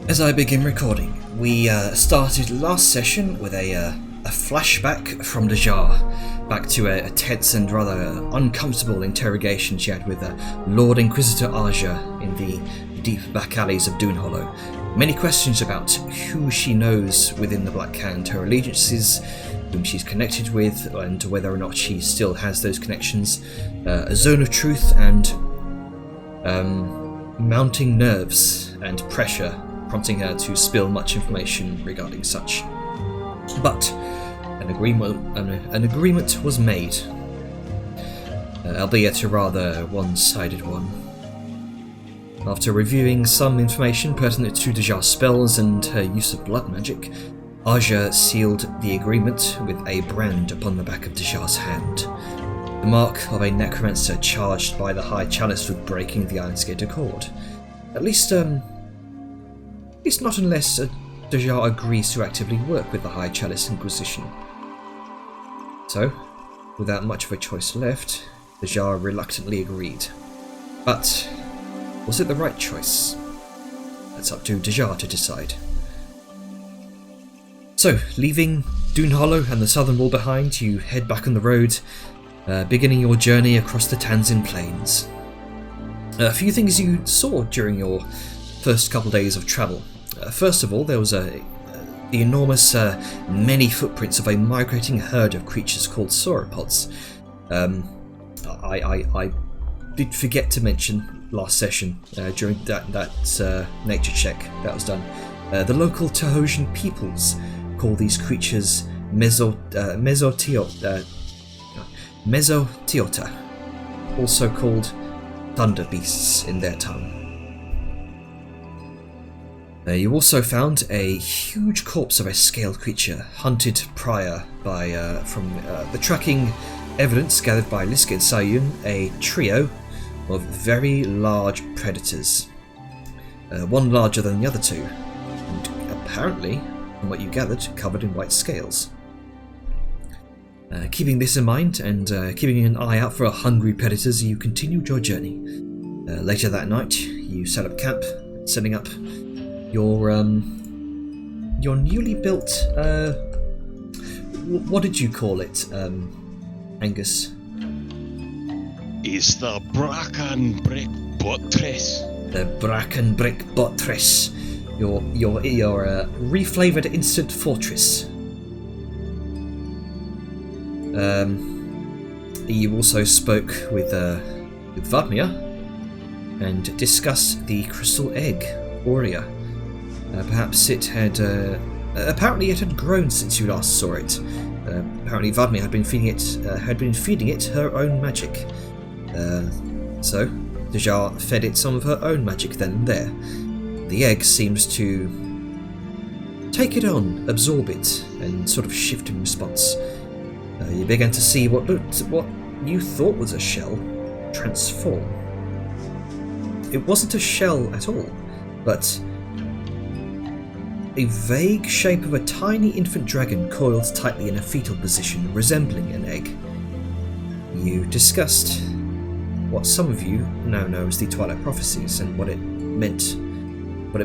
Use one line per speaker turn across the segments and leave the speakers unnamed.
As I begin recording, we started last session with a flashback from Dajar, back to a tense and rather uncomfortable interrogation she had with Lord Inquisitor Aja in the deep back alleys of Doonhollow. Many questions about who she knows within the Black Hand, her allegiances, whom she's connected with, and whether or not she still has those connections, a zone of truth, and mounting nerves and pressure, prompting her to spill much information regarding such. But an agreement was made, albeit a rather one-sided one. After reviewing some information pertinent to Dajar's spells and her use of blood magic, Aja sealed the agreement with a brand upon the back of Dajar's hand, the mark of a necromancer charged by the High Chalice with breaking the Ironsgate Accord. At least not unless Dajar agrees to actively work with the High Chalice Inquisition. So, without much of a choice left, Dajar reluctantly agreed. But was it the right choice? That's up to Dajar to decide. So, leaving Doonhollow and the southern wall behind, you head back on the road, beginning your journey across the Tanzin Plains. A few things you saw during your first couple days of travel. First of all, there was the enormous many footprints of a migrating herd of creatures called sauropods. I did forget to mention last session during that nature check that was done. The local Tahosian peoples call these creatures Mesotiota, also called thunder beasts in their tongue. You also found a huge corpse of a scaled creature hunted prior by, from the tracking evidence gathered by Lisk and Sayun, a trio of very large predators. One larger than the other two, and apparently, from what you gathered, covered in white scales. Keeping this in mind and keeping an eye out for hungry predators, you continued your journey. Later that night, you set up camp, setting up your newly built, what did you call it, Angus?
It's the Bracken Brick Buttress.
The Bracken Brick Buttress. Your reflavoured instant fortress. You also spoke with Vadmir and discussed the crystal egg, Aurea. Perhaps it had... apparently it had grown since you last saw it. Apparently Vadmir had been feeding it her own magic. So Dajar fed it some of her own magic then and there. The egg seems to take it on, absorb it, and sort of shift in response. You began to see what you thought was a shell transform. It wasn't a shell at all, but a vague shape of a tiny infant dragon coiled tightly in a fetal position, resembling an egg. You discussed what some of you now know as the Twilight Prophecies and what it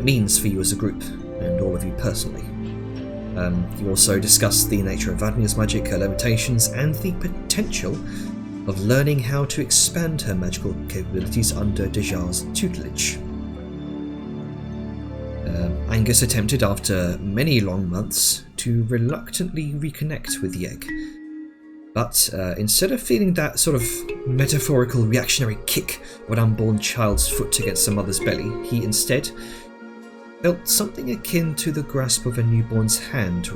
means for you as a group, and all of you personally. You also discussed the nature of Vadmir's magic, her limitations, and the potential of learning how to expand her magical capabilities under Dajar's tutelage. Angus attempted, after many long months, to reluctantly reconnect with the egg. But instead of feeling that sort of metaphorical reactionary kick of an unborn child's foot against a mother's belly, he instead felt something akin to the grasp of a newborn's hand,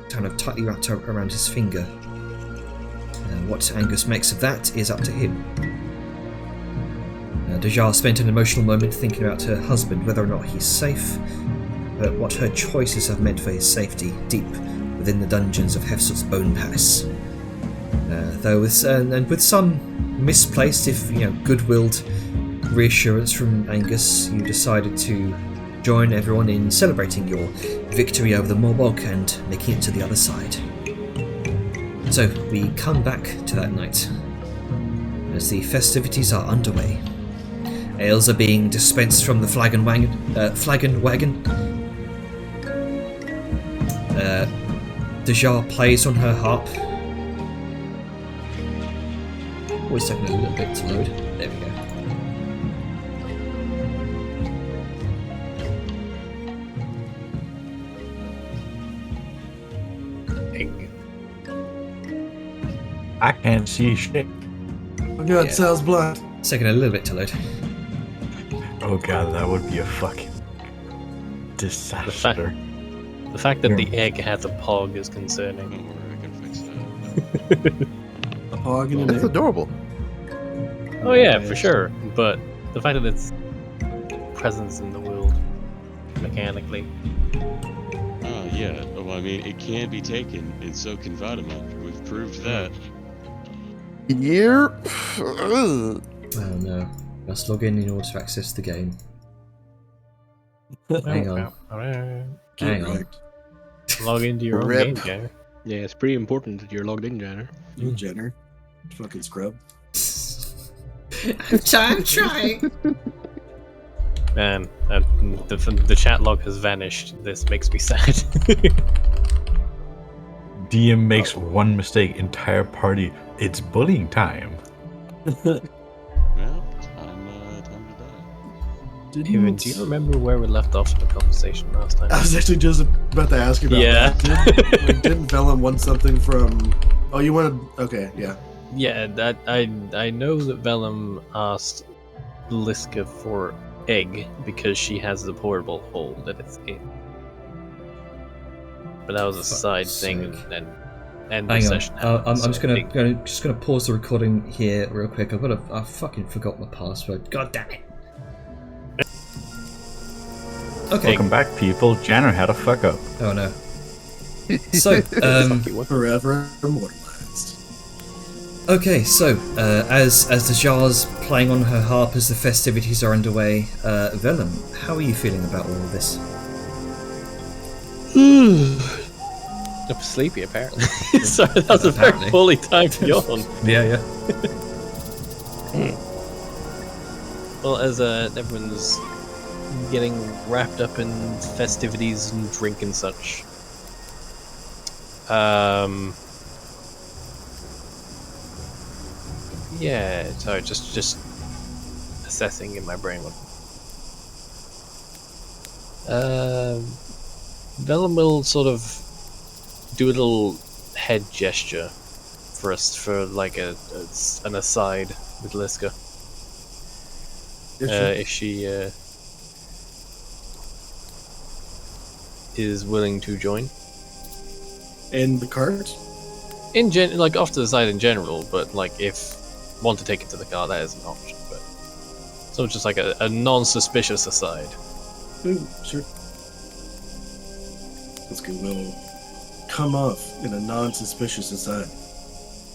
kind of tightly wrapped around his finger. What Angus makes of that is up to him. Dajar spent an emotional moment thinking about her husband, whether or not he's safe, but what her choices have meant for his safety deep within the dungeons of Hefsut's Bone Palace. Though with some misplaced, if good-willed reassurance from Angus, you decided to join everyone in celebrating your victory over the Morbog and making it to the other side. So we come back to that night, as the festivities are underway. Ales are being dispensed from the flagon wagon, Dajar plays on her harp. Always taking a little bit to load. There we go.
I can't see shit.
Oh god,
Yeah.
Sal's blind.
It's taking a little bit to load.
Oh god, that would be a fucking disaster.
The fact that the egg has a pog is concerning.
Don't worry, I can fix that.
A hog and an
That's
egg.
adorable.
Oh yeah, for sure. But the fact that it's presence in the world mechanically.
Oh, yeah. Well, I mean, it can be taken, and so can Vitamin. We've proved that.
Yeah.
Oh no. Must log in order to access the game. Hang on. Hang on.
Log into your own
Rip.
game, Jenner.
Yeah, it's pretty important that you're logged in, Jenner.
You Jenner. Fucking scrub.
I'm trying.
Man, the chat log has vanished. This makes me sad.
DM makes one mistake, entire party. It's bullying time.
Well, time to die.
Evan, do you remember where we left off in the conversation last time?
I was actually just about to ask you about
Yeah.
that. Didn't Vellum want something from... Oh, you wanted... Okay, yeah.
Yeah, that I know that Vellum asked Liska for egg because she has the portable hole that it's in. But that was a side
Fuck's
thing,
sake.
and end the
Hang on.
session.
I'm
so
just gonna pause the recording here real quick. I fucking forgot my password. God damn it. Okay.
Welcome back, people. Janner had a fuck up.
Oh no. So,
Forever immortalized.
okay, so as the Jar's playing on her harp as the festivities are underway, Vellum, how are you feeling about all of this?
I'm sleepy, apparently. Sorry, that was a very
Apparently.
poorly timed yawn.
Yeah.
Well, as everyone's getting wrapped up in festivities and drink and such, yeah. Sorry, just assessing in my brain what. Vellum will sort of do a little head gesture for us for like an aside with Liska. If she is willing to join.
And the cart?
Like off to the side in general, but like if want to take it to the car, that is an option. But so just like a non-suspicious aside.
Ooh, sure. That's good. We'll come off in a non-suspicious aside.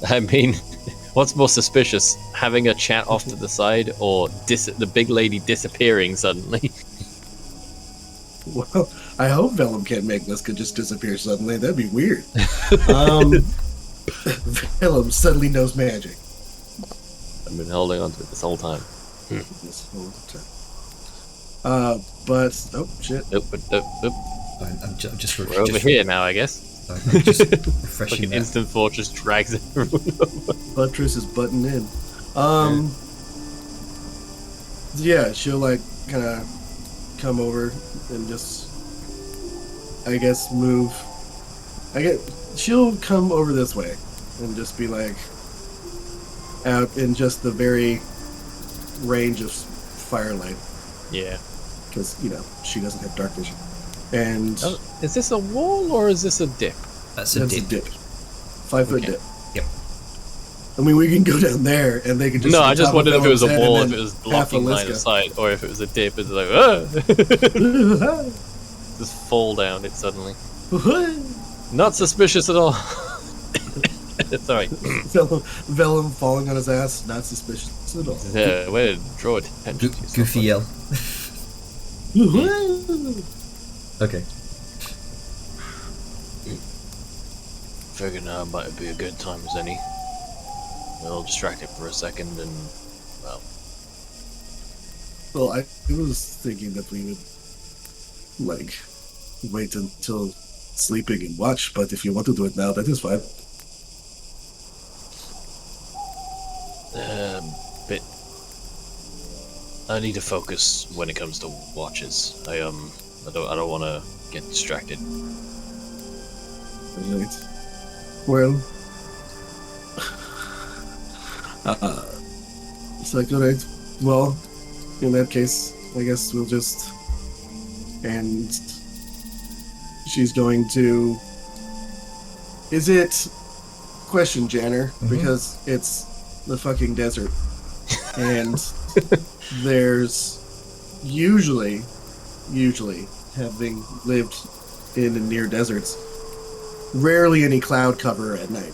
I mean, what's more suspicious, having a chat off to the side, or the big lady disappearing suddenly?
Well, I hope Vellum can't make Liska just disappear suddenly. That'd be weird. Vellum suddenly knows magic.
I've been holding on to it this whole time.
This whole time. But oh shit!
Nope.
I'm just
We're over here now, I guess.
I'm just
Like
refreshing
an
that.
instant fortress drags everyone over.
Buttress is butting in. Yeah, she'll like kind of come over and just, I guess, move. She'll come over this way and just be like out in just the very range of firelight
Yeah.
because she doesn't have dark vision. And
Oh, is this a wall or is this a dip?
That's a
that's
dip.
a dip, 5 foot
Okay.
dip.
Yep.
I mean, we can go down there and they can just.
No, I
on
just
top of
wondered if it was a
Vellum's
wall,
head
if
and
it was
then half a
blocking line of
Liska.
sight, or if it was a dip, it's like, ah! Just fall down it suddenly. Not suspicious at all. Sorry.
Vellum falling on his ass, not suspicious at all.
Yeah, way to draw attention to yourself.
Goofy yell. Okay.
Figured now might be a good time as any. We'll distract it for a second and, well,
Well, I was thinking that we would, like, wait until sleeping and watch, but if you want to do it now, that is fine.
Bit. I need to focus when it comes to watches. I don't want to get distracted.
Right. Well, it's like, alright, well, in that case, I guess we'll just, and she's going to, is it, question Janner, because it's the fucking desert, and there's usually, having lived in and near deserts, rarely any cloud cover at night.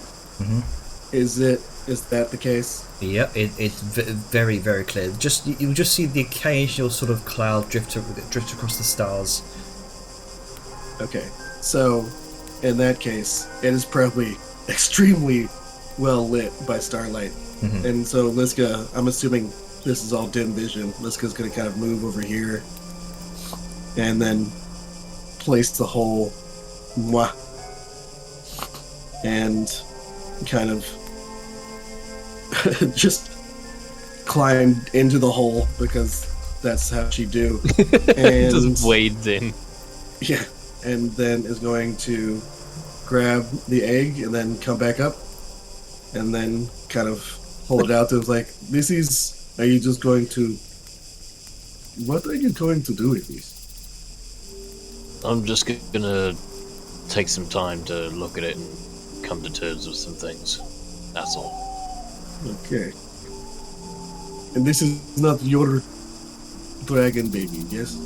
Is that the case?
Yep, it's very, very clear. You'll just see the occasional sort of cloud drift across the stars.
Okay, so in that case, it is probably extremely well lit by starlight. And so Liska, I'm assuming this is all dim vision. Liska's going to kind of move over here and then place the hole, and kind of just climb into the hole because that's how she do. And
Just wades in.
yeah, and then is going to grab the egg and then come back up and then kind of hold it out to like, are you just going to, what are you going to do with these?
I'm just gonna take some time to look at it and come to terms with some things. That's all.
Okay. And this is not your dragon baby, yes?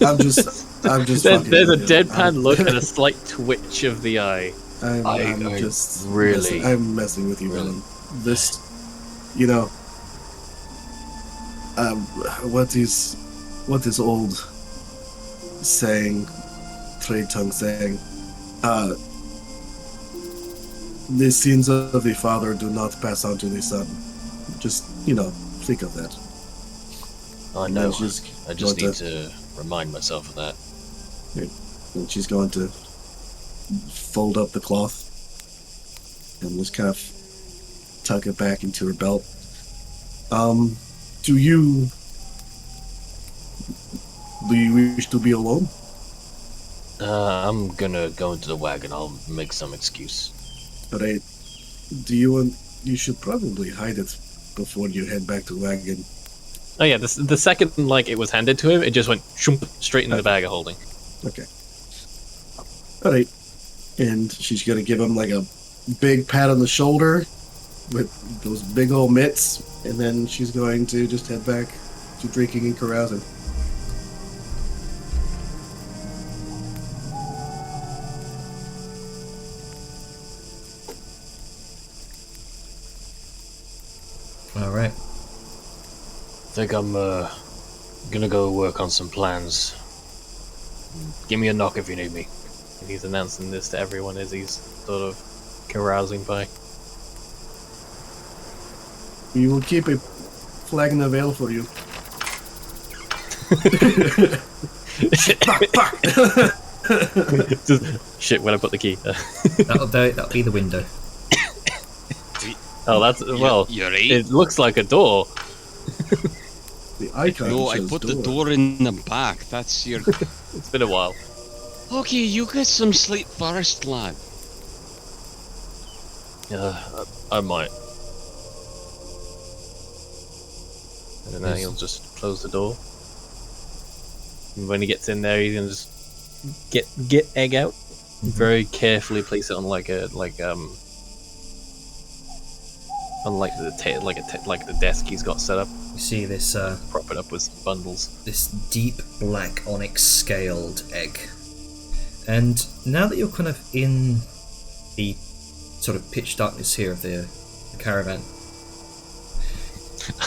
I'm just
There's
fucking
a
with you.
deadpan look and a slight twitch of the eye.
I'm messing with you, man. This, what is old saying, trade tongue saying, the sins of the father do not pass on to the son. Just, think of that.
I
And
know.
then she's
I just
going
need to remind myself of that.
And she's going to fold up the cloth and just kind of tuck it back into her belt. Do you wish to be alone?
I'm gonna go into the wagon. I'll make some excuse.
Alright. You should probably hide it before you head back to wagon.
Oh yeah, the second it was handed to him, it just went shoomp, straight into the bag of holding.
Okay. Alright. And she's gonna give him a big pat on the shoulder with those big old mitts, and then she's going to just head back to drinking and carousing.
Alright.
I think I'm gonna go work on some plans. Give me a knock if you need me. And he's announcing this to everyone as he's sort of carousing by.
We will keep a flag in the veil for you.
Shit, when I put the key.
That'll be the window.
Oh, that's well.
You're right.
It looks like a door.
The icon
No, I
says
put
door.
the door in the back. That's your.
It's been a while.
Okay, you get some sleep first, lad.
I might. And then he'll just close the door. And when he gets in there, he's gonna just get egg out, very carefully place it on like the desk he's got set up.
You see this
Prop it up with bundles.
this deep black onyx scaled egg. And now that you're kind of in the sort of pitch darkness here of the caravan,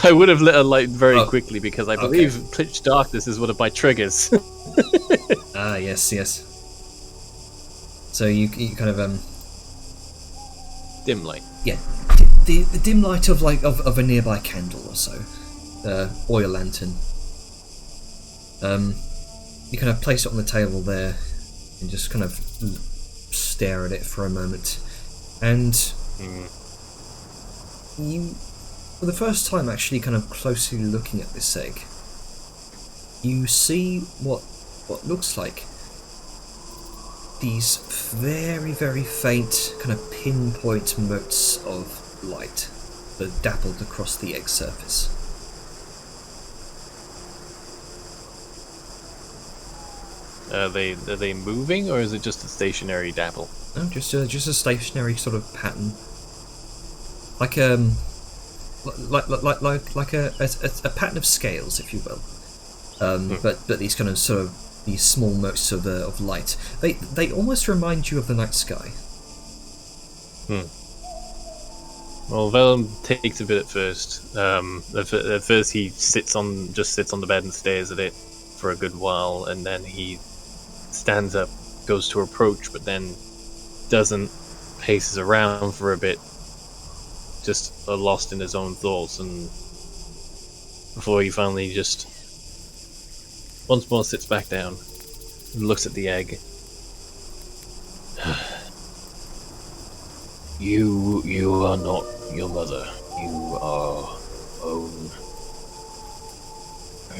I would have lit a light very
Oh,
quickly because I
okay.
believe pitch darkness is one of my triggers.
ah yes. So you kind of
Dim light.
yeah, the dim light of of a nearby candle or so, oil lantern. you kind of place it on the table there and just kind of stare at it for a moment. And you, for the first time actually kind of closely looking at this egg, you see what looks like these very, very faint kind of pinpoint motes of light that are dappled across the egg surface.
Are they moving, or is it just a stationary dapple?
No, just a stationary sort of pattern, like a pattern of scales, if you will. But these kind of sort of these small motes of light. They almost remind you of the night sky.
Well, Vellum takes a bit at first. At first he sits on the bed and stares at it for a good while, and then he stands up, goes to approach, but then doesn't, paces around for a bit, just lost in his own thoughts, and before he finally just once more sits back down and looks at the egg. You are not your mother. You are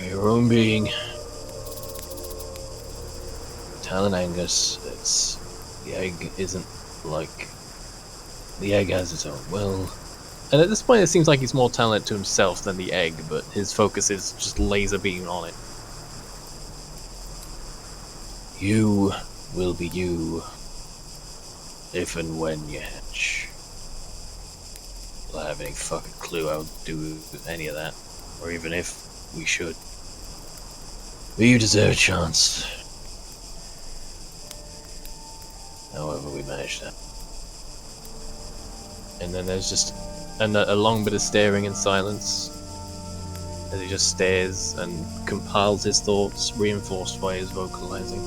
your own being. Talon Angus, the egg isn't like... The egg has its own will. And at this point it seems like he's more talented to himself than the egg, but his focus is just laser beam on it. You will be you, if and when you hatch. I don't have any fucking clue how to do any of that, or even if we should. But you deserve a chance. However we manage that. And then there's just a long bit of staring in silence as he just stares and compiles his thoughts, reinforced by his vocalizing.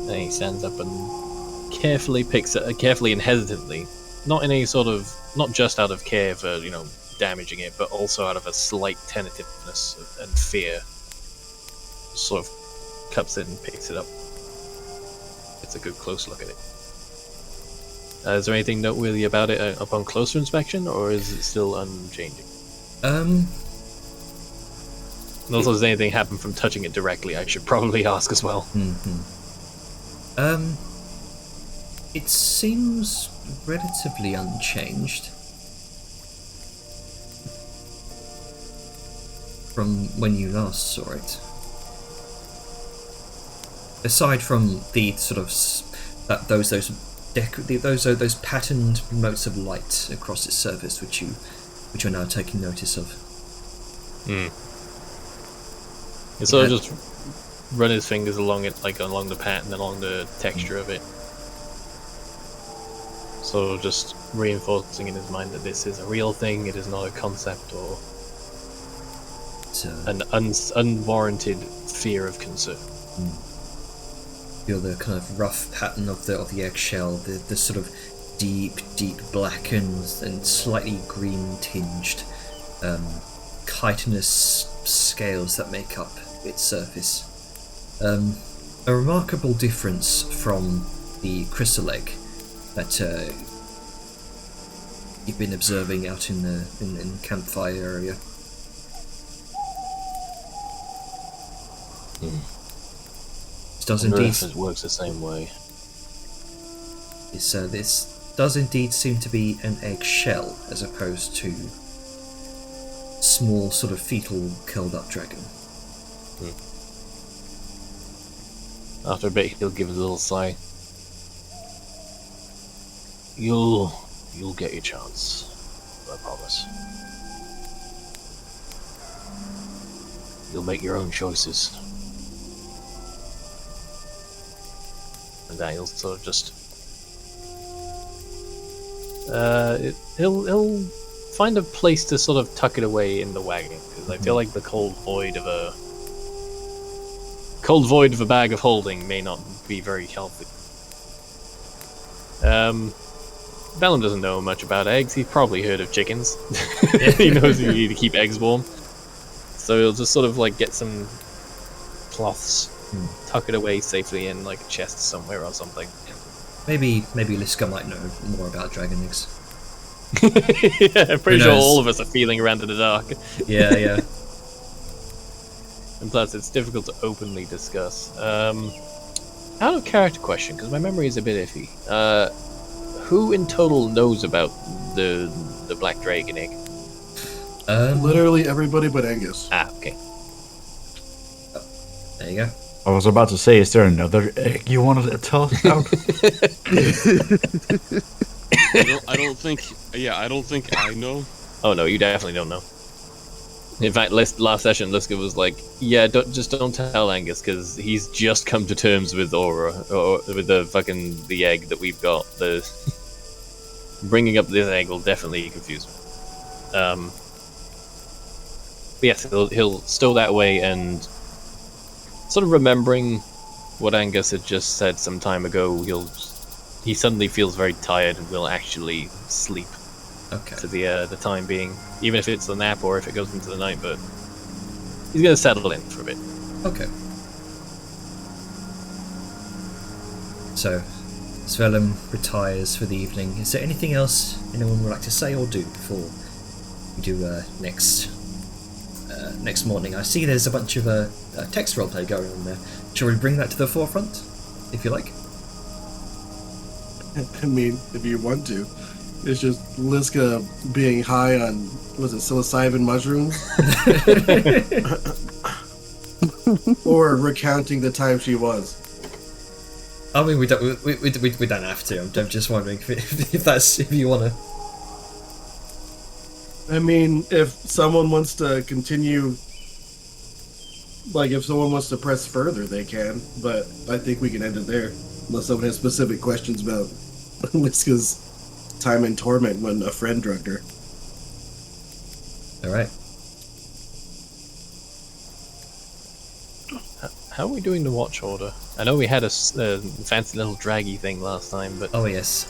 Then he stands up and carefully carefully and hesitantly, not in any sort of, not just out of care for, damaging it, but also out of a slight tentativeness and fear, sort of cups it and picks it up. It's a good close look at it. Is there anything noteworthy about it upon closer inspection, or is it still unchanging? And also, does anything happen from touching it directly? I should probably ask as well.
It seems relatively unchanged from when you last saw it. Aside from the sort of those patterned motes of light across its surface, which you're now taking notice of.
He sort of just run his fingers along it, like along the pattern, along the texture of it. So just reinforcing in his mind that this is a real thing. It is not a concept or an unwarranted fear of concern.
Feel the kind of rough pattern of the eggshell, the sort of deep blackened and slightly green tinged chitinous scales that make up its surface. A remarkable difference from the crystal egg that you've been observing out in the campfire area. Does indeed
it works the same way.
This does indeed seem to be an egg shell as opposed to small sort of fetal curled up dragon.
After a bit he'll give a little sigh. You'll get your chance, I promise. You'll make your own choices. And Daniel's sort of just he'll find a place to sort of tuck it away in the wagon, because I feel like the cold void of a bag of holding may not be very healthy. Vellum doesn't know much about eggs. He's probably heard of chickens. He knows you need to keep eggs warm, so he'll just sort of like get some cloths tuck it away safely in like a chest somewhere or something.
Maybe Liska might know more about dragon eggs.
Yeah, I'm pretty
Who
sure
knows?
all of us are feeling around in the dark.
Yeah.
And plus, it's difficult to openly discuss. Out of character question, because my memory is a bit iffy. Who in total knows about the black dragon egg?
Literally everybody but Angus.
Ah, okay.
There you go.
I was about to say, is there another egg you wanted to tell us about?
I don't think. Yeah, I don't think I know.
Oh no, you definitely don't know. In fact, last session, Liska was like, "Yeah, don't tell Angus, because he's just come to terms with Aura, or with the egg that we've got. The bringing up this egg will definitely confuse him." But yes, he'll stow that away, and sort of remembering what Angus had just said some time ago, he suddenly feels very tired and will actually sleep.
Okay.
For the time being, even if it's a nap or if it goes into the night, but he's gonna settle in for a bit.
Okay. So, Svelum retires for the evening. Is there anything else anyone would like to say or do before we do next morning? I see there's a bunch of text roleplay going on there. Shall we bring that to the forefront, if you like?
I mean, if you want to. It's just Liska being high on, was it psilocybin mushrooms? Or recounting the time she was.
I mean, we don't have to. I'm just wondering if you want to.
I mean, if someone wants to continue, like if someone wants to press further, they can. But I think we can end it there, unless someone has specific questions about Liska's time in torment when a friend drugged her.
All right.
How are we doing the watch order? I know we had a fancy little draggy thing last time, but
Oh yes.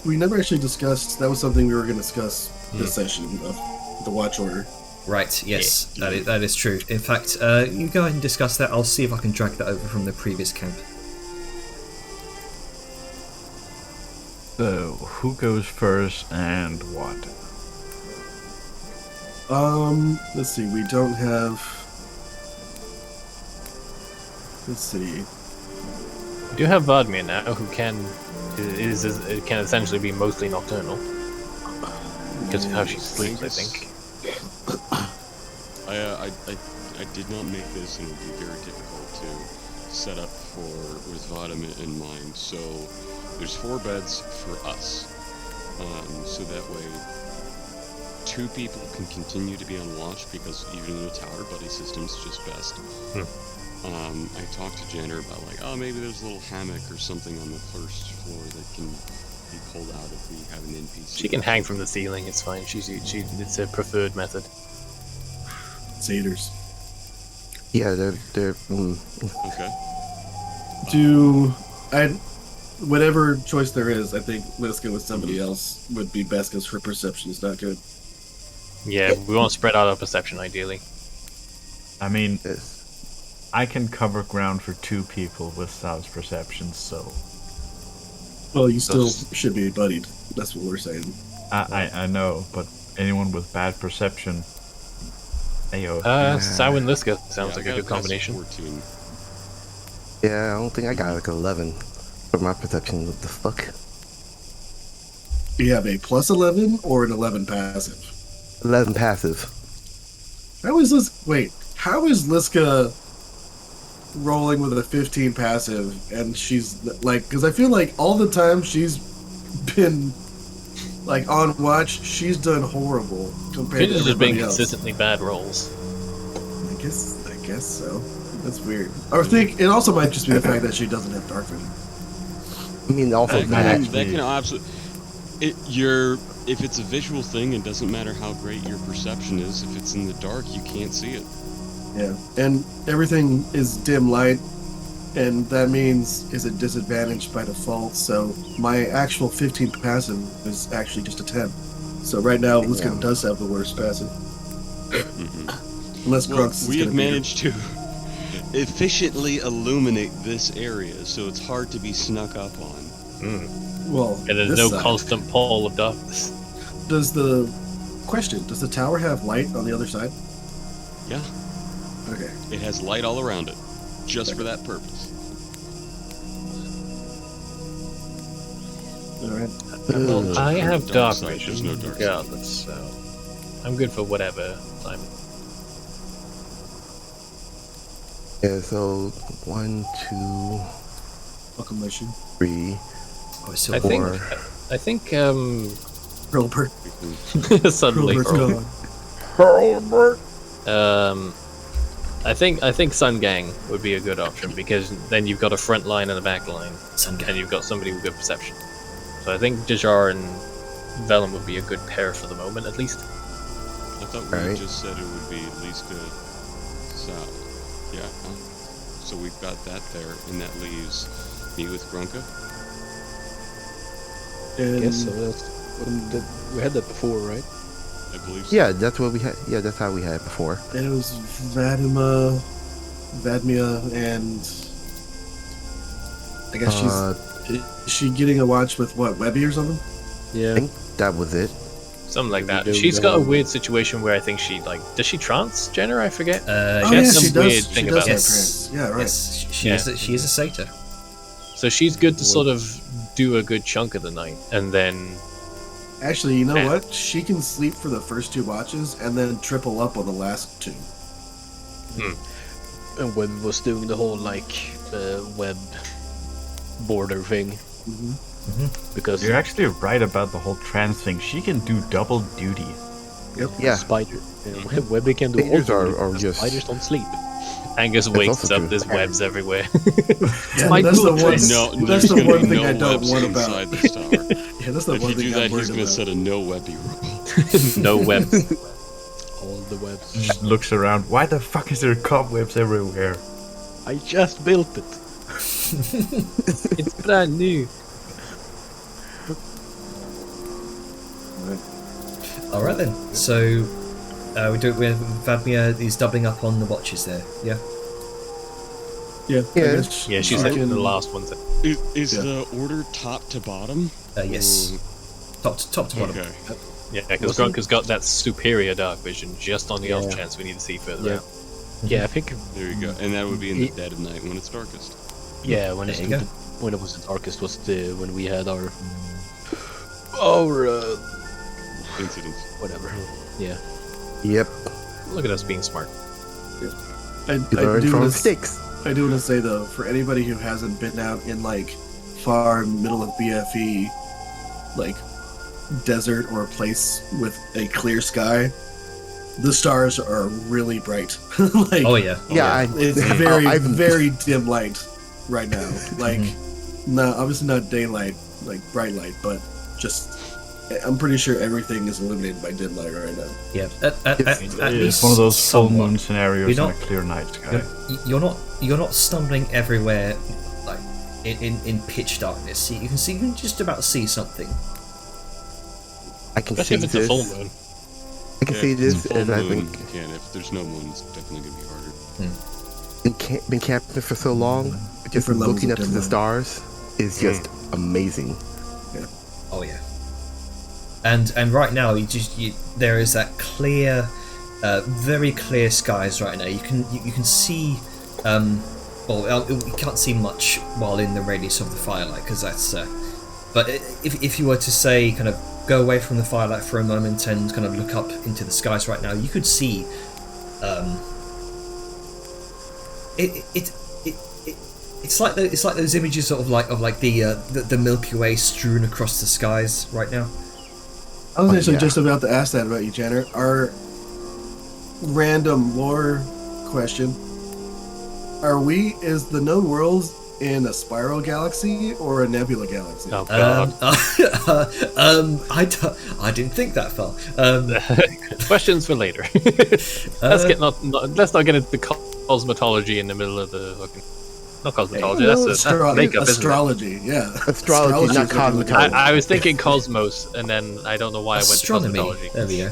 We never actually discussed, that was something we were going to discuss this session of the watch order.
Right. Yes. That is true. In fact, you go ahead and discuss that. I'll see if I can drag that over from the previous camp.
So, who goes first and what?
Let's see, we don't have... Let's see.
we do have Vladimir now, who can essentially be mostly nocturnal because of how she sleeps, I think.
I did not make this, and it would be very difficult to set up with Vladimir in mind. So there's 4 beds for us, so that way 2 people can continue to be on watch, because even in a tower, buddy system's just best. I talked to Jenner about maybe there's a little hammock or something on the first floor that can be pulled out if we have an NPC.
She can hang from the ceiling. It's fine. It's a preferred method.
Satyrs.
Yeah, they're
Okay.
Whatever choice there is, I think Liska with somebody else would be best, because her perception is not good.
Yeah, we want to spread out our perception ideally.
I mean,
yes.
I can cover ground for 2 people with Sal's perception, so
Well, you still should be buddied. That's what we're saying.
I know, but anyone with bad perception, ayo.
Sao and Liska sounds
Yeah,
like
I
a good
got
combination.
14.
Yeah, I don't think I got like 11 for my perception. What the fuck?
You have a plus 11 or an 11 passive?
11 passive.
How is Liska rolling with a 15 passive, and she's like, because I feel like all the time she's been like on watch, she's done horrible compared
She's
to
just been
everybody else.
consistently bad rolls.
I guess so. That's weird. I think it also might just be the fact that she doesn't have dark vision.
I mean, also
That
that.
can absolutely. If it's a visual thing, it doesn't matter how great your perception is. If it's in the dark, you can't see it.
Yeah, and everything is dim light, and that means is a disadvantage by default. So my actual 15 passive is actually just a 10. So right now, Liska does have the worst passive. Unless
Well,
Crux is
we
gonna
have
beat her.
managed to. efficiently illuminate this area so it's hard to be snuck up on.
Well,
And there's
this
no
side.
constant pall of darkness.
Does the tower have light on the other side?
Yeah,
Okay.
it has light all around it, just for that purpose.
All right.
Well, I have
Dark
dark
side,
vision.
there's no dark side.
regardless, so I'm good for whatever time.
Yeah, so 1, 2,
Acclamation.
3,
Oh, it's still
I think.
4.
I think.
Hurlburt.
Suddenly.
Hurlburt's gone.
I think Sun Gang would be a good option because then you've got a front line and a back line,
Sun Gang.
and you've got somebody with good perception. So I think Dejar and Vellum would be a good pair for the moment, at least.
I thought we
Alright.
just said it would be Liska south. Yeah. So we've got that there, and that leaves me with Grunka.
And
Yes, so we had that before, right?
I believe so.
Yeah, that's what we had. Yeah, that's how we had it before.
it was Vadmia, and I guess is she getting a watch with what, Webby or something?
I
Yeah.
think that was it.
Something like that.
do
She's got a
that.
weird situation where I think she does she trance Jenner? I forget.
Oh
She
yeah,
has some
she does.
weird
She
thing
does
about
have
Yes.
trance. Yeah, right.
Yes, she
Yeah.
is. She is a satyr.
So she's good to sort of do a good chunk of the night, and then
Actually, you know
Yeah.
what? She can sleep for the first 2 watches and then triple up on the last 2.
And Web was doing the whole web border thing because
You're actually right about the whole trans thing. She can do double duty.
Yeah.
spider Webby can do
Spiders
all
are-
duty,
are
and
just-
spiders don't sleep.
Angus wakes
also
up.
true.
There's webs everywhere.
Yeah,
my
that's the
good
one.
choice.
No,
That's
there's
the
gonna
one
be
thing
no
I don't
webs
want
inside
about.
this tower.
Yeah, that's the
If
one
you
thing
do
I'm
that,
worried
he's gonna
about.
set a no webby rule.
No webs.
All the webs.
Just looks around. Why the fuck is there cobwebs everywhere?
I just built it.
It's brand new.
All right then. So we do. Vadmia is doubling up on the watches there. Yeah.
Yeah, I
Yeah.
guess
Yeah, she's
I
like
can-
the last one.
Is
Yeah.
the order top to bottom?
Yes. Top to bottom.
Okay.
Yeah, because
Wasn't-
Grunka's got that superior dark vision, just on the off
Yeah.
chance we need to see further
Yeah.
out.
Yeah, I think.
There you go. And that would be in the dead of night when it's darkest.
Yeah, when
There you go.
when it was the darkest was when we had our
Incidents.
whatever. Yeah.
Yep.
Look at us being smart.
I
You learn
do
from
wanna-
mistakes.
I do want to say though, for anybody who hasn't been out in far middle of BFE, desert or a place with a clear sky, the stars are really bright.
Oh yeah.
Yeah,
it's
I,
very
I've-
very dim light right now. Not obviously not daylight, bright light, but just I'm pretty sure everything is illuminated by dim light right now.
Yeah. At
It's
least
one of those full
somewhat.
moon scenarios
You're
on
not-
a clear night sky.
You're not stumbling everywhere like in pitch darkness. You can see, you can just about see something.
I can
Especially
see
if it's a
this.
full moon.
I can see
if it's
this,
full
and I
moon,
think
you can. If there's no moon, it's definitely gonna be harder.
been camping for so long, just
Different levels
looking
of
up to
dim
the
light.
stars is just amazing.
Oh yeah. And right now there is that clear, very clear skies right now. You can see. You can't see much while in the radius of the firelight because that's. But if you were to say kind of go away from the firelight for a moment and kind of look up into the skies right now, you could see. It's like those images of the Milky Way strewn across the skies right now.
I was actually
yeah.
just about to ask that about you, Jenner. Our random lore question: is the known worlds in a spiral galaxy or a nebula galaxy?
Oh god.
I didn't think that far.
Questions for later. Let's not get into cosmetology in the middle of the fucking. Not cosmetology. That's makeup, isn't it?
astrology. Yeah,
Astrology, not
is what we're looking
cosmetology.
at.
I was thinking cosmos, and then I don't know why
Astronomy.
I went to cosmetology.
There we go.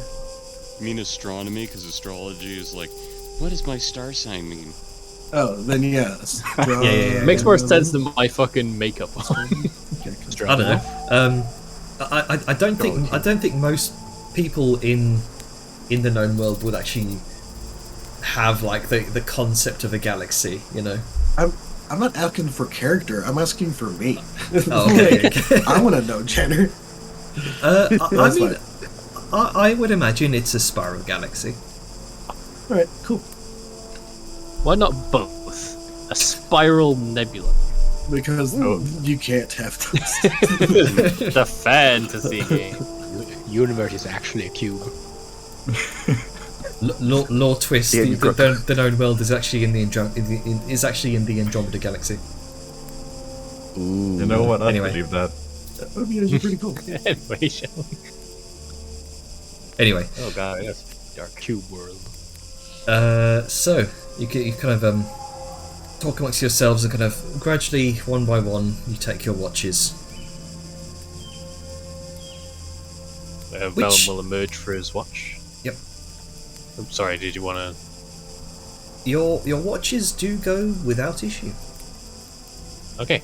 You mean astronomy? Because astrology is like, what does my star sign mean?
Oh, then yes.
Yeah.
Makes more sense than my fucking makeup.
I don't know. I don't think most people in the known world would actually have like the concept of a galaxy, you know.
I'm not asking for character. I'm asking for me.
Oh, okay.
I want to know, Jenner.
I mean, I would imagine it's a spiral galaxy.
All right, cool.
Why not both? A spiral nebula.
Because you can't have those.
The fantasy game.
Universe is actually a cube.
Lore twist:
Yeah,
the known world is actually in the Andromeda galaxy.
You know what? I
Anyway.
believe that.
That would be actually pretty cool.
Anyway, shall we?
Anyway,
Oh god, yes. Dark cube world.
so you kind of talk amongst yourselves and kind of gradually, one by one, you take your watches.
Vellum will emerge for his watch.
Yep.
I'm sorry, did you want to...
Your watches do go without issue.
Okay.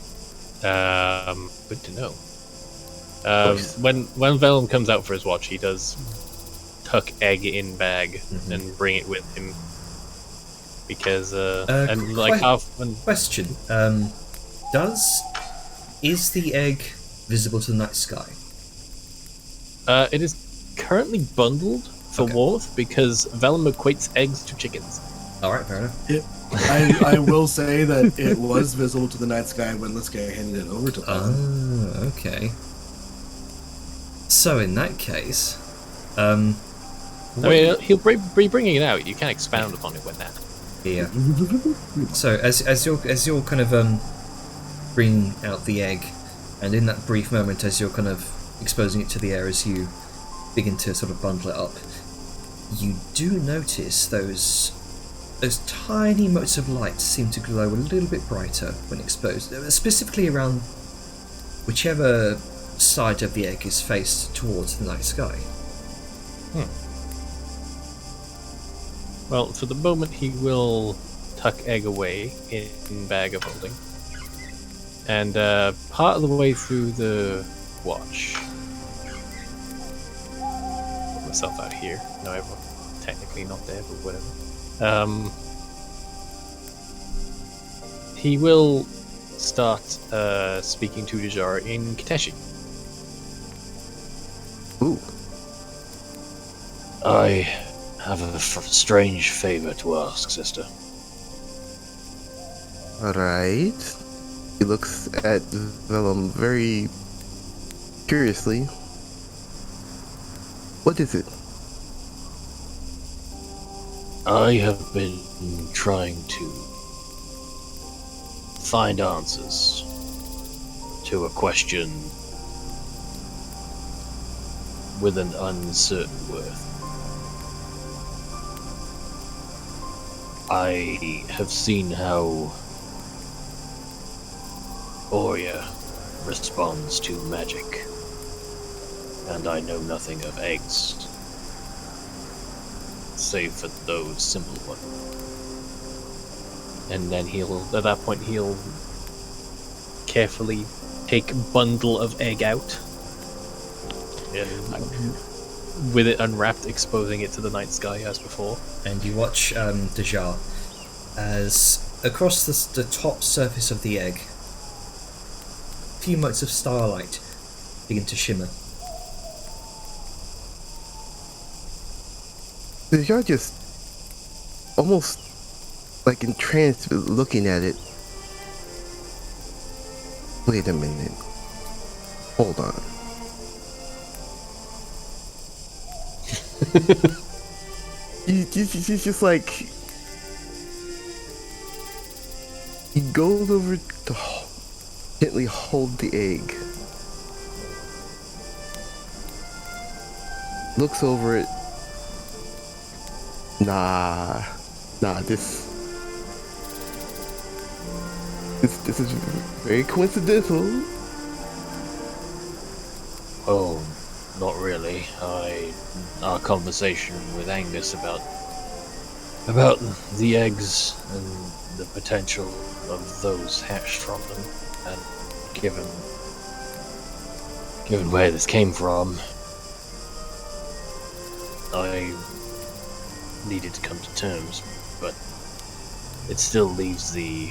Good to know. When Vellum comes out for his watch, he does tuck egg in bag and bring it with him. Because, and like
Question: is the egg visible to the night sky?
It is currently bundled for warmth because Vellum equates eggs to chickens.
All right, fair enough.
I will say that it was visible to the night sky when this guy handed it over to us.
Oh, okay. So in that case,
I mean, he'll be bringing it out. You can expound upon it when that.
yeah. So as you're kind of bringing out the egg, and in that brief moment as you're kind of exposing it to the air as you begin to sort of bundle it up, you do notice those tiny motes of light seem to glow a little bit brighter when exposed, specifically around whichever side of the egg is faced towards the night sky.
Well, for the moment, he will tuck egg away in bag of holding. And part of the way through the watch... Put myself out here. No, I'm technically not there, but whatever. He will start speaking to Dajar in Kiteshi.
Ooh.
I have a strange favor to ask, sister.
Alright. He looks at Vellum very curiously. What is it?
I have been trying to find answers to a question with an uncertain worth. I have seen how Oria responds to magic, and I know nothing of eggs, save for those simple ones.
And then at that point, he'll carefully take a bundle of egg out. And with it unwrapped, exposing it to the night sky as before.
And you watch Dajar as across the top surface of the egg, a few motes of starlight begin to shimmer.
You're just almost like entranced with looking at it. Wait a minute. Hold on. He's just like... He goes over to gently hold the egg. Looks over it. Nah, this is very coincidental.
Oh, not really. Our conversation with Angus about the eggs and
the potential of those hatched from them, and given where this came from, I needed to come to terms, but it still leaves the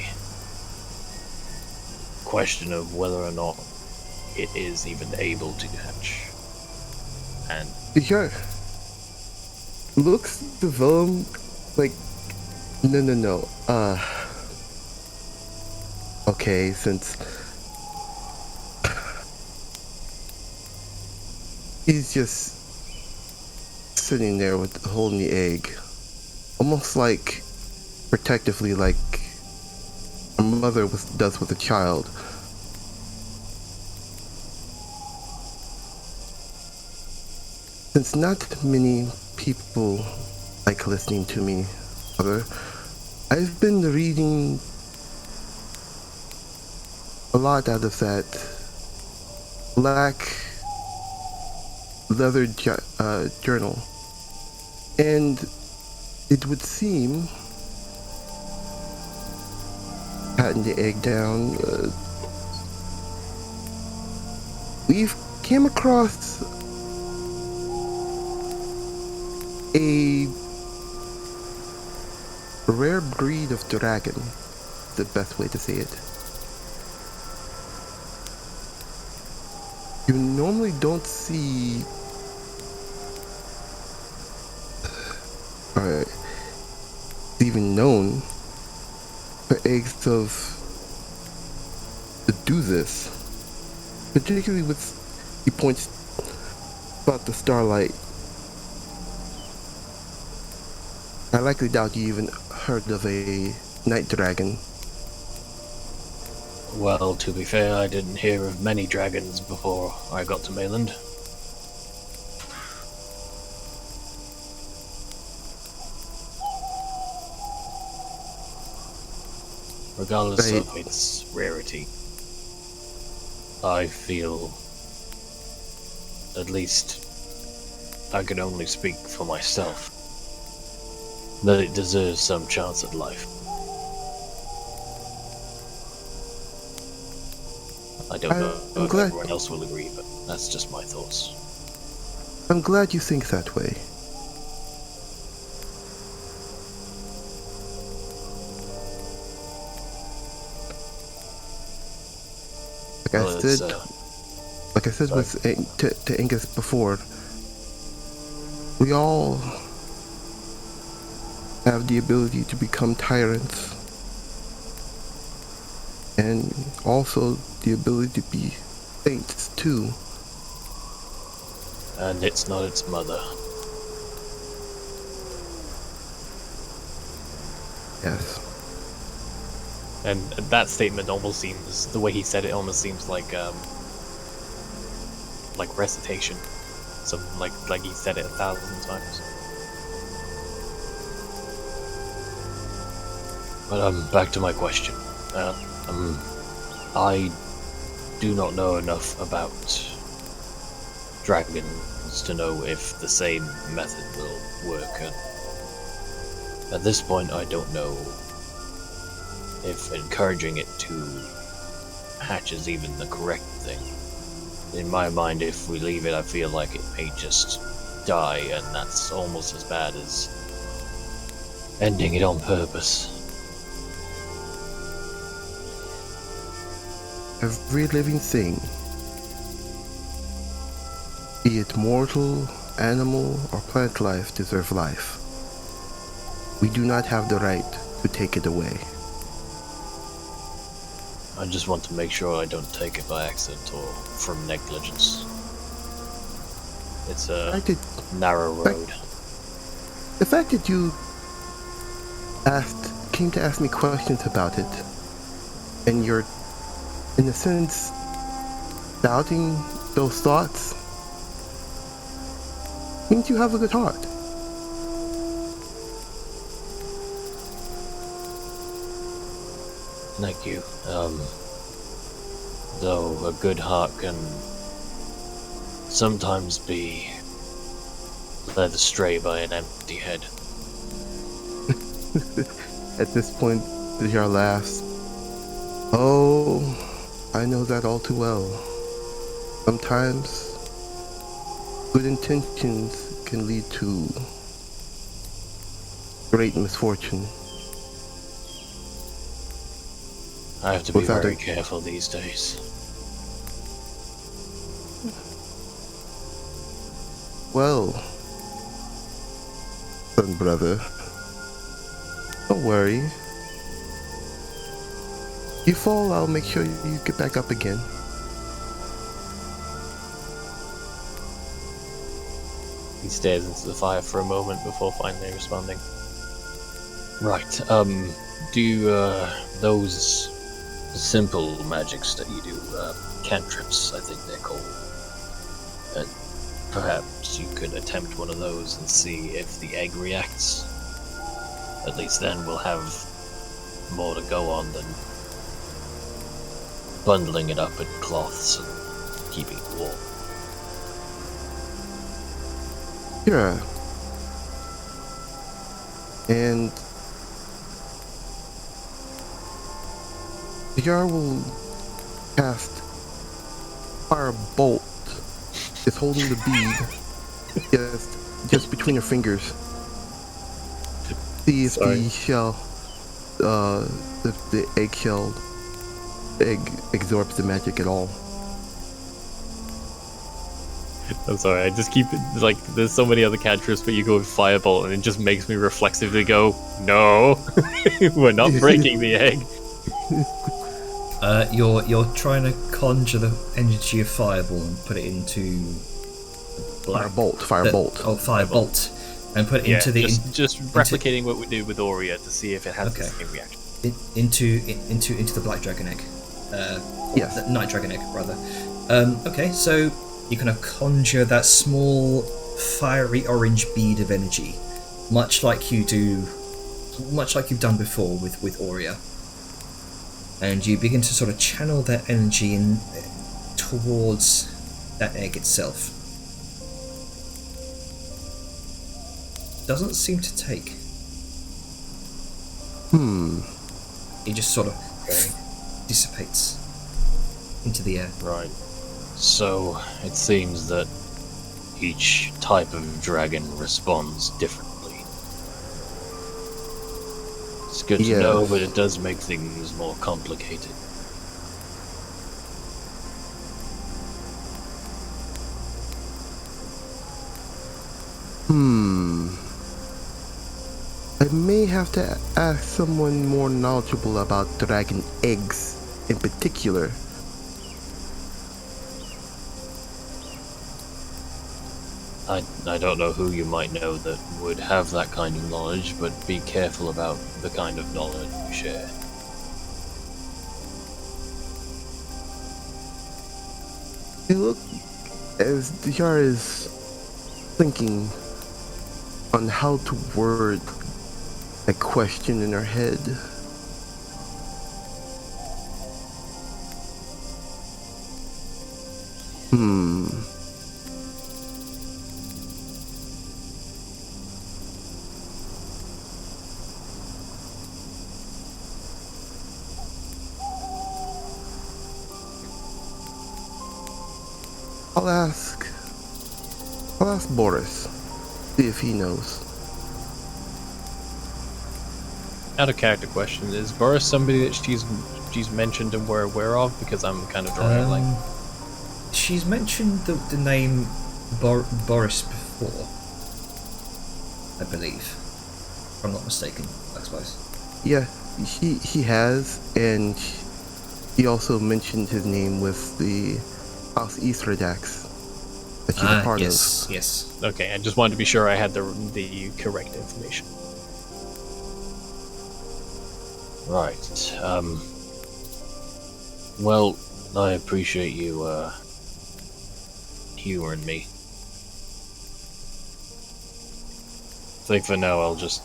question of whether or not it is even able to hatch. And
Yeah. Looks develop like no. Okay, since he's just sitting there with holding the egg, almost like protectively, like a mother does with a child. Since not many people like listening to me, Mother, I've been reading a lot out of that black leather journal, and it would seem, patting the egg down, we've came across a rare breed of dragon, the best way to say it. You normally don't see even known for eggs of to do this, particularly with, he points about the starlight. I likely doubt you even heard of a night dragon.
well, to be fair, I didn't hear of many dragons before I got to Mayland. Regardless
Right.
of its rarity, I feel, at least I can only speak for myself, that it deserves some chance at life. I don't know
I'm
if
glad-
everyone else will agree, but that's just my thoughts.
I'm glad you think that way. Like
Well,
I
it's,
said, to Angus before, we all have the ability to become tyrants, and also the ability to be saints too.
and it's not its mother.
Yes.
And that statement almost seems, the way he said it almost seems like recitation. So like he said it 1,000 times.
But back to my question. I do not know enough about dragons to know if the same method will work. And at this point, I don't know if encouraging it to hatch is even the correct thing. In my mind, if we leave it, I feel like it may just die, and that's almost as bad as ending it on purpose.
Every living thing, be it mortal, animal, or plant life, deserve life. We do not have the right to take it away.
I just want to make sure I don't take it by accident or from negligence. It's a narrow road.
The fact that you came to ask me questions about it, and you're, in a sense, doubting those thoughts, means you have a good heart.
Thank you. Though a good heart can sometimes be led astray by an empty head.
At this point, Your laughs. Oh, I know that all too well. Sometimes good intentions can lead to great misfortune.
I have to be
Without
very
it.
careful these days.
Well, son brother, don't worry. You fall, I'll make sure you get back up again.
He stares into the fire for a moment before finally responding. Right, do those simple magics that you do, cantrips, I think they're called. And perhaps you could attempt one of those and see if the egg reacts. At least then we'll have more to go on than bundling it up in cloths and keeping it warm.
Yeah. And Yar will cast Fire Bolt. It's holding the bead just between her fingers. See if the shell, the eggshell, egg absorbs the magic at all.
I'm sorry, I just keep it, like, there's so many other cantrips, but you go with Firebolt and it just makes me reflexively go, no, we're not breaking the egg.
You're trying to conjure the energy of Fireball and put it into
Firebolt.
Firebolt, and put it into the
just replicating what we do with Aurea to see if it has the same reaction.
into the Black Dragon egg.
Yes.
The Night Dragon egg, rather. Okay, so you kind of conjure that small fiery orange bead of energy, much like you've done before with Aurea. And you begin to sort of channel that energy in towards that egg itself. Doesn't seem to take. It just sort of dissipates into the air.
Right. So, it seems that each type of dragon responds differently. It's good to know, but it does make things more complicated.
I may have to ask someone more knowledgeable about dragon eggs in particular.
I don't know who you might know that would have that kind of knowledge, but be careful about the kind of knowledge you share.
You look as Yara is thinking on how to word a question in her head. I'll ask Boris, see if he knows.
Out of character question, is Boris somebody that she's mentioned and we're aware of? Because I'm kind of drawing a blank.
She's mentioned the name Boris before, I believe. If I'm not mistaken, I suppose.
Yeah, he has, and he also mentioned his name with the House Easterdax that she's a part of.
Yes.
Okay, I just wanted to be sure I had the correct information. Right. Well, I appreciate you humoring me. I think for now I'll just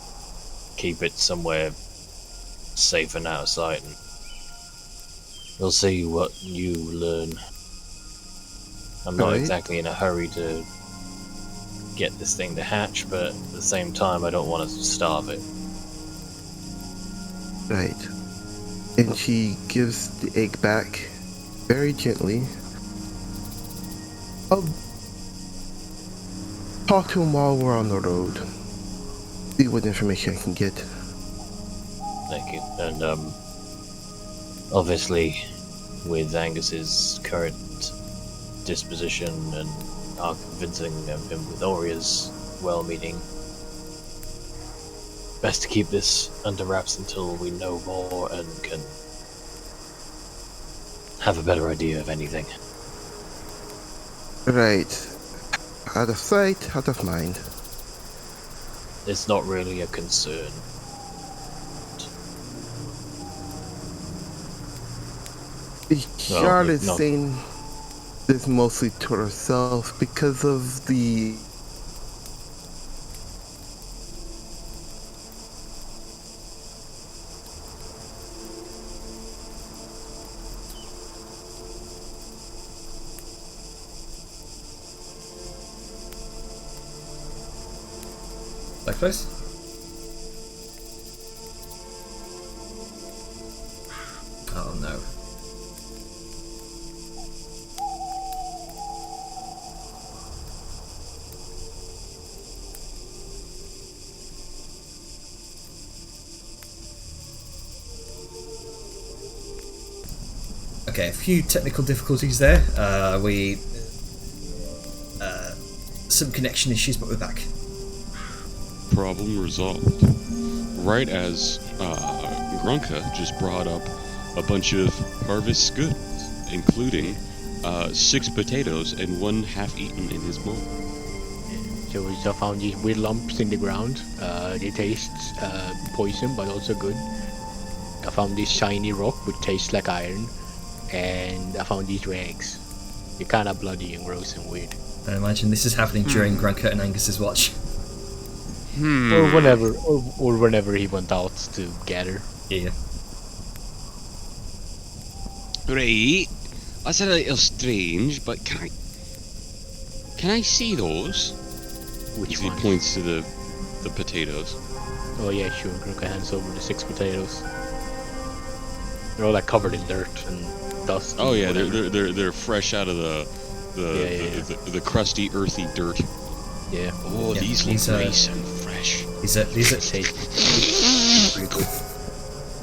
keep it somewhere safe and out of sight, and we'll see what you learn. I'm not exactly in a hurry to get this thing to hatch, but at the same time I don't want to starve it.
Right. And she gives the egg back very gently. I'll talk to him while we're on the road. See what information I can get.
Thank you. And obviously, with Angus's current disposition and our convincing of him with Oria's well-meaning, best to keep this under wraps until we know more and can have a better idea of anything.
Right. Out of sight, out of mind.
It's not really a concern.
Charlotte's
no.
saying this mostly to herself because of the
That close? Oh no. Okay, a few technical difficulties there. Some connection issues, but we're back.
Problem resolved. Right as Grunka just brought up a bunch of harvest goods, including 6 potatoes and 1 half-eaten in his bowl.
So we just found these weird lumps in the ground. They taste poison, but also good. I found this shiny rock which tastes like iron, and I found these 2 eggs. They're kind of bloody and gross and weird.
I imagine this is happening during Grunka and Angus's watch.
Or whenever he went out to gather.
Yeah.
Right. That's a little strange, but can I see those?
Which
He
one?
points to the potatoes.
Oh yeah, sure. Grunka hands over the 6 potatoes. They're all like covered in dirt and dust.
Oh
and
yeah,
whatever.
they're fresh out of the crusty, earthy dirt.
Yeah.
Oh,
Yeah,
these look
these,
nice and fresh.
These are
Say,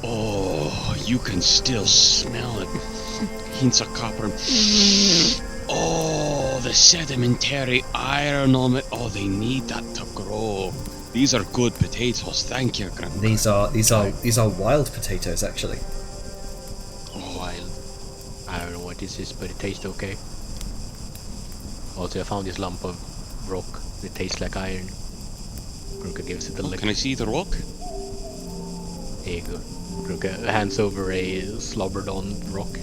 Oh, you can still smell it. Hints of copper. Oh, the sedimentary iron on it. Oh, they need that to grow. These are good potatoes. Thank you, Grandpa.
these are wild potatoes actually.
Oh,
I don't know what this is, but it tastes okay. Also, I found this lump of rock that tastes like iron. Grunka gives it a lick.
can I see the rock?
There you go. Grunka hands over a slobbered on rock.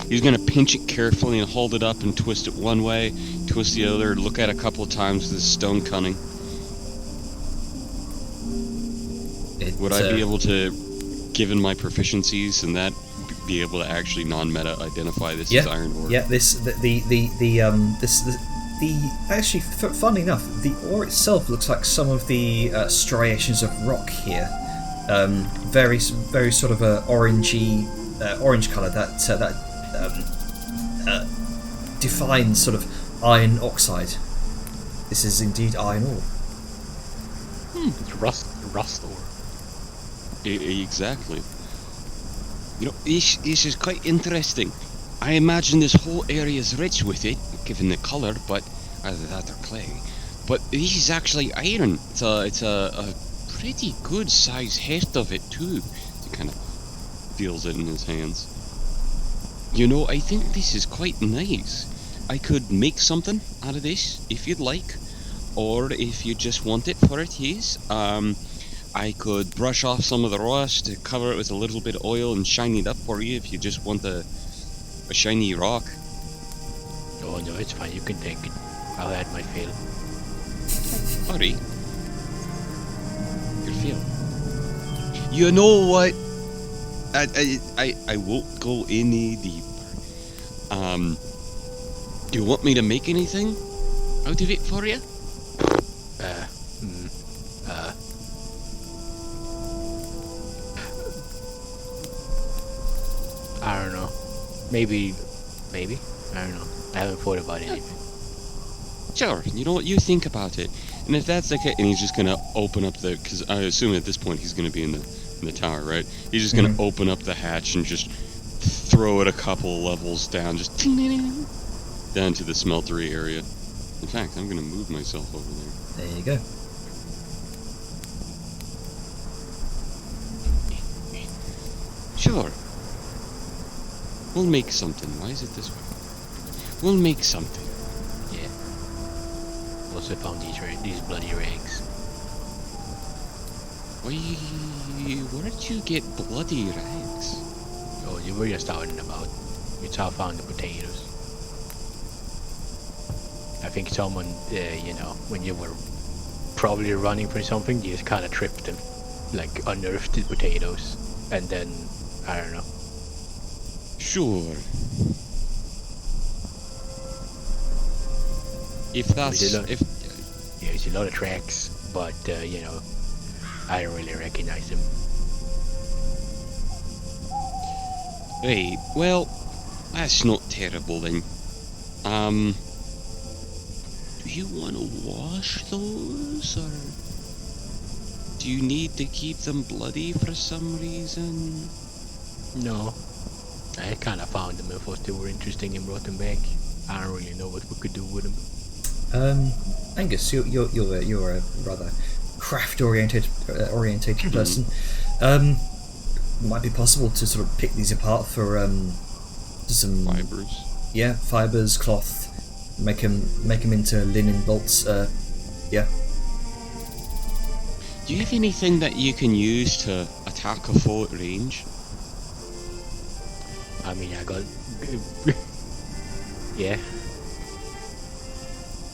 He's gonna pinch it carefully and hold it up and twist it one way, twist the other, look at it a couple of times with his stone cunning. Would I be able to, given my proficiencies and that, be able to actually non-meta identify this as iron ore?
Yeah, actually, funnily enough, the ore itself looks like some of the striations of rock here. Very sort of a orangey, orange colour that defines sort of iron oxide. This is indeed iron ore.
It's rust ore.
Exactly. You know, this is quite interesting. I imagine this whole area is rich with it, given the colour, but either that or clay. But this is actually iron. It's a pretty good size heft of it too. He kind of feels it in his hands. You know, I think this is quite nice. I could make something out of this if you'd like, or if you just want it for it is. I could brush off some of the rust to cover it with a little bit of oil and shine it up for you if you just want a shiny rock.
Oh no, it's fine. You can take it. I'll add my fill.
Alright. Your feel. You know what? I won't go any deeper. Do you want me to make anything out of it for you?
I don't know. Maybe. I don't know. I haven't thought about anything.
Sure, you know what, you think about it. And if that's the case, and he's just gonna open up the, because I assume at this point he's gonna be in the tower, right? He's just gonna open up the hatch and just throw it a couple levels down, just down to the smeltery area. In fact, I'm gonna move myself over there.
There you go.
Sure. We'll make something. Why is it this way? We'll make something.
Yeah. Also found these bloody eggs.
Where did you get bloody rags?
Oh, you were just talking about. It's how I found the potatoes. I think someone, when you were probably running for something, you just kind of tripped and like unearthed the potatoes, and then I don't know.
Sure. If that's
There's a lot of tracks, but I don't really recognize them.
Right, well, that's not terrible then. Do you want to wash those, or do you need to keep them bloody for some reason?
No, I kind of found them and thought they were interesting and brought them back. I don't really know what we could do with them.
Angus, you're a rather craft-oriented person. Might be possible to sort of pick these apart for some
Fibers.
Yeah, fibers, cloth. Make them into linen bolts. Yeah.
Do you have anything that you can use to attack a foe at range?
I mean, I got. Yeah.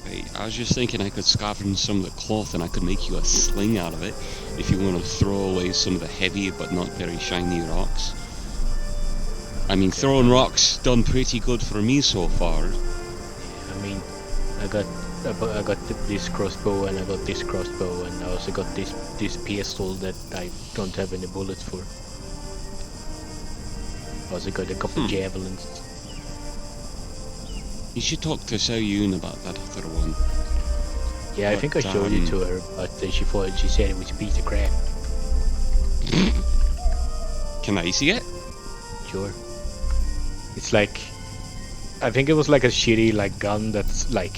Right, I was just thinking I could scavenge some of the cloth and I could make you a sling out of it if you want to throw away some of the heavy but not very shiny rocks. I mean, throwing rocks done pretty good for me so far.
I mean, I got this crossbow and I got this crossbow and I also got this pistol that I don't have any bullets for. I also got a couple javelins.
You should talk to Xiao Yun about that other one.
Yeah, I think I showed it to her, but then she said it was a piece of crap.
Can I see it?
Sure. It's like, I think it was like a shitty gun that's like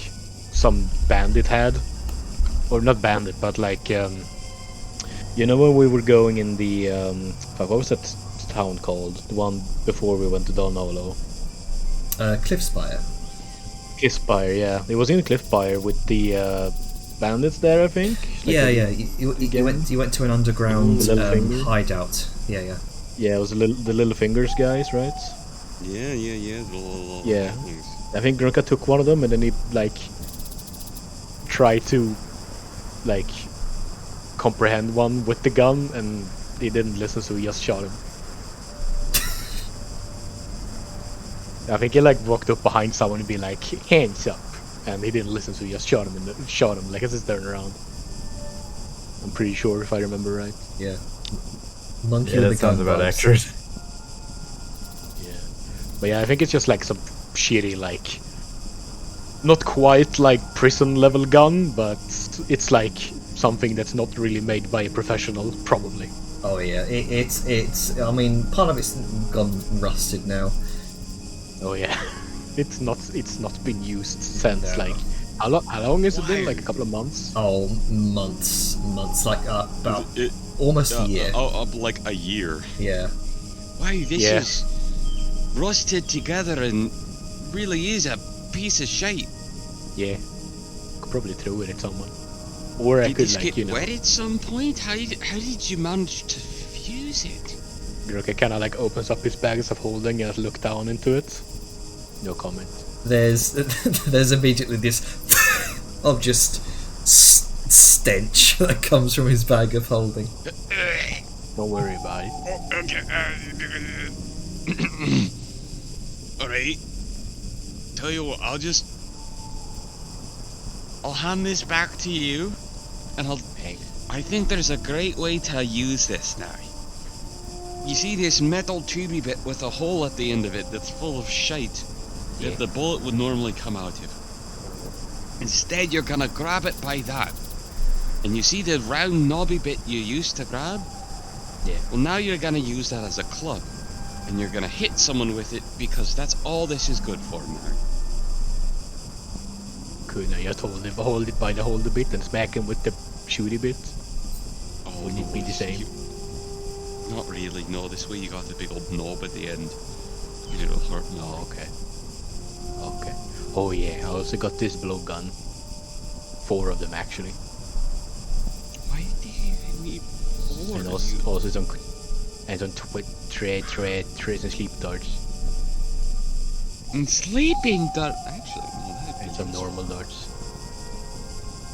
some bandit had, or not bandit, but like when we were going in the what was that town called? The one before we went to Don Olo.
Cliffspire.
Cliffspire, yeah. It was in Cliffspire with the bandits there, I think.
You went to an underground hideout. Yeah.
Yeah, it was the Little Fingers guys, right?
Yeah.
Yeah. I think Grunka took one of them and then he tried to comprehend one with the gun and he didn't listen, so he just shot him. I think he walked up behind someone and be like, hands up, and he didn't listen, so he just shot him as he's turning around. I'm pretty sure if I remember right.
Yeah. Monkey
Yeah,
with
that
the gun
sounds about
vibes.
accurate.
Yeah. But yeah, I think it's just some shitty not quite prison level gun, but it's something that's not really made by a professional, probably.
Oh yeah, it's. I mean, part of it's gone rusted now.
Oh yeah, it's not been used since
No.
how long has it been? A couple of months.
Oh, months, about almost a year.
Like a year.
Yeah.
Wow, this
Yeah.
is rusted together and really is a piece of shite.
Yeah, could probably throw it at someone, or I
Did
could
this get wet at some point? How did you manage to fuse it?
Grunka kind of opens up his bags of holding and look down into it. No comment.
There's immediately this of just stench that comes from his bag of holding.
Don't worry about it.
Alright. Tell you what, I'll hand this back to you, and I think there's a great way to use this now. you see this metal tubey bit with a hole at the end of it that's full of shite that the bullet would normally come out of. Instead, you're gonna grab it by that. And you see the round knobby bit you used to grab?
Yeah.
Well, now you're gonna use that as a club. And you're gonna hit someone with it because that's all this is good for now.
Could I just hold it by the holder bit and smack him with the shooty bit?
Oh,
Wouldn't it be the same?
Not really, no. This way you got the big old knob at the end. It'll hurt more.
Oh, okay. Okay. Oh yeah, I also got this blowgun. 4 of them actually.
Why do you need 4?
And also some trays and sleep darts.
And sleeping dart. Actually, no, that'd be
And some
useful.
normal darts.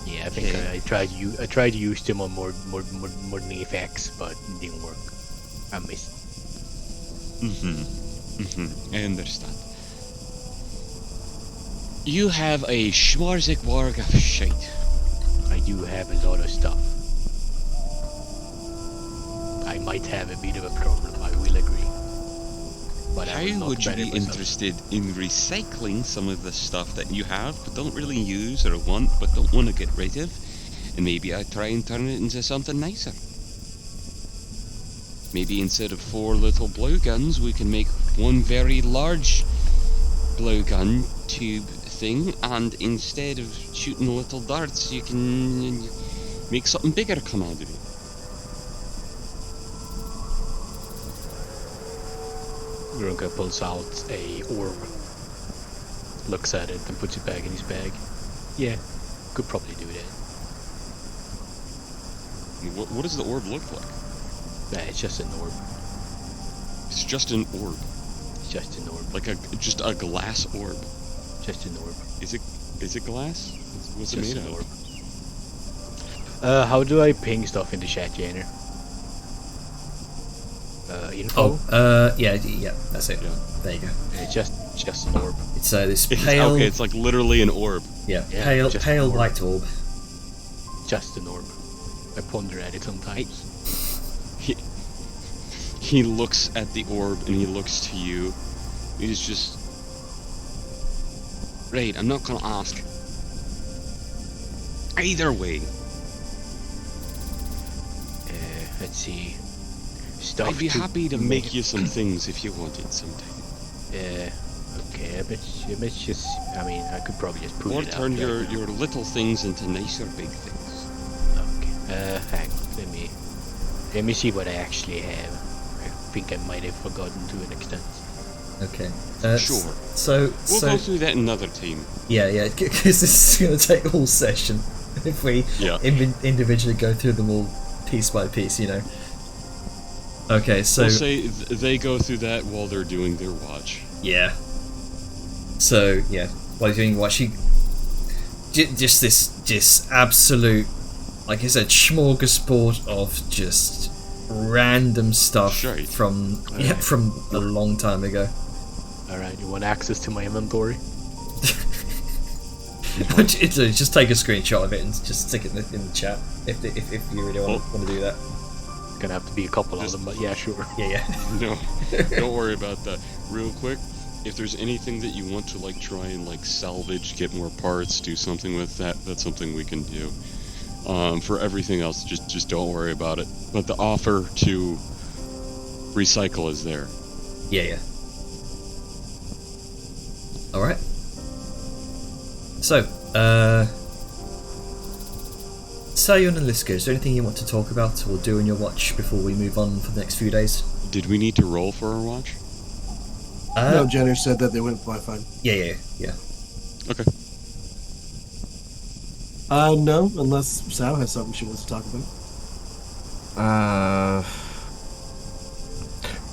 Yeah, I think
Okay.
I tried to use them on more than effects, but it didn't work. I missed.
I understand. You have a schmarzigwarg of shite.
I do have a lot of stuff. I might have a bit of a problem, I will agree. But I will
How
not
would you
bury
be
myself.
interested in recycling some of the stuff that you have but don't really use or want but don't want to get rid of? And maybe I try and turn it into something nicer. Maybe instead of 4 little blowguns, we can make one very large blowgun tube thing, and instead of shooting little darts, you can make something bigger come out of it.
Grunka pulls out a orb, looks at it, and puts it back in his bag. Yeah, could probably do that.
What does the orb look like?
Nah, it's just an orb.
It's just an orb,
It's just an orb.
like just a glass orb.
Just an orb.
Is it glass? What's it
Just
made
an
out
orb.
of?
How do I ping stuff in the chat, Janer? Info?
Yeah, that's it.
Yeah.
There you go.
It's just an orb.
It's this
It's,
pale,
okay, it's like literally an orb.
yeah,
Yeah,
pale,
just
pale
an orb.
white orb.
Just an orb. I ponder at it sometimes.
He looks at the orb and he looks to you. He's just... Right, I'm not gonna ask. Either way,
Let's see. Stuff
I'd be
to
happy to make you some things if you wanted sometime.
Okay, I bet just... I mean, I could probably just put
Or
it
turn
out
your,
right now.
your little things into nicer big things.
Okay. Hang on. Let me see what I actually have. I think I might have forgotten to an extent.
Okay.
Sure.
So,
We'll go through that another team.
yeah, because this is going to take all session if we
Yeah.
individually go through them all piece by piece, you know. Okay, so
We'll say they go through that while they're doing their watch.
yeah. So yeah, while you're doing what she, just this absolute, like I said, smorgasbord of just random stuff
Shite.
from
Alright.
from a long time ago.
Alright, you want access to my inventory?
Just take a screenshot of it and just stick it in the chat if you really want to do that.
Gonna have to be a couple
Just-
of them, but yeah, sure.
Yeah.
No, don't worry about that. Real quick, if there's anything that you want to like try and like salvage, get more parts, do something with that, that's something we can do. For everything else, just don't worry about it. But the offer to recycle is there.
Yeah. All right. So, Sayon and Liska, is there anything you want to talk about or do in your watch before we move on for the next few days?
Did we need to roll for our watch?
No, Jenner said that they went fly fine.
Yeah.
Okay.
No, unless Sal has something she wants to talk about.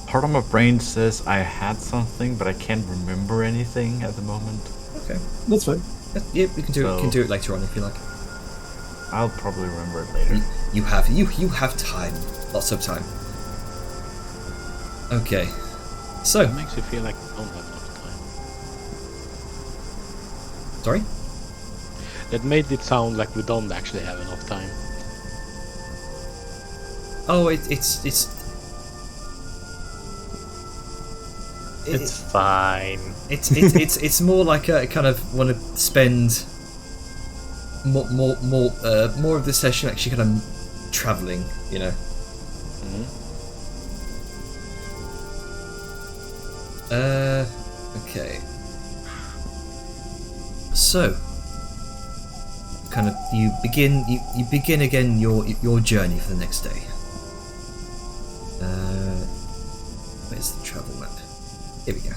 Part of my brain says I had something, but I can't remember anything at the moment.
Okay.
That's fine.
Yeah, we can do it. We can
So-
do it later on if you like.
I'll probably remember it later.
You have time. Lots of time. Okay. So,
It makes you feel like we don't have enough time.
sorry.
That made it sound like we don't actually have enough time.
Oh, it's
It's fine.
It's more like I kind of want to spend more of the session actually kind of traveling, you know. Okay. So, kind of you begin again your journey for the next day. Where's the travel map? Here we go.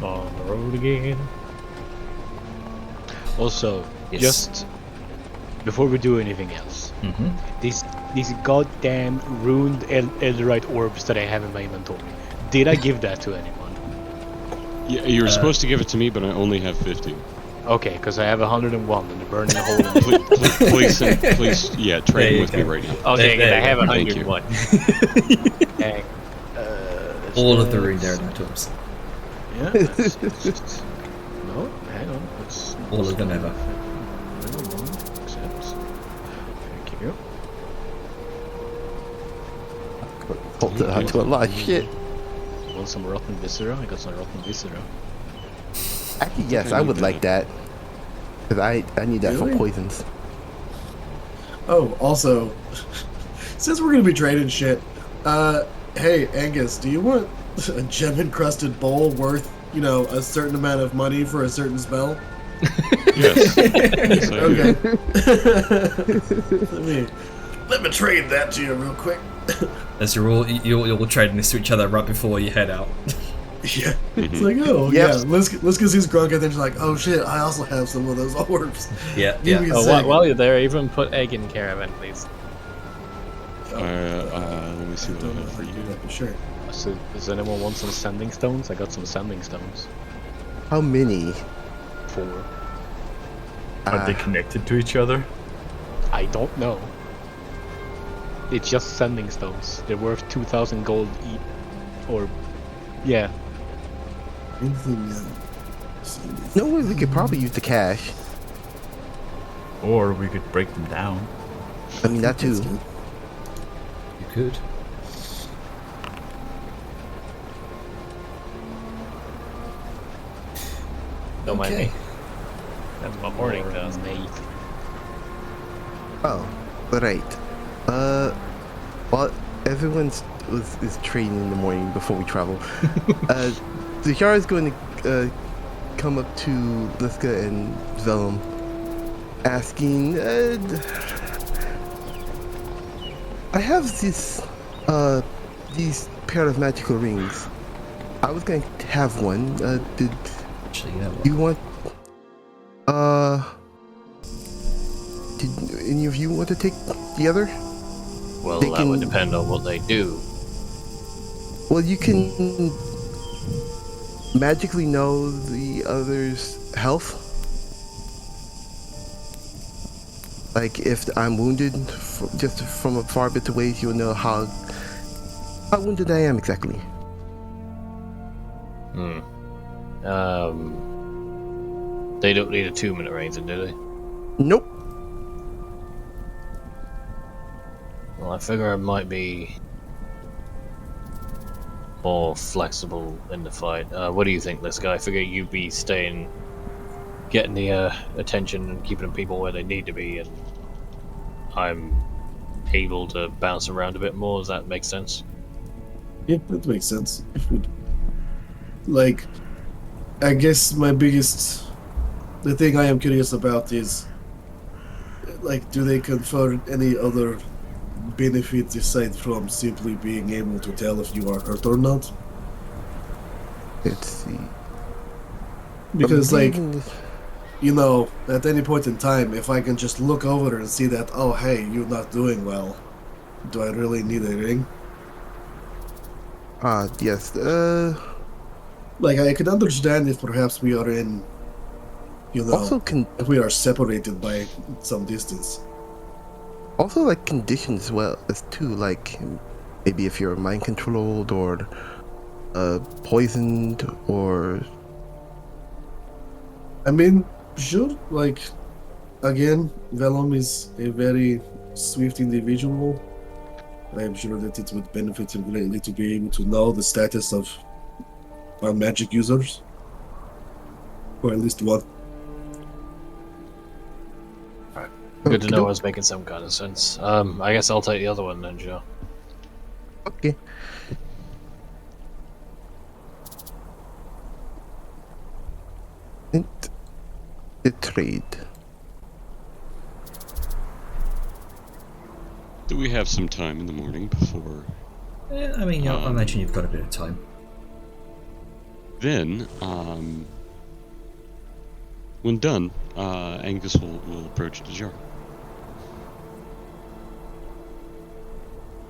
On the road again.
Also,
Yes.
just before we do anything else, these goddamn ruined Elderite orbs that I have in my inventory. Did I give that to anyone?
Yeah, you were supposed to give it to me, but I only have 50.
Okay, because I have 101 and they're burning a hole in the
Please, yeah,
There
trade
you
with
go.
me right now.
Okay,
There
I have
go. Thank you.
101. Dang.
All of the ruined Aerodite orbs.
Yeah. It's no, hang on. It's
All of them ever.
Accept. Thank you.
Pulled it out to a lot of shit.
Want some rotten viscera? I got some rotten viscera.
Actually, yes, I would like that. Because I need that
Really?
for poisons.
Oh, also, since we're gonna be trading shit, hey Angus, do you want a gem-encrusted bowl worth, a certain amount of money for a certain spell?
Yes. Yes, I do.
Okay. let me trade that to you real quick.
As you're all trading this to each other right before you head out.
Yeah. It's like, oh
Yep.
yeah, let's go see this Grunk, and then she's like, oh shit, I also have some of those orbs.
Yeah,
Give me
yeah.
a
Oh,
second.
while you're there, even put egg in caravan, please.
Let me see what I have for you.
Sure.
So, does anyone want some sending stones? I got some sending stones.
How many?
4.
Are they connected to each other?
I don't know. It's just sending stones. They're worth 2,000 gold each. Or, yeah.
Anything else?
No, we could probably use the cash.
Or we could break them down.
I mean, that too.
You could.
Don't mind
Okay.
me. That's my morning task.
Oh, right. Well, everyone's is training in the morning before we travel. Zahara is going to come up to Liska and Vellum, asking, I have these pair of magical rings. I was going to have one.
Actually, you know what?
Do you want? Did any of you want to take the other?
Well,
They
that would
can-
depend on what they do.
Well, you can magically know the other's health. Like if I'm wounded, just from a far bit away, you'll know how wounded I am exactly.
They don't need a 2-minute range, do they?
Nope.
Well, I figure I might be more flexible in the fight. What do you think, this guy? I figure you'd be getting the attention and keeping people where they need to be, and I'm able to bounce around a bit more. Does that make sense?
Yeah, that makes sense. Like, I guess the thing I am curious about is, like, do they confer any other benefits aside from simply being able to tell if you are hurt or not?
Let's see.
Because, like,
Believing-
at any point in time, if I can just look over and see that, oh, hey, you're not doing well, do I really need a ring?
Yes.
Like, I can understand if perhaps we are in,
Also
if we are separated by some distance.
Also, like, conditions as well as too, like maybe if you're mind controlled or poisoned or
I mean, sure, like, Again, Vellum is a very swift individual. I am sure that it would benefit him greatly to be able to know the status of our magic users. Or at least one.
Good to know I
Okey-doke.
was making some kind of sense. I guess I'll take the other one then, Joe.
Okay. And the trade.
Do we have some time in the morning before?
I mean, I imagine you've got a bit of time.
Then, when done, Angus will approach the jar.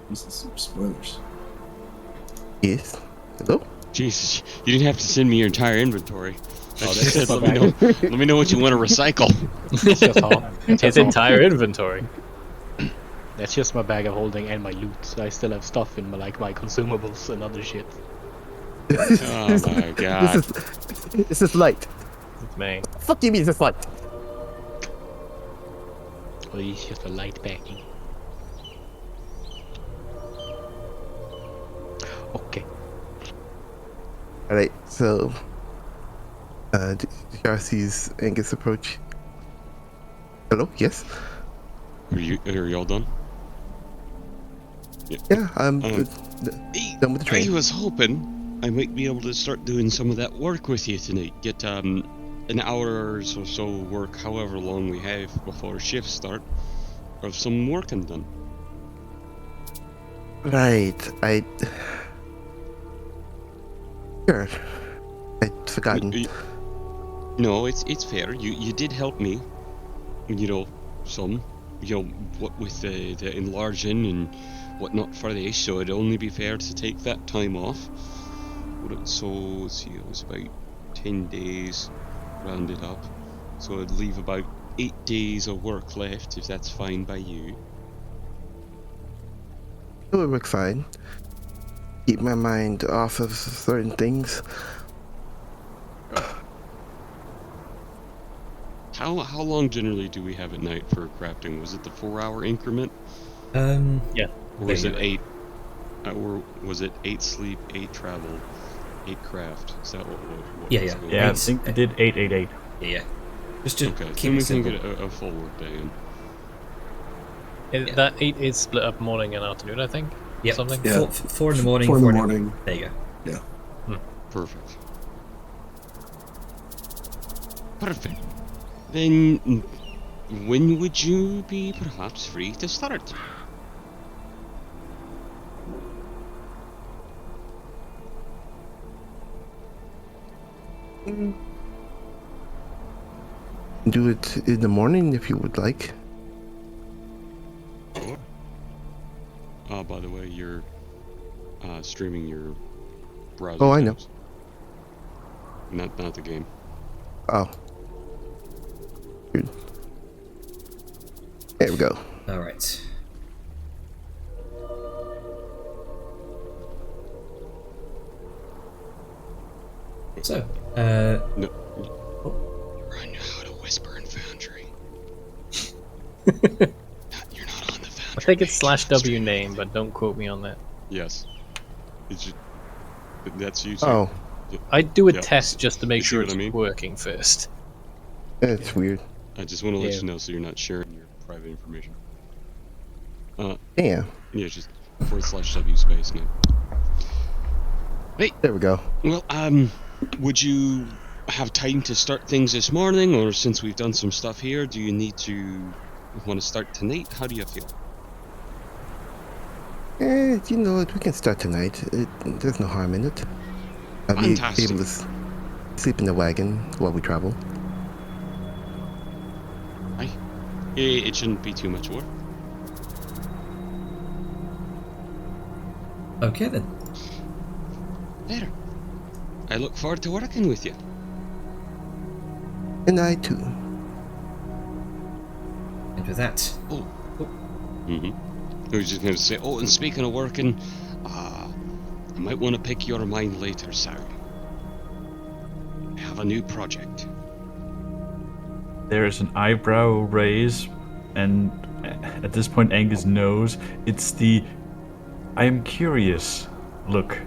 This is some spoilers.
Yes. Hello?
Jesus, you didn't have to send me your entire inventory.
Oh,
That's
that's
just,
just my
let me know. Let me know what you want to recycle.
That's just all. That's
His
all.
entire inventory.
That's just my bag of holding and my loot. I still have stuff in my my consumables and other shit.
Oh my god.
This is light.
It's me.
Fuck do you mean this is light?
Oh, it's just a light packing. Okay.
Alright, so Yara sees Angus approach. Hello? Yes?
Are you all done?
Yeah, I'm
Um,
done with the
I
train.
was hoping I might be able to start doing some of that work with you tonight. Get an hour or so work, however long we have before shift start, of some working done.
Right, Sure. I'd forgotten.
No, it's fair. You did help me. You know, some. You know, what with the enlarging and whatnot for this, so it'd only be fair to take that time off. So let's see, it was about 10 days rounded up. So I'd leave about 8 days of work left, if that's fine by you.
It would work fine. Keep my mind off of certain things.
How long generally do we have at night for crafting? Was it the 4-hour increment?
Yeah.
Or was
There
it
you
8? Or was it 8 sleep, 8 travel, 8 craft? Is that what
Yeah,
was
yeah.
going
Yeah, I
on?
think they did 888.
Yeah. Just to
Okay,
keep
then
it
we can
simple.
get a full work day in.
Yeah. That 8 is split up morning and afternoon, I think.
Yep.
Something.
Yeah.
4 in the morning.
4 in the
4
morning.
There you go.
Perfect. Perfect. Then, when would you be perhaps free to start?
Do it in the morning if you would like.
Sure. By the way, you're streaming your browser.
Oh, I know.
tabs. Not the game.
Oh. Good. There we go.
All right. So,
No. Run how to whisper in Foundry. You're not on the Foundry.
I think it's
page.
/W name, but don't quote me on that.
Yes. It's just, that's you.
Oh,
I do a
Yeah.
test just to make
You see
sure
what
it's
I mean?
working first.
it's weird.
I just want to let
Yeah.
you know so you're not sharing your private information.
Damn.
Yeah, just /W space name.
There we go.
Well, would you have time to start things this morning, or since we've done some stuff here, do you want to start tonight? How do you feel?
You know what? We can start tonight. There's no harm in it. I'll be
Fantastic.
able to sleep in the wagon while we travel.
It shouldn't be too much work.
okay then.
There. I look forward to working with you.
And I too.
And with that,
Mm-hmm. I was just going to say, oh, and speaking of working, I might want to pick your mind later, Sari. I have a new project.
There's an eyebrow raise, and at this point, Angus knows it's the I am curious look.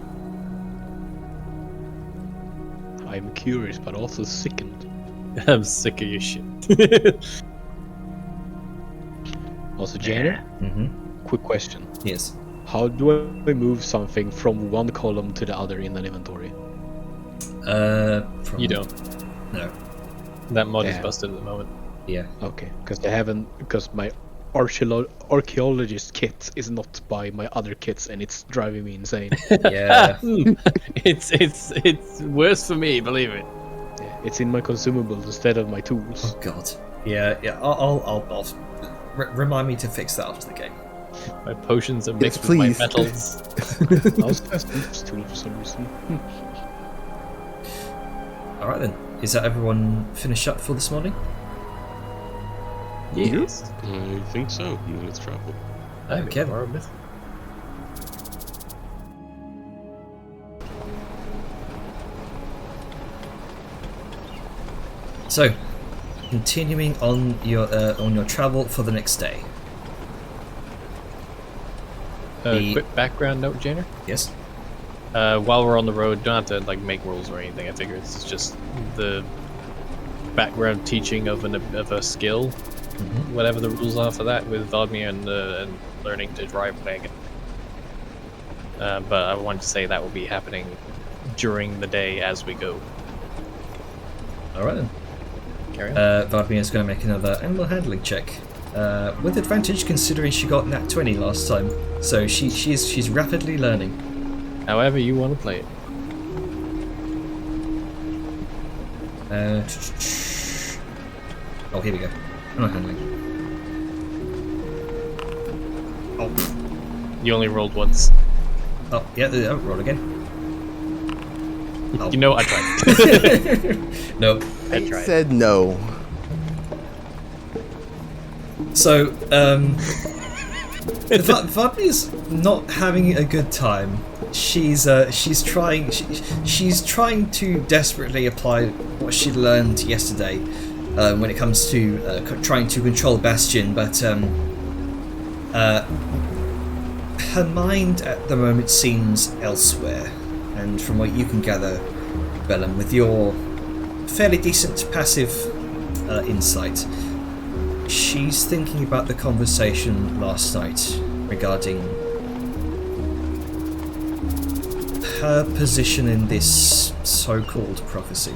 I'm curious, but also sickened.
I'm sick of your shit.
Also, Janet,
Mm-hmm.
quick question.
Yes.
How do I move something from one column to the other in an inventory?
From...
You don't.
No.
That mod is
Yeah.
busted at the moment.
Yeah.
Okay, because my archaeologist kit is not by my other kits, and it's driving me insane.
Yeah.
It's worse for me, believe it.
Yeah, it's in my consumables instead of my tools.
Oh God. Yeah. Yeah. I'll remind me to fix that after the game.
My potions are mixed
Yes,
with my
please.
metals.
I was testing this tool for some reason.
All right then. Is that everyone finished up for this morning?
Yes.
I think so. And let's travel.
Okay. So, continuing on your travel for the next day. The-
Quick background note, Janer.
Yes.
While we're on the road, don't have to like make rules or anything. I figure it's just the background teaching of a skill, whatever the rules are for that, with Vladimir and learning to drive a wagon. But I wanted to say that will be happening during the day as we go.
All right then.
Carry on.
Vladimir is going to make another animal handling check, with advantage considering she got nat 20 last time. So she's rapidly learning.
However you want to play it.
Oh, here we go. Animal handling. Oh,
You only rolled once.
oh yeah. Roll again. Oh.
You know, I tried.
No.
I
I
tried.
said no.
So, Vladmir's not having a good time. She's trying to desperately apply what she learned yesterday when it comes to trying to control Bastion, but her mind at the moment seems elsewhere. And from what you can gather, Bellum, with your fairly decent passive insight, she's thinking about the conversation last night regarding her position in this so-called prophecy.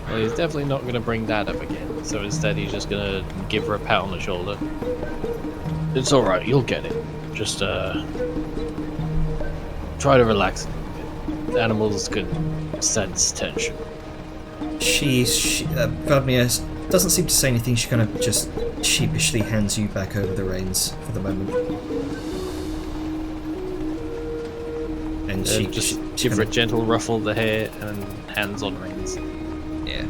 Well, he's definitely not going to bring that up again. So instead, he's just going to give her a pat on the shoulder. It's all right. You'll get it. Just try to relax. Animals can sense tension.
Vladimir doesn't seem to say anything. She kind of just sheepishly hands you back over the reins for the moment. And she
Just
she
give her a
kinda-
gentle ruffle of the hair and hands on reins.
Yeah.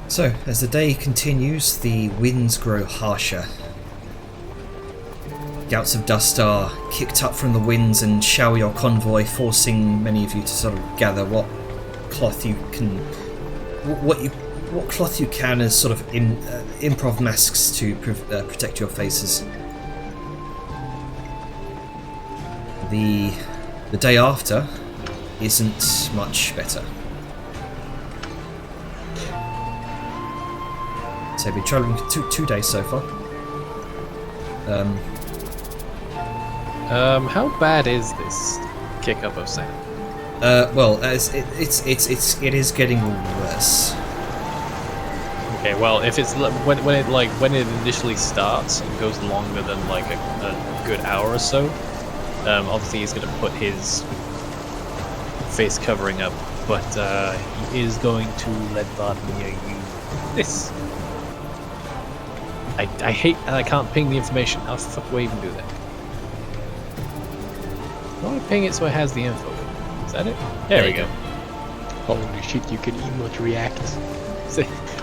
So, as the day continues, the winds grow harsher. Gouts of dust are kicked up from the winds and shower your convoy, forcing many of you to sort of gather what cloth you can, what cloth you can as sort of improv masks to protect your faces. The day after isn't much better. So we've been travelling two days so far.
How bad is this kick up of sand?
Well, as it is getting worse.
Okay, well, if it's when it initially starts and goes longer than like a good hour or so, obviously he's going to put his face covering up, but he is going to let Vladimir use this. I hate that I can't ping the information. How the fuck do I even do that? I want to ping it so it has the info. Is that it? There we go.
Holy shit, you can emote react.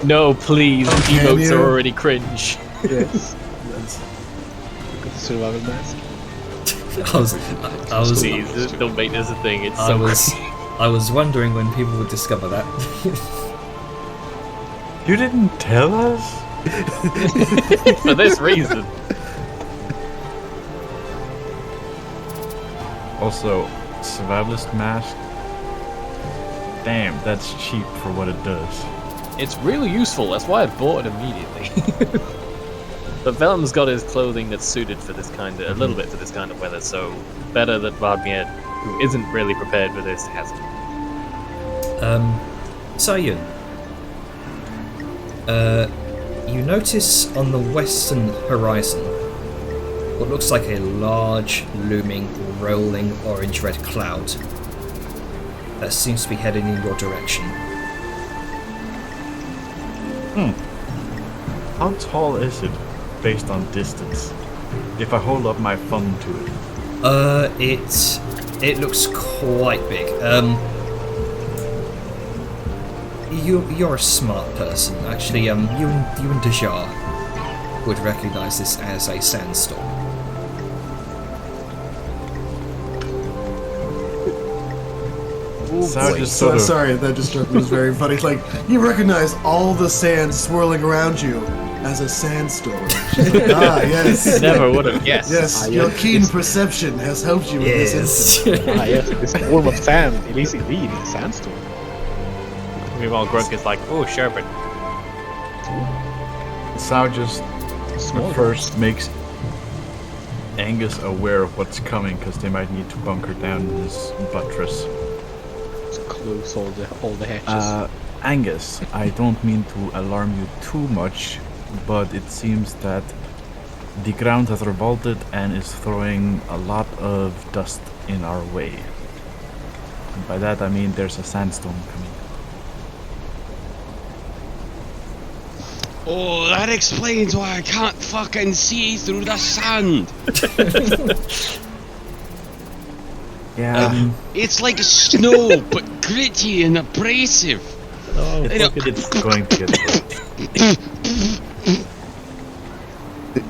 No, please.
Oh, can
Emotes
you?
are already cringe.
Yes. Got the survival mask.
I was,
Please, don't make this a thing. It's
I
so
was, I was wondering when people would discover that.
You didn't tell us?
for this reason.
Also, survivalist mask. Damn, that's cheap for what it does.
It's really useful. That's why I bought it immediately. But Vellum's got his clothing that's suited for this kind of, a little bit for this kind of weather, so better that Vladimir, who isn't really prepared for this, has it.
Sayun, you notice on the western horizon what looks like a large, looming, rolling orange-red cloud that seems to be heading in your direction.
How tall is it, based on distance? If I hold up my thumb to it.
It looks quite big. You're a smart person. Actually, you and Dejar would recognise this as a sandstorm.
So
Wait,
just sort of,
sorry, that just struck me as very funny. Like, you recognize all the sand swirling around you as a sandstorm. She's like, yes.
Never would have guessed.
Yes, your keen perception has helped you in this instance.
Yes, this form of sand. At least indeed, a sandstorm.
Meanwhile, Grunk is like, oh, sherbet.
Sao just first makes Angus aware of what's coming, because they might need to bunker down this buttress.
Just close all the hatches.
Angus, I don't mean to alarm you too much, but it seems that the ground has revolted and is throwing a lot of dust in our way. And by that I mean there's a sandstorm coming.
Oh, that explains why I can't fucking see through the sand.
Yeah,
It's like snow, but gritty and abrasive.
Oh,
it's going to get worse.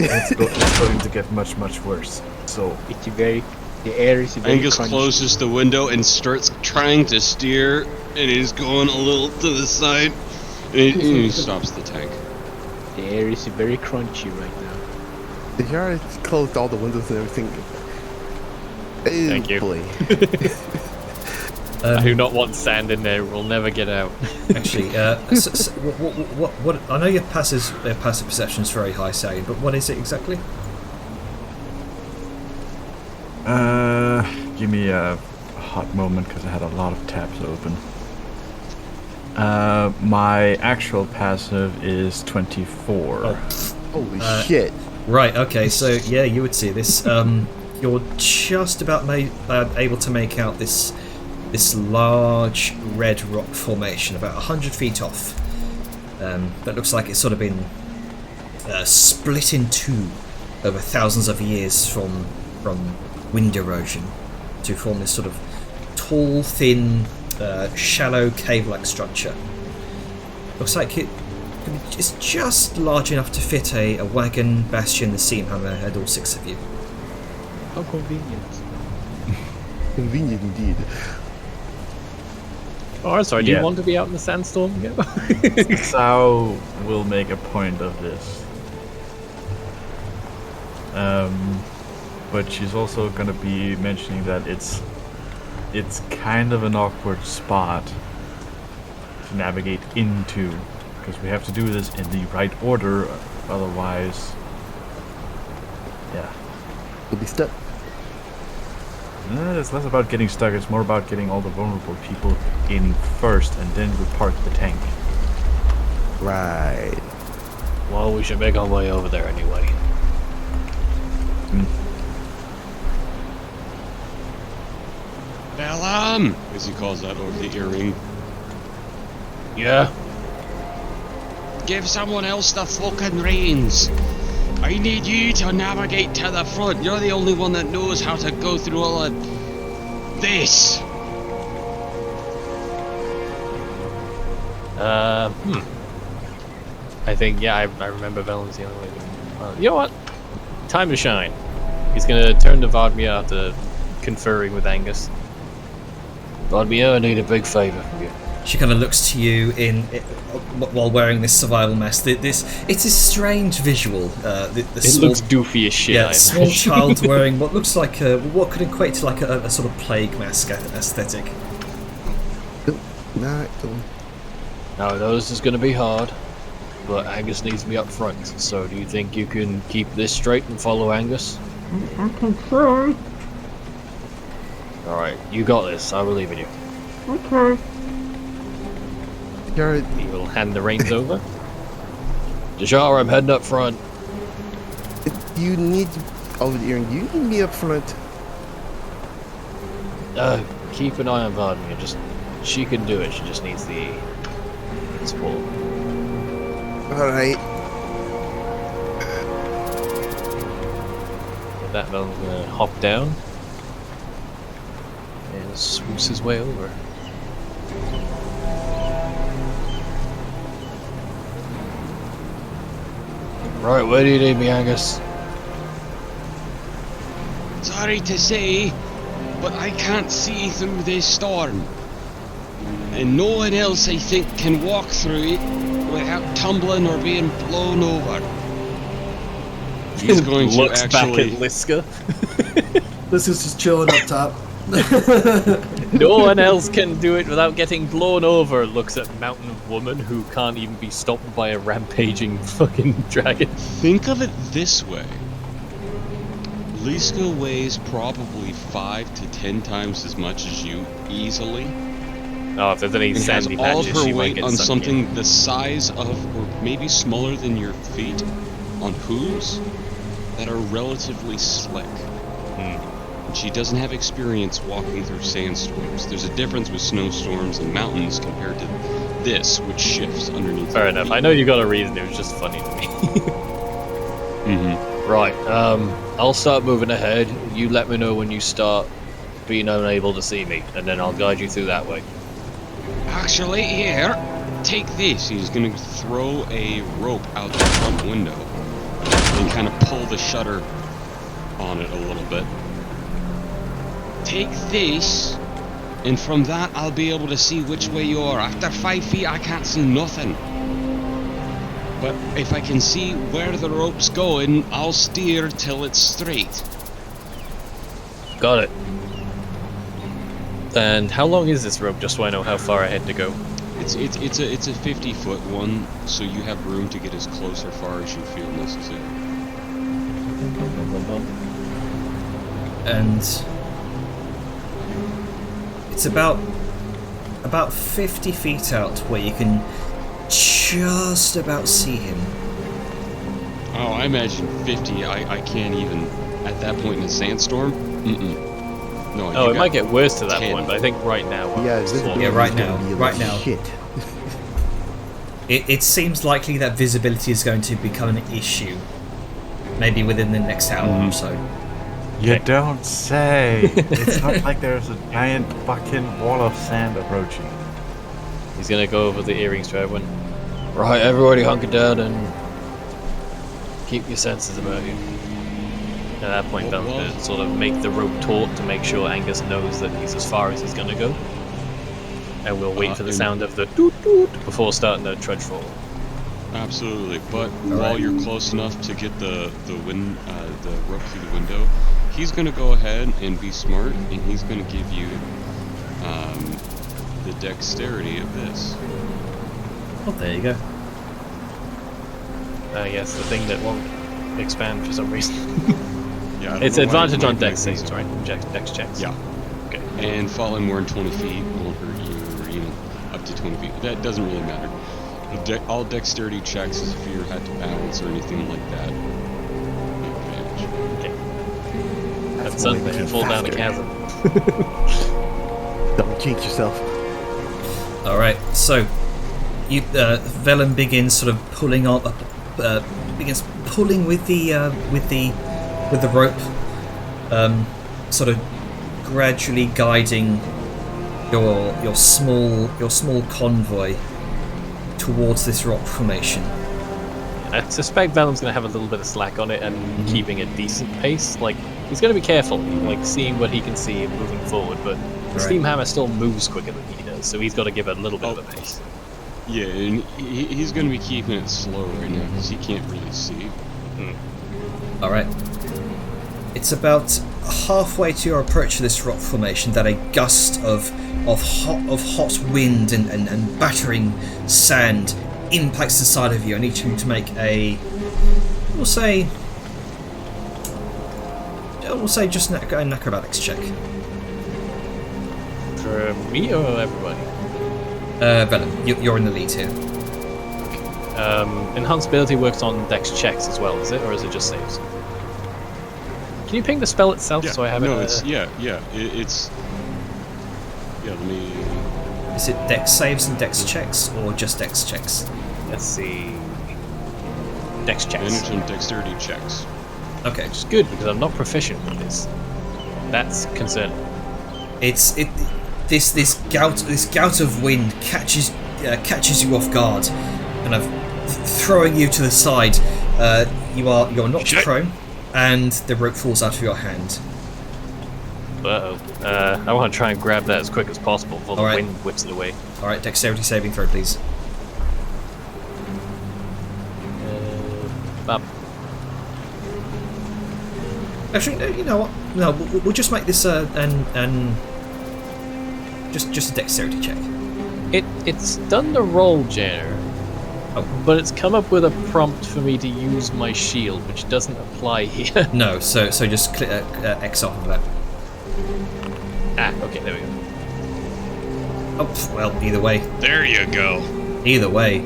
It's going to get much, much worse. So,
It's very, the air is very
Angus
crunchy.
closes the window and starts trying to steer, and he's going a little to the side, and he stops the tank.
The air is very crunchy right now.
The yard closed all the windows and everything.
Thank you.
Boy.
I do not want sand in there. We'll never get out.
Actually, what? I know your passive perception is very high, Sayun, but what is it exactly?
give me a hot moment because I had a lot of tabs open. My actual passive is 24.
Holy shit.
Right, okay, so yeah, you would see this. You're just about able to make out this large red rock formation about 100 feet off. That looks like it's sort of been split in two over thousands of years from wind erosion to form this sort of tall, thin, shallow cave-like structure. Looks like it's just large enough to fit a wagon, Bastion, the Seamhammer, and all six of you.
How convenient.
Convenient indeed.
Oh, I'm sorry. Do
Yeah.
you want to be out in the sandstorm?
Sao will make a point of this. But she's also gonna be mentioning that it's kind of an awkward spot to navigate into, because we have to do this in the right order, otherwise, yeah.
We'll be stuck.
It's less about getting stuck, it's more about getting all the vulnerable people in first, and then we park the tank.
Right.
Well, we should make our way over there anyway.
Balaam! As he calls out over the earring.
Yeah.
Give someone else the fucking reins. I need you to navigate to the front. You're the only one that knows how to go through all of this.
I think, yeah, I remember Velen's the only way. You know what? Time to shine.
He's gonna turn to Vladimir after conferring with Angus.
Vladimir, I need a big favour from you.
She kind of looks to you while wearing this survival mask. It's this strange visual. The
It
small,
looks doofy as shit.
yeah,
I
small
imagine.
child wearing what looks like what could equate to like a sort of plague mask aesthetic.
Nah,
Now, I know this is going to be hard, but Angus needs me up front. So, do you think you can keep this straight and follow Angus?
I can try.
Alright, you got this. I believe in you.
Okay.
Yara,
He will hand the reins over.
Deshara, I'm heading up front.
you need. Oh, Aaron, you need me up front.
Keep an eye on Vladimir. She can do it. She just needs the support.
Alright.
That man's gonna hop down and swoosh his way over.
Right, where do you need me, Angus?
Sorry to say, but I can't see through this storm. And no one else, I think, can walk through it without tumbling or being blown over. He's going to
Looks
actually...
back at Liska.
This is just chilling up top.
No one else can do it without getting blown over. Looks at Mountain Woman, who can't even be stopped by a rampaging fucking dragon.
Think of it this way. Liska weighs probably 5 to 10 times as much as you, easily.
Oh, if there's any
And has
sandy
all of
patches, she
her
might
weight
get
on
sunk in.
something the size of, or maybe smaller than your feet, on hooves that are relatively slick. And she doesn't have experience walking through sandstorms. There's a difference with snowstorms and mountains compared to this, which shifts underneath.
Fair
your
enough.
feet.
I know you got a reason. It was just funny to me.
Mm-hmm.
Right, I'll start moving ahead. You let me know when you start being unable to see me, and then I'll guide you through that way.
Actually, here, take this. He's gonna throw a rope out the front window and kind of pull the shutter on it a little bit. Take this, and from that I'll be able to see which way you are. After 5 feet, I can't see nothing. But if I can see where the rope's going, I'll steer till it's straight.
Got it.
And how long is this rope, just so I know how far ahead to go?
It's a 50-foot one, so you have room to get as close or far as you feel necessary.
And it's about 50 feet out where you can just about see him.
Oh, I imagine 50. I can't even at that point in a sandstorm. No.
Oh, it might get worse to that
10.
point, but I think right now.
Yeah,
it's
visibility
Yeah, right
is gonna
now,
be a
right
little
now.
Shit.
It seems likely that visibility is going to become an issue, maybe within the next hour or so.
You
Okay.
don't say. It's not like there's a giant fucking wall of sand approaching.
He's gonna go over the earrings to everyone.
Right, everybody hunker down and keep your senses about you.
At that point,
Well,
Val's gonna sort of make the rope taut to make sure Angus knows that he's as far as he's gonna go. And we'll wait for the
and-
sound of the toot toot before starting to trudge forward.
Absolutely, but while
right.
you're close enough to get the rope through the window, he's gonna go ahead and be smart, and he's gonna give you the dexterity of this.
Oh, there you go.
Yes, the thing that won't expand for some reason.
Yeah, I don't
It's
know why
advantage
my
on dex
things
saves,
are-
right? Dex checks.
Yeah.
Okay.
And falling more than 20 feet won't hurt you, or even up to 20 feet. That doesn't really matter. All dexterity checks, if you had to balance or anything like that, you have advantage.
That's
why we
something.
keep
Fall down a
faster.
chasm.
Don't jinx yourself.
All right, so you Velen begins sort of pulling up, begins pulling with the rope, sort of gradually guiding your small convoy towards this rock formation.
I suspect Venom's going to have a little bit of slack on it and keeping a decent pace. Like, He's going to be careful, like seeing what he can see and moving forward. But the steam hammer still moves quicker than he does, so he's got to give it a little bit of a pace.
Yeah, and he's going to be keeping it slow right now because he can't really see.
Alright. It's about halfway to your approach to this rock formation that a gust of hot wind and battering sand impacts the side of you. I need you to make we'll say just an acrobatics check.
For me or everybody?
Venom, you're in the lead here.
Enhanceability works on dex checks as well, is it? Or is it just saves? Can you ping the spell itself so I have it?
No, it's let me.
Is it dex saves and dex checks, or just dex checks?
Let's see. Dex checks.
Manage and dexterity checks.
Okay.
Which is good because I'm not proficient with this. That's concerning.
This gout of wind catches you off guard, kind of throwing you to the side. You're knocked prone, and the rope falls out of your hand.
Uh-oh. I want to try and grab that as quick as possible before the wind whips it away.
Alright, dexterity saving throw, please. Actually, you know what? No, we'll just make this just a dexterity check.
It's done the roll, Jenner. But it's come up with a prompt for me to use my shield, which doesn't apply here.
No, so just click X off of that.
Okay, there we go.
Oh, well, either way.
There you go.
Either way.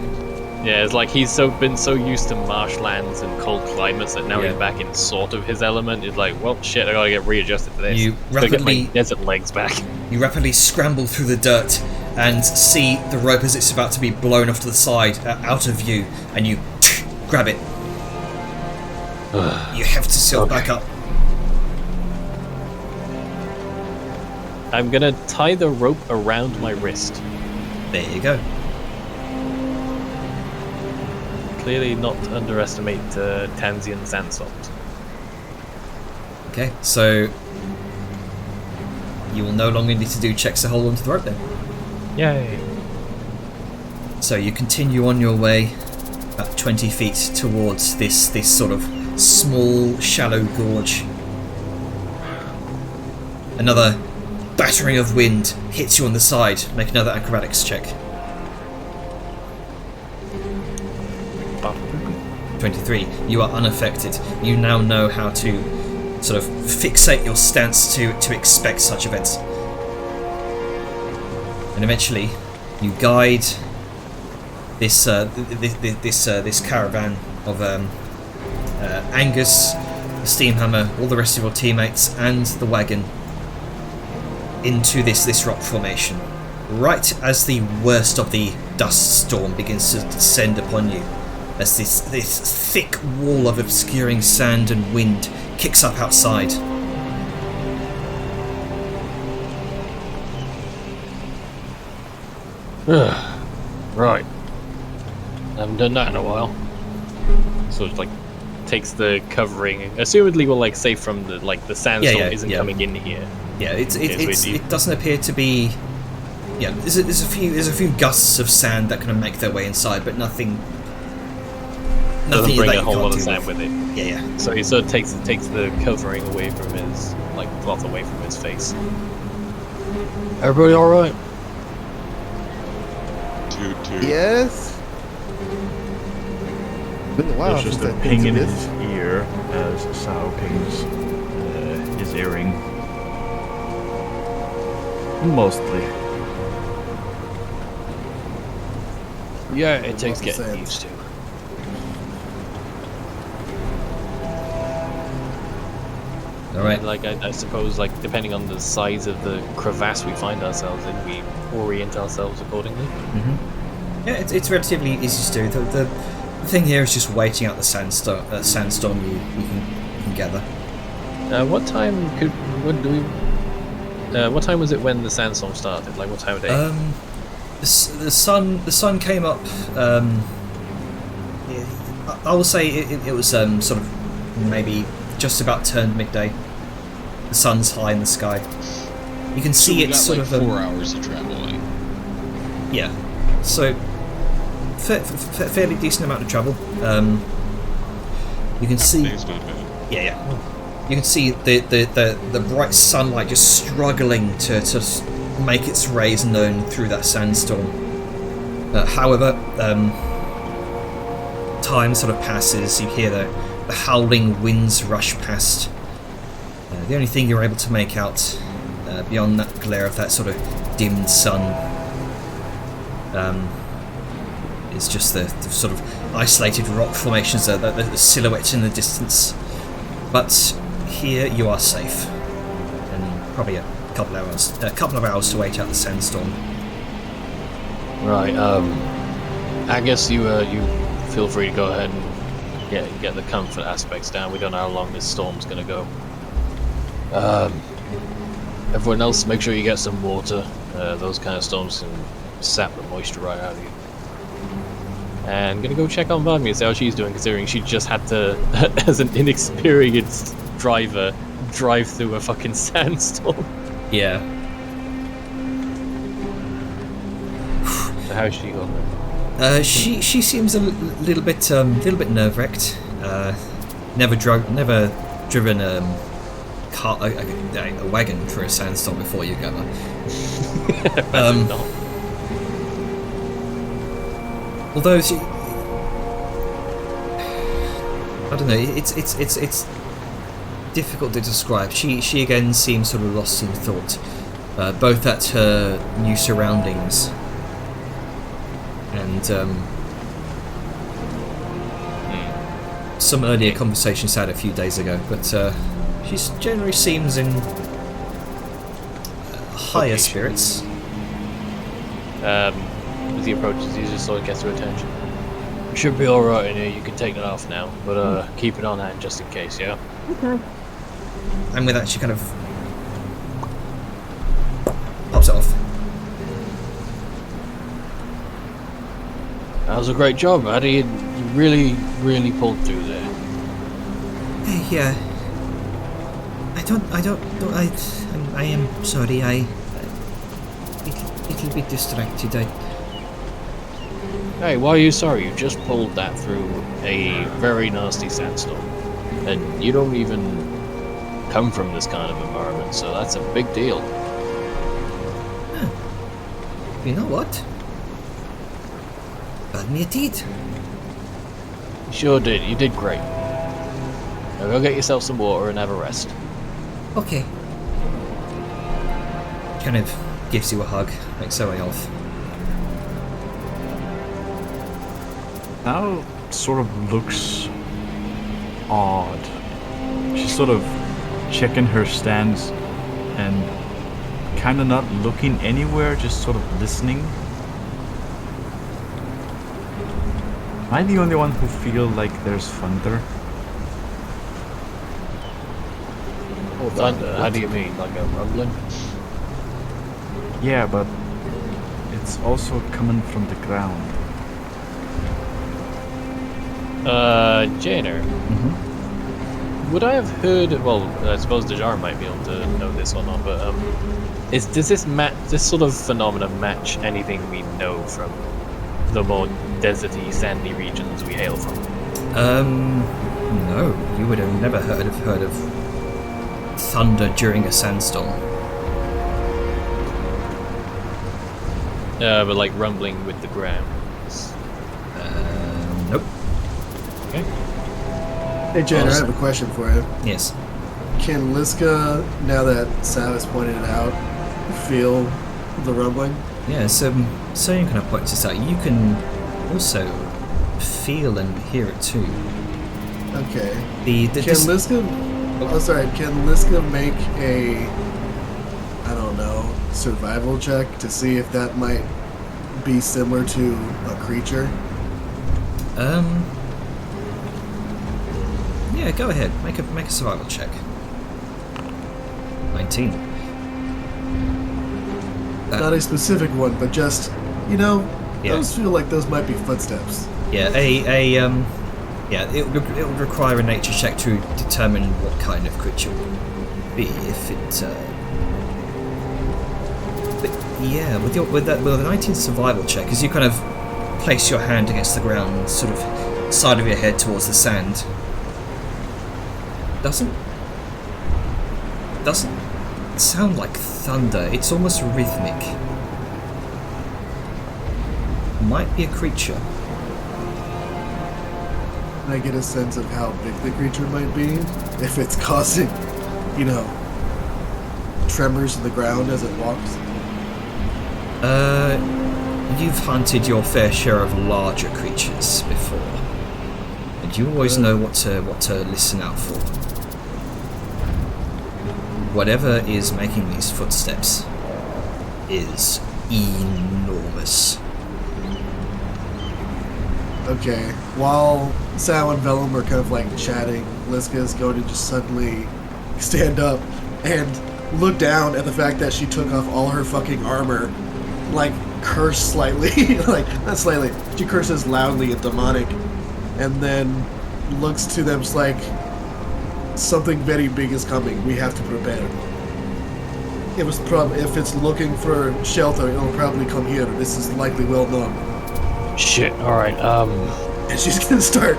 Yeah, it's like he's been so used to marshlands and cold climates that now he's back in sort of his element. It's like, well, shit, I gotta get readjusted to this.
You rapidly
get my desert legs back.
You rapidly scramble through the dirt and see the rope as it's about to be blown off to the side, out of view, and you grab it. You have to seal back up.
I'm gonna tie the rope around my wrist.
There you go.
Clearly not underestimate Tansian Sandsalt.
Okay, so you will no longer need to do checks to hold onto the rope then.
Yay.
So you continue on your way about 20 feet towards this sort of small, shallow gorge. Another battering of wind hits you on the side. Make another acrobatics check. 23. You are unaffected. You now know how to sort of fixate your stance to expect such events. And eventually, you guide this this caravan of Angus, the Steamhammer, all the rest of your teammates, and the wagon into this rock formation. Right as the worst of the dust storm begins to descend upon you, as this thick wall of obscuring sand and wind kicks up outside.
Right. I haven't done that in a while. So it's like takes the covering, assumedly will like say from the sandstorm isn't coming in here.
Yeah, it doesn't appear to be. Yeah, there's a few gusts of sand that kind of make their way inside, but nothing.
Doesn't bring
that
a whole lot of sand with it.
Yeah.
So he sort of takes the covering away from his cloth away from his face. Everybody all right?
Toot.
Yes. Been a while
There's just
since
a
I've
ping
been
in
to
his
this.
ear as Sao pings his earring. Mostly.
Yeah, it takes
Lots of
getting
sand.
used to.
All right.
And I suppose depending on the size of the crevasse we find ourselves in, we orient ourselves accordingly.
Yeah, it's relatively easy to do. The thing here is just waiting out the sandstorm you can gather.
What time what time was it when the sandstorm started? Like what time of day?
The sun came up. I will say it was sort of maybe just about turned midday. The sun's high in the sky. You can see
we
it's
got
sort
like
of
4 hours to travel in.
yeah. So fairly decent amount of travel. You can see.
It's not bad.
Yeah. You can see the bright sunlight just struggling to make its rays known through that sandstorm. However, time sort of passes. You hear the howling winds rush past. The only thing you're able to make out beyond that glare of that sort of dimmed sun is just the sort of isolated rock formations, the silhouettes in the distance. But here you are safe, and probably a couple of hours to wait out the sandstorm.
Right. I guess you feel free to go ahead and get the comfort aspects down. We don't know how long this storm's gonna go. Everyone else, make sure you get some water. Those kind of storms can sap the moisture right out of you. And I'm gonna go check on Vladimir, see how she's doing, considering she just had to, as an inexperienced driver, drive through a fucking sandstorm.
Yeah.
So how's she going?
She seems a little bit nerve-wracked. Never driven a wagon through a sandstorm before, you gather. Although she, I don't know, it's difficult to describe. She again seems sort of lost in thought, both at her new surroundings and some earlier conversations had a few days ago. But she generally seems in higher spirits.
As he approaches, he just sort of gets her attention. You should be alright in here, you can take it off now, but keep it on hand just in case, yeah?
Okay.
And with that, she kind of pops it off.
That was a great job, Maddie. You really, really pulled through there.
Yeah. I am sorry. I little bit distracted.
Hey, why are you sorry? You just pulled that through a very nasty sandstorm. And you don't even come from this kind of environment, so that's a big deal.
You know what? Vladimir did.
You sure did. You did great. Now go get yourself some water and have a rest.
Okay. Kind of gives you a hug, makes her way off.
Now sort of looks odd. She's sort of checking her stance and kind of not looking anywhere, just sort of listening. Am I the only one who feel like there's thunder?
Oh, thunder? How do you mean? Like a rumbling?
Yeah, but it's also coming from the ground.
Jainer.
Mm-hmm.
Would I have heard? Well, I suppose Dejar might be able to know this or not, but does this sort of phenomenon match anything we know from the more deserty, sandy regions we hail from?
No, you would have never heard of thunder during a sandstorm.
But like rumbling with the ground.
Nope.
Okay.
Hey, Jen, I have a question for you.
Yes.
Can Liska, now that Savis pointed it out, feel the rumbling?
Yeah, so you kind of points this out. You can also feel and hear it too.
Okay.
Can
Liska make a, I don't know, survival check to see if that might be similar to a creature?
Yeah, go ahead. Make a survival check. 19.
Not a specific one, but just,
Yeah.
those feel like those might be footsteps.
Yeah, it would require a nature check to determine what kind of creature it would be. be if it. But yeah, with the 19 survival check, as you kind of place your hand against the ground, sort of side of your head towards the sand, doesn't sound like thunder. It's almost rhythmic. Might be a creature.
I get a sense of how big the creature might be if it's causing, tremors in the ground as it walks.
You've hunted your fair share of larger creatures before, and you always know what to listen out for. Whatever is making these footsteps is enormous.
Okay, while Sal and Vellum are kind of like chatting, Liska is going to just suddenly stand up and look down at the fact that she took off all her fucking armor, like curse slightly, like not slightly, she curses loudly and demonic, and then looks to them just like, something very big is coming, we have to prepare. If it's looking for shelter, it'll probably come here, this is likely well known.
Shit, alright,
And she's gonna start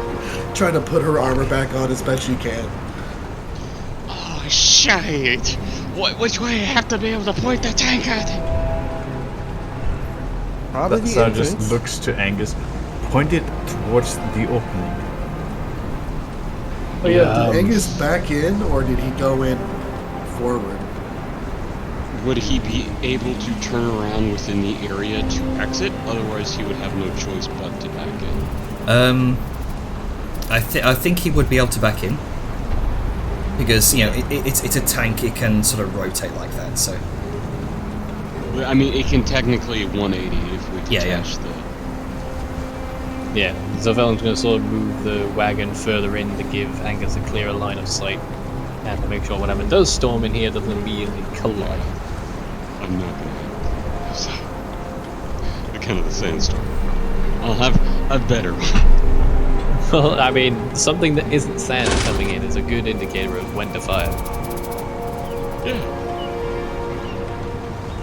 trying to put her armor back on as best she can.
Oh, shit! Which way I have to be able to point the tank at?
Probably
That
the
Sal
entrance.
just looks to Angus, pointed towards the opening.
Oh yeah, did Angus back in, or did he go in forward?
Would he be able to turn around within the area to exit? Otherwise, he would have no choice but to back in.
I think he would be able to back in because it's a tank. It can sort of rotate like that. So
I mean, it can technically 180 if we detach the.
Yeah, so Vellum's going to sort of move the wagon further in to give Angus a clearer line of sight and to make sure whatever does storm in here doesn't immediately collide.
I'm not gonna. Kind of the sandstorm. I'll have a better one.
Well, I mean, something that isn't sand coming in is a good indicator of when to fire.
Yeah.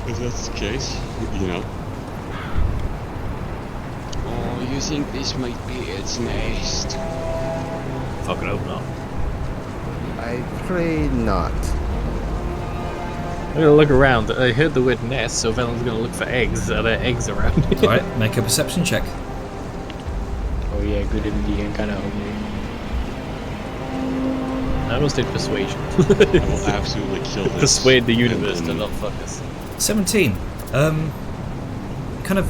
If that's the case, Oh, you think this might be its nest?
Fucking hope not.
I pray not.
I'm gonna look around. I heard the word nest, so Vellum's gonna look for eggs. Are there eggs around here?
all right, make a perception check.
Oh yeah, good Indian kind of homie.
I almost did persuasion.
I will absolutely kill this.
Persuade the universe
and
to
then-
not fuck us.
17. Kind of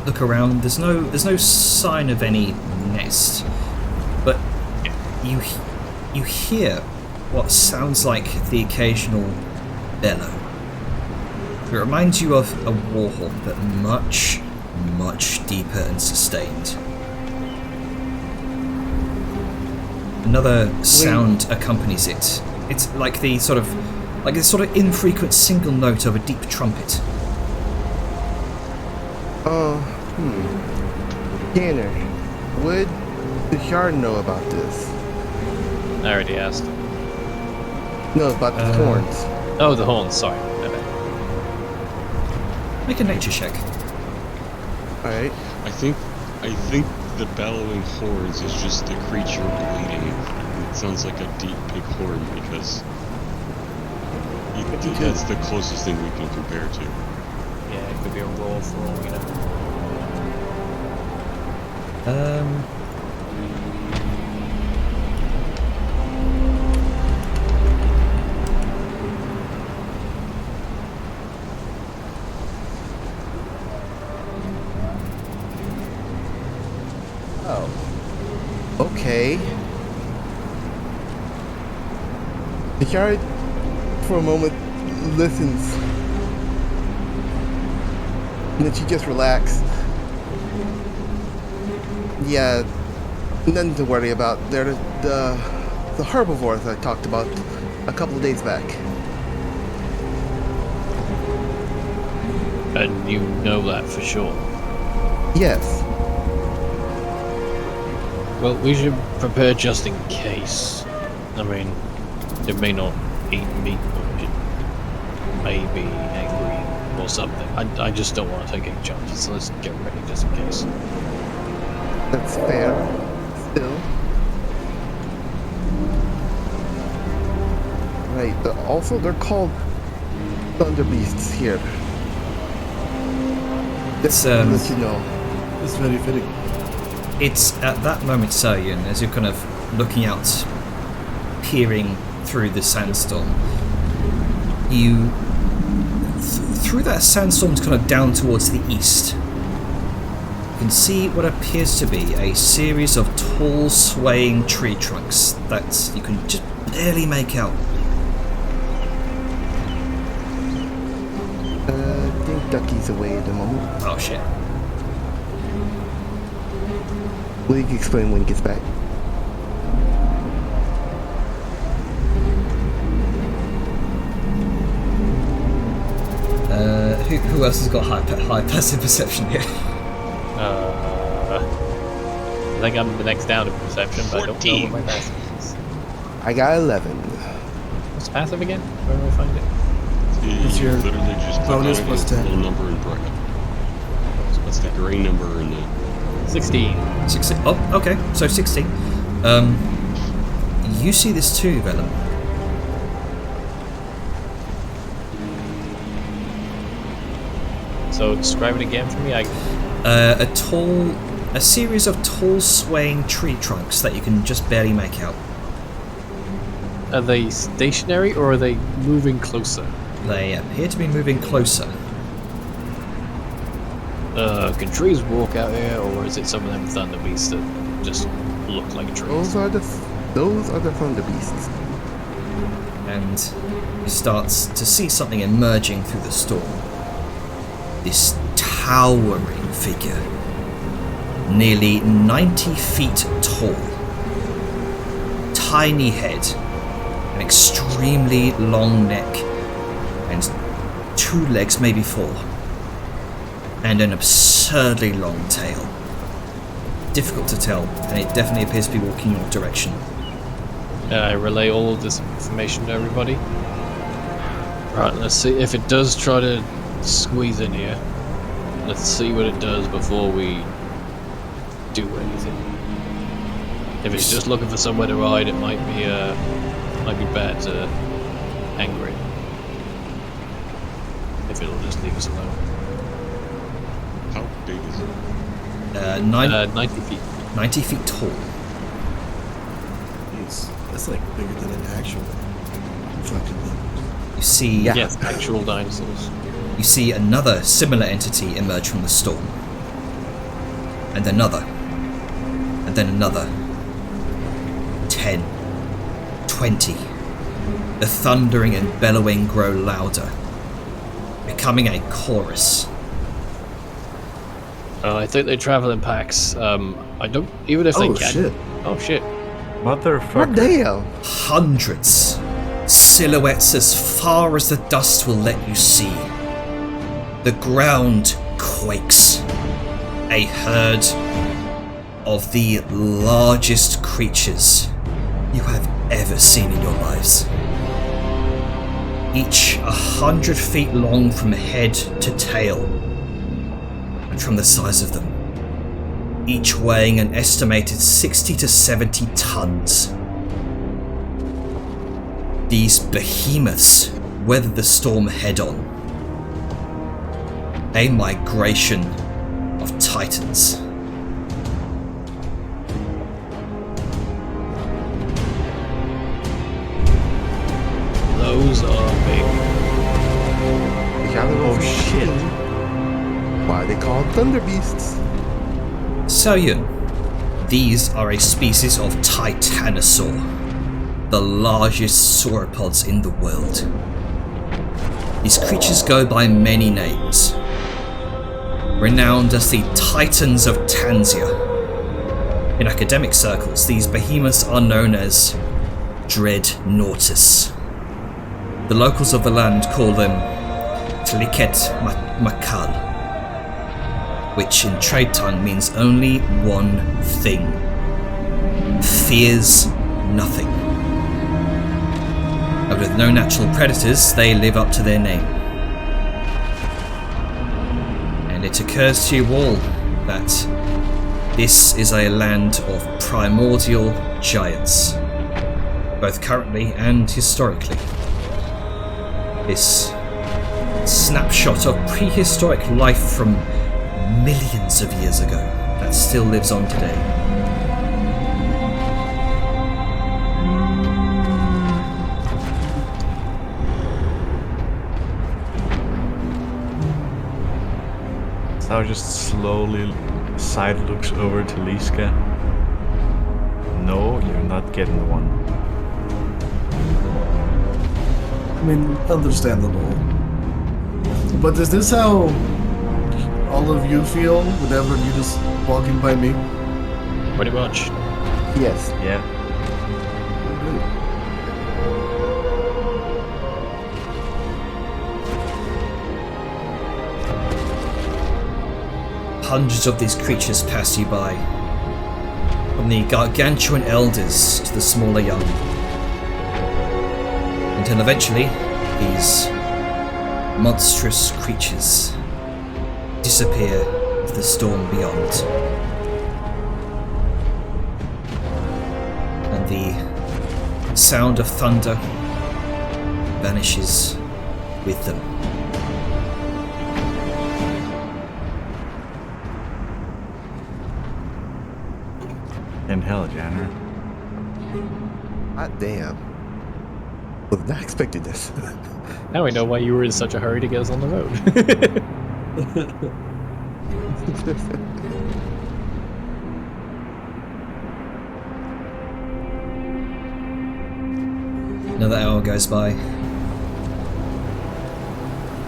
look around. There's no sign of any nest, but you hear what sounds like the occasional bellow. It reminds you of a warhorn, but much, much deeper and sustained. Another sound accompanies it. It's like this sort of infrequent single note of a deep trumpet.
Tanner, would the Shard know about this?
I already asked.
No, about the horns.
Oh, the horns, sorry. My bad.
Make a nature check.
Alright.
I think the bellowing horns is just the creature bleeding. It sounds like a deep big horn because that's the closest thing we can compare to.
Yeah, it could be a roar for all we know.
Okay. The Shard, for a moment, listens. And then she just relaxes. Yeah, nothing to worry about. They're the herbivores I talked about a couple of days back.
And you know that for sure.
Yes.
Well, we should prepare just in case. I mean, they may not eat meat, but
maybe angry or something. I just don't want to take any chances, so let's get ready just in case.
That's fair. Still. Right. Also, they're called Thunder Beasts here.
It's
Just to let you know.
It's very fitting.
It's at that moment, Soyun, as you're kind of looking out, peering through the sandstorm, you through that sandstorm kind of down towards the east, you can see what appears to be a series of tall, swaying tree trunks that you can just barely make out.
I think Ducky's away at the moment.
Oh shit.
Will you explain when he gets back?
Who else has got high passive perception here?
I think I'm the next down in perception, but I don't know what my passive is.
I got 11.
What's passive again? Where do I find it?
It's
You
your
literally just click on
bonus
it,
plus
it's a
10.
little number in brick. So that's the gray number in the
16.
16. Oh, okay. So 16. You see this too, Vellum.
So describe it again for me.
A series of tall, swaying tree trunks that you can just barely make out.
Are they stationary or are they moving closer?
They appear to be moving closer.
Can trees walk out here, or is it some of them thunder beasts that just look like trees?
Those are the Thunder Beasts.
And you start to see something emerging through the storm. This towering figure, nearly 90 feet tall, tiny head, an extremely long neck, and 2 legs, maybe 4, and an absurdly long tail. Difficult to tell, and it definitely appears to be walking your direction.
I relay all of this information to everybody. Right, let's see if it does try to squeeze in here. Let's see what it does before we do anything. If it's just looking for somewhere to hide, it might be bad to anger it. If it'll just leave us alone.
how big is it?
90 feet.
90 feet tall.
That's like bigger than an actual fucking thing.
You see,
Yes, actual dinosaurs.
you see another similar entity emerge from the storm, and another, and then another. 10, 20. The thundering and bellowing grow louder, becoming a chorus.
I think they travel in packs. I don't. Even if they
Oh
can.
shit.
Oh shit.
Motherfucker.
What damn?
Hundreds. Silhouettes as far as the dust will let you see. The ground quakes. A herd of the largest creatures you have ever seen in your lives. Each 100 feet long from head to tail, and from the size of them, each weighing an estimated 60 to 70 tons. These behemoths weather the storm head-on. A migration of titans.
Those are big.
We gotta know for shit. Why are they called Thunder Beasts?
Soyun, these are a species of Titanosaur, the largest sauropods in the world. These creatures go by many names, renowned as the Titans of Tanzia. In academic circles, these behemoths are known as Dreadnoughtus. The locals of the land call them Tliket Makal, which in trade tongue means only one thing: fears nothing. And with no natural predators, they live up to their name. And it occurs to you all that this is a land of primordial giants, both currently and historically. This snapshot of prehistoric life from millions of years ago that still lives on today.
Thou just slowly side looks over to Liska. No, you're not getting one.
I mean, understandable. But is this how all of you feel whenever you're just walking by me?
Pretty much.
Yes.
Yeah.
Hundreds of these creatures pass you by, from the gargantuan elders to the smaller young, until eventually these monstrous creatures disappear into the storm beyond, and the sound of thunder vanishes with them.
In hell, Janner.
Hot damn. Was not expecting this.
Now we know why you were in such a hurry to get us on the road.
Another hour goes by.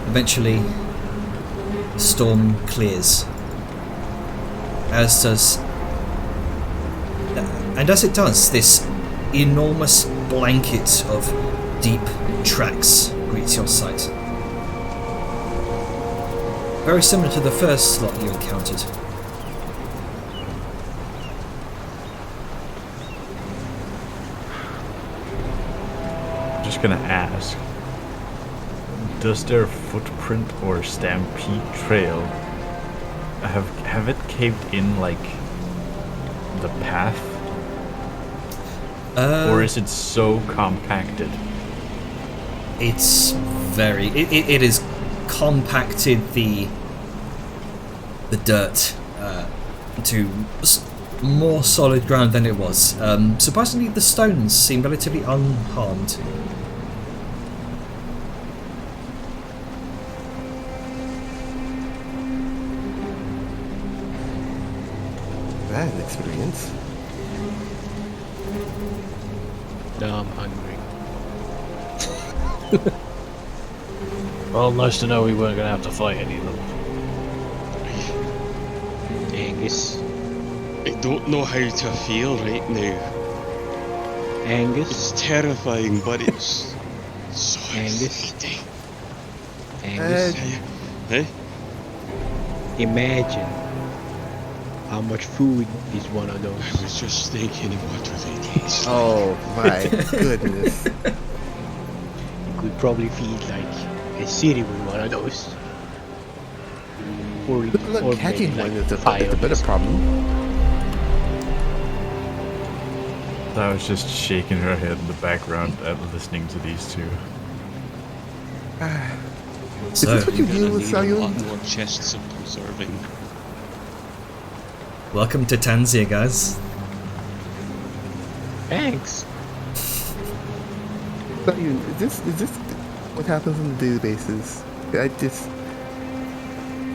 Eventually, the storm clears. And as it does, this enormous blanket of deep tracks greets your sight. Very similar to the first slot you encountered.
Just gonna ask, does their footprint or stampede trail have it caved in like the path? Or is it so compacted?
It's very... It is compacted the dirt to more solid ground than it was. Surprisingly, the stones seem relatively unharmed.
That an experience.
Now I'm hungry.
Well, nice to know we weren't going to have to fight any of them.
Angus.
I don't know how to feel right now.
Angus.
It's terrifying, but it's so
Angus.
exciting.
Angus.
Hey?
Imagine how much food is one of
I
those.
was just thinking of what do they taste.
Oh my goodness.
You could probably feed like a city with one of those. Or
Look, catching
maybe,
one
like,
is a
five.
better problem.
I was just shaking her head in the background at listening to these two.
Is
So,
this what you
You're
deal
gonna
with,
need a lot
Sayun?
more chests of preserving.
welcome to Tanzia, guys.
Thanks.
Sayun, is this what happens on a daily basis? I just...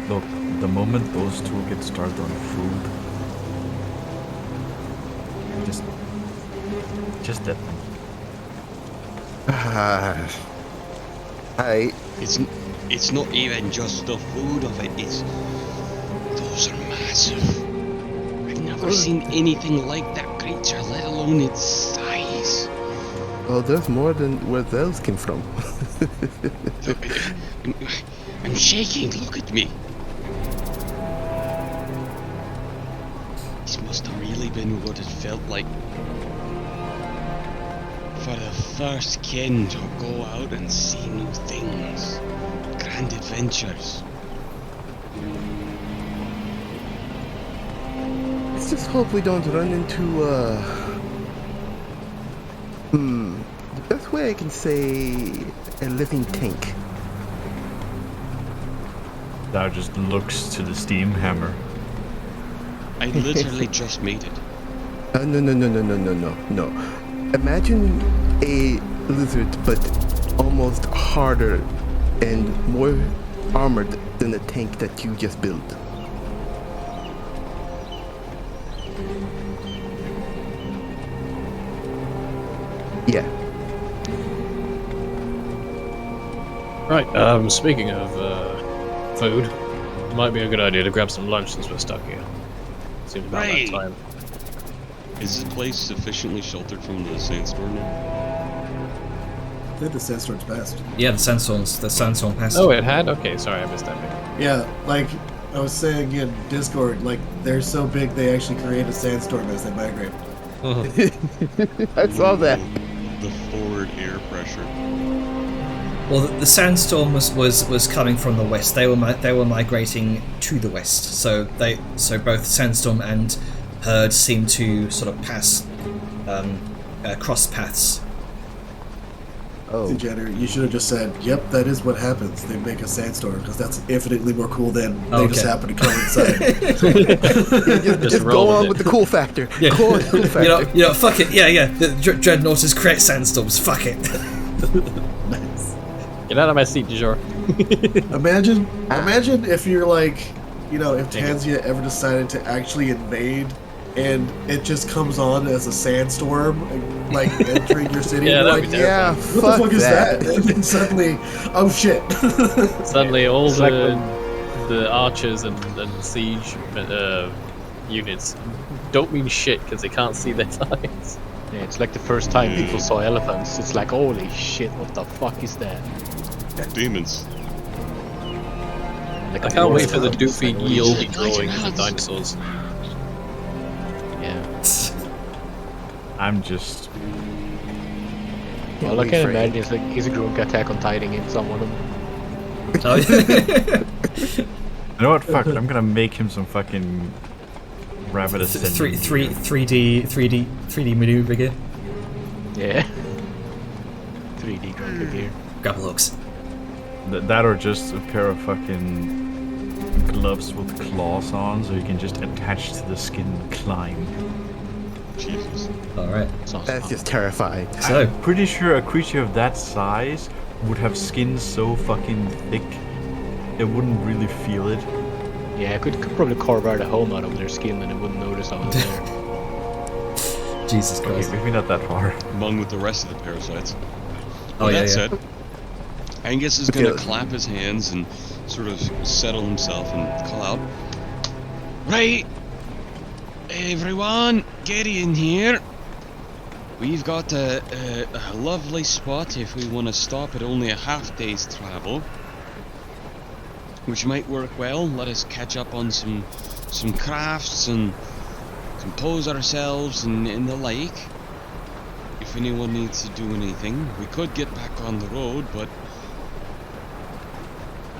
Look, the moment those two get started on food, just let them.
It's not even just the food of it. It's those are massive. I've never seen anything like that creature, let alone its size.
Well, there's more than where those came from.
I'm shaking. Look at me. This must have really been what it felt like for the first kin to go out and see new things. Grand adventures.
Let's just hope we don't run into, the best way I can say a living tank.
Thou just looks to the steam hammer.
I literally just made it.
No. Imagine a lizard, but almost harder and more armored than the tank that you just built. Yeah.
Right. Speaking of food, might be a good idea to grab some lunch since we're stuck here. Seems about
Right.
that time.
Is the place sufficiently sheltered from the sandstorm now?
I think the sandstorm's passed.
Yeah, the sandstorm passed.
Oh, it had? Okay, sorry, I missed that bit.
Yeah, like I was saying in Discord, like they're so big they actually create a sandstorm as they migrate.
I saw that.
The forward air pressure.
Well, the sandstorm was coming from the west. They were migrating to the west. So both sandstorm and herd seemed to sort of cross paths.
Oh.
Degenerate, you should have just said, "Yep, that is what happens. They make a sandstorm because that's infinitely more cool than they just
Okay.
happen to coincide."
Just
roll
go
with
on
it.
with the cool factor.
Yeah.
Go on with the cool factor.
You know, fuck it. Yeah. The dreadnought is create sandstorms. Fuck it.
Get out of my seat, Dijor.
Imagine if you're like, if Tanzia ever decided to actually invade, and it just comes on as a sandstorm, like entering your city.
Yeah,
and you're
that'd
like,
be
Yeah,
what the
fuck
fuck is
that.
that? And then suddenly, oh shit.
Suddenly, all
It's like
the archers and siege units don't mean shit because they can't see their ties.
Yeah, it's like the first time people saw elephants. It's like, holy shit, what the fuck is that?
Demons.
Like
I
a
can't wait for the
forest.
doofy
Like,
eel
holy shit,
drawings of
giants.
dinosaurs.
Yeah.
I'm just.
All I can imagine is like his Grunk Attack on Titan in some of them.
Oh,
You know what? Fuck it. I'm gonna make him some fucking rabbit ascending.
3D maneuver gear.
Yeah. 3D Grunk gear.
Grapple hooks.
That or just a pair of fucking gloves with claws on, so you can just attach to the skin and climb.
Jesus.
All right.
Sounds
That's
fun.
just terrifying.
So
Pretty sure a creature of that size would have skin so fucking thick it wouldn't really feel it.
Yeah, I could probably carve out a home out of their skin and it wouldn't notice I was there.
Jesus
Okay,
Christ.
maybe not that far.
Among with the rest of the parasites.
Oh
With
yeah,
that
yeah.
said, Angus is gonna
Okay.
clap his hands and sort of settle himself and call out, "Right, everyone, get in here. We've got a lovely spot if we want to stop at only a half day's travel, which might work well. Let us catch up on some crafts and compose ourselves and the like. If anyone needs to do anything, we could get back on the road, but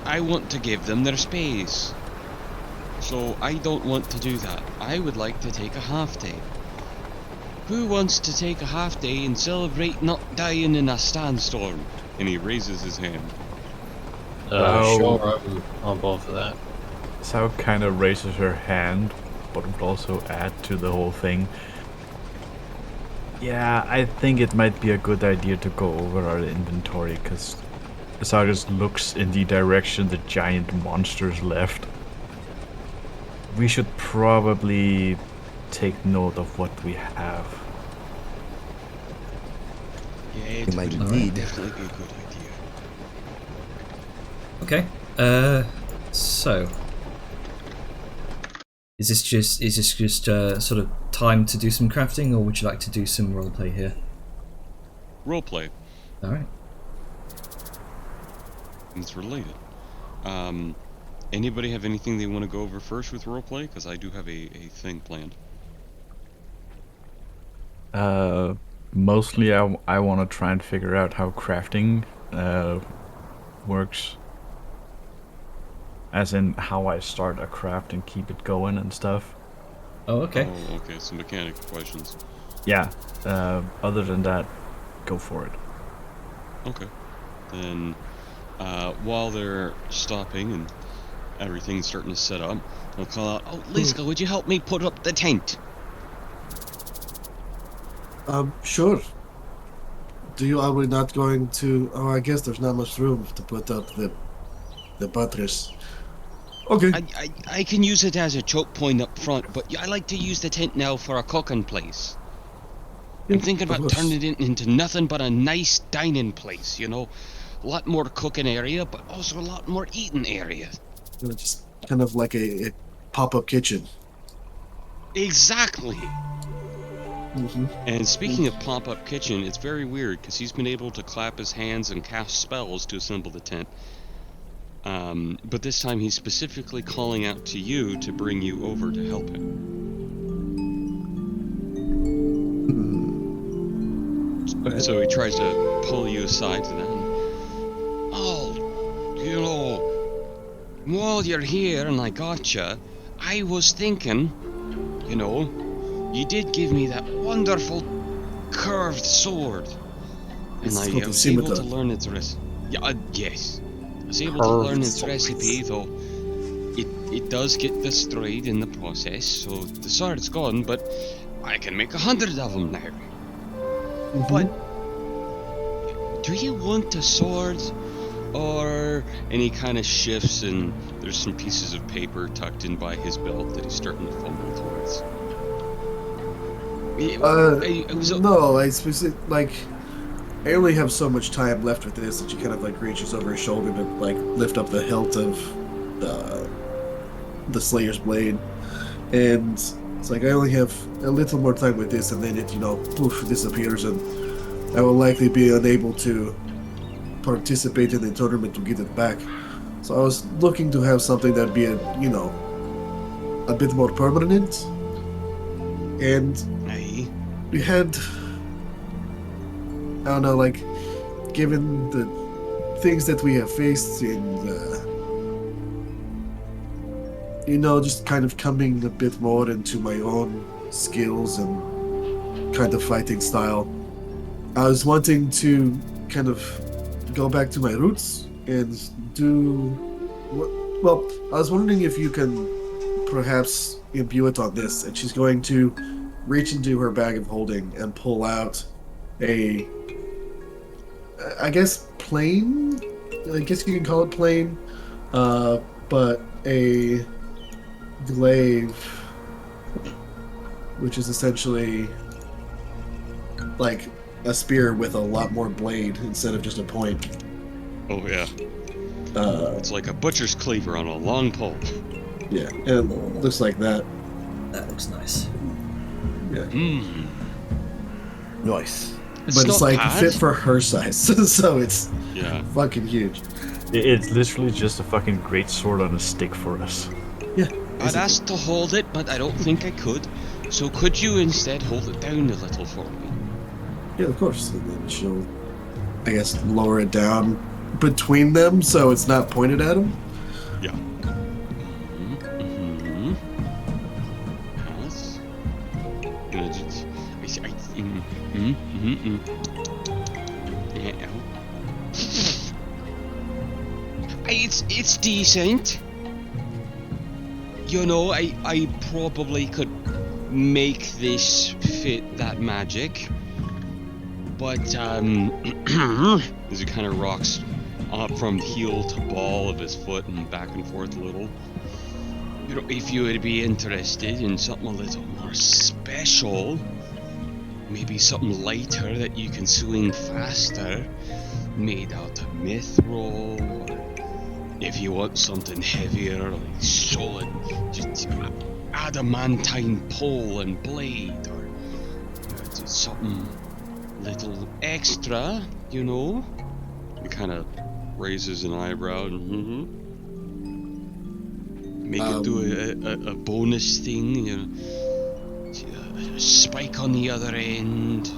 I want to give them their space. So I don't want to do that. I would like to take a half day. Who wants to take a half day and celebrate not dying in a sandstorm?" And he raises his hand.
Oh.
Sure, I'm on board for that.
Sao kind of raises her hand, but would also add to the whole thing. Yeah, I think it might be a good idea to go over our inventory, because Sao just looks in the direction the giant monsters left. We should probably take note of what we have.
Yeah, it
might
would
indeed.
definitely be a good idea.
Okay. So is this just sort of time to do some crafting, or would you like to do some roleplay here?
Roleplay.
All right.
It's related. Anybody have anything they want to go over first with roleplay? Because I do have a thing planned.
Mostly, I want to try and figure out how crafting works. As in, how I start a craft and keep it going and stuff.
Oh, okay.
Oh, okay. Some mechanical questions.
Yeah. Other than that, go for it.
Okay. Then, while they're stopping and everything's starting to set up, I'll call out, "Oh, Liska, would you help me put up the tent?"
Sure. Are we not going to? Oh, I guess there's not much room to put up the buttress. Okay.
I can use it as a choke point up front, but I like to use the tent now for a cooking place. I'm thinking
of
about
course.
turning it into nothing but a nice dining place, you know? A lot more cooking area, but also a lot more eating area.
Just kind of like a pop-up kitchen.
Exactly!
Mm-hmm.
And speaking of pop-up kitchen, it's very weird, because he's been able to clap his hands and cast spells to assemble the tent. But this time he's specifically calling out to you to bring you over to help him. So he tries to pull you aside to them. Oh, you know, while you're here and I gotcha, I was thinking, you know, you did give me that wonderful curved sword. And
It's
I
called the
was able to
scimitar.
learn its recipe. Yeah, yes. I was able to learn its recipe, though it does get destroyed in the process, so the sword's gone, but I can make 100 of them now. But do you want a sword? Or any kind of shifts, and there's some pieces of paper tucked in by his belt that he's starting to fumble towards.
No, I only have so much time left with this that she kind of like reaches over his shoulder to like lift up the hilt of the Slayer's blade, and it's like I only have a little more time with this, and then it poof disappears, and I will likely be unable to participate in the tournament to get it back. So I was looking to have something that'd be a bit more permanent, and we had, I don't know, like, given the things that we have faced in just kind of coming a bit more into my own skills and kind of fighting style, I was wanting to kind of go back to my roots and do well, I was wondering if you can perhaps imbue it on this. And she's going to reach into her bag of holding and pull out a, I guess, plain, I guess you can call it plain, but a glaive, which is essentially like a spear with a lot more blade instead of just a point.
Oh yeah. It's like a butcher's cleaver on a long pole.
Yeah, and it looks like that.
That looks nice.
Yeah.
Nice.
But it's like
bad.
fit for her size, so it's fucking huge.
It's literally just a fucking great sword on a stick for us.
Yeah.
I'd asked to hold it, but I don't think I could. So could you instead hold it down a little for me?
Yeah, of course. And then she'll, I guess, lower it down between them so it's not pointed at him.
Yeah. Yes. It's decent. You know, I probably could make this fit that magic. But, as he kind of rocks up from heel to ball of his foot and back and forth a little. You know, if you would be interested in something a little more special, maybe something lighter that you can swing faster, made out of mithril, or if you want something heavier, like solid, just adamantine pole and blade, or just something little extra, you know? He kind of raises an eyebrow and make it do a bonus thing, you know, a spike on the other end,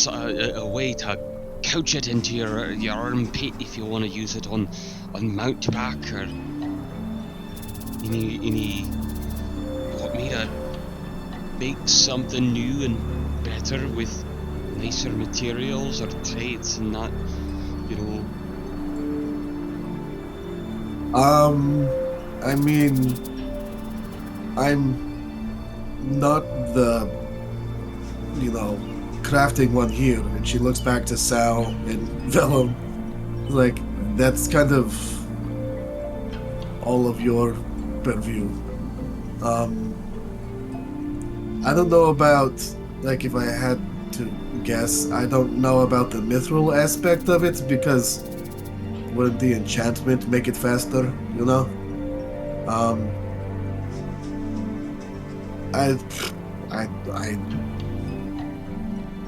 a way to couch it into your armpit if you want to use it on mountback, or any want me to make something new and better with nicer materials or traits and that, you know.
I mean, I'm not the, crafting one here. And she looks back to Sal and Vellum. Like, that's kind of all of your purview. I don't know about, like, if I had to guess, I don't know about the mithril aspect of it, because wouldn't the enchantment make it faster, you know?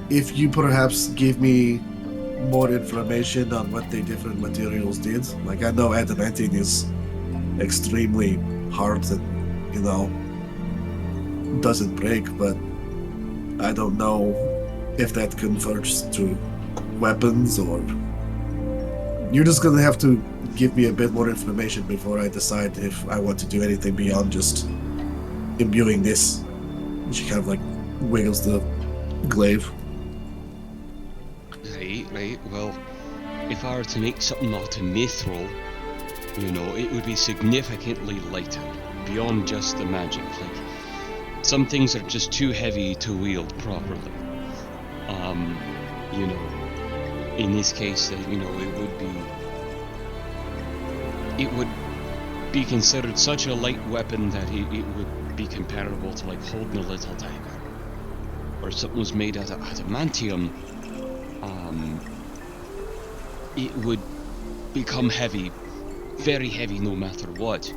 If you perhaps give me more information on what the different materials did, like, I know adamantine is extremely hard and, doesn't break, but I don't know if that converts to weapons, or you're just gonna have to give me a bit more information before I decide if I want to do anything beyond just imbuing this. She kind of like wiggles the glaive.
Right, well, if I were to make something out of mithril, it would be significantly lighter, beyond just the magic. Like, some things are just too heavy to wield properly. In this case, it would be considered such a light weapon that it would be comparable to, like, holding a little dagger. Or something was made out of adamantium, it would become heavy, very heavy no matter what,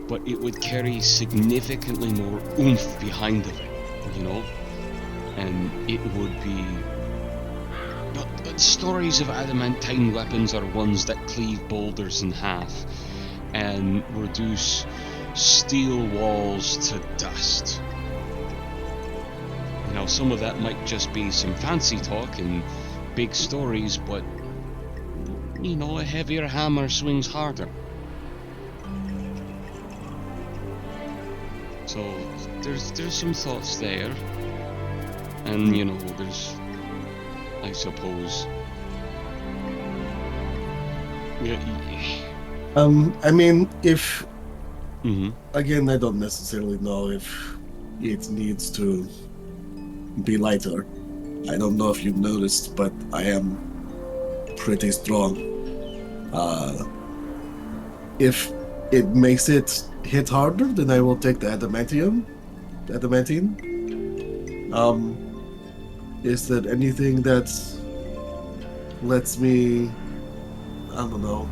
but it would carry significantly more oomph behind it, and it would be... But stories of adamantine weapons are ones that cleave boulders in half and reduce steel walls to dust. Some of that might just be some fancy talk and big stories, but a heavier hammer swings harder. So there's some thoughts there, and there's, I suppose.
I mean, if
Mm-hmm.
again, I don't necessarily know if it needs to be lighter. I don't know if you've noticed, but I am pretty strong. If it makes it hit harder, then I will take the adamantine. Is there anything that lets me, I don't know,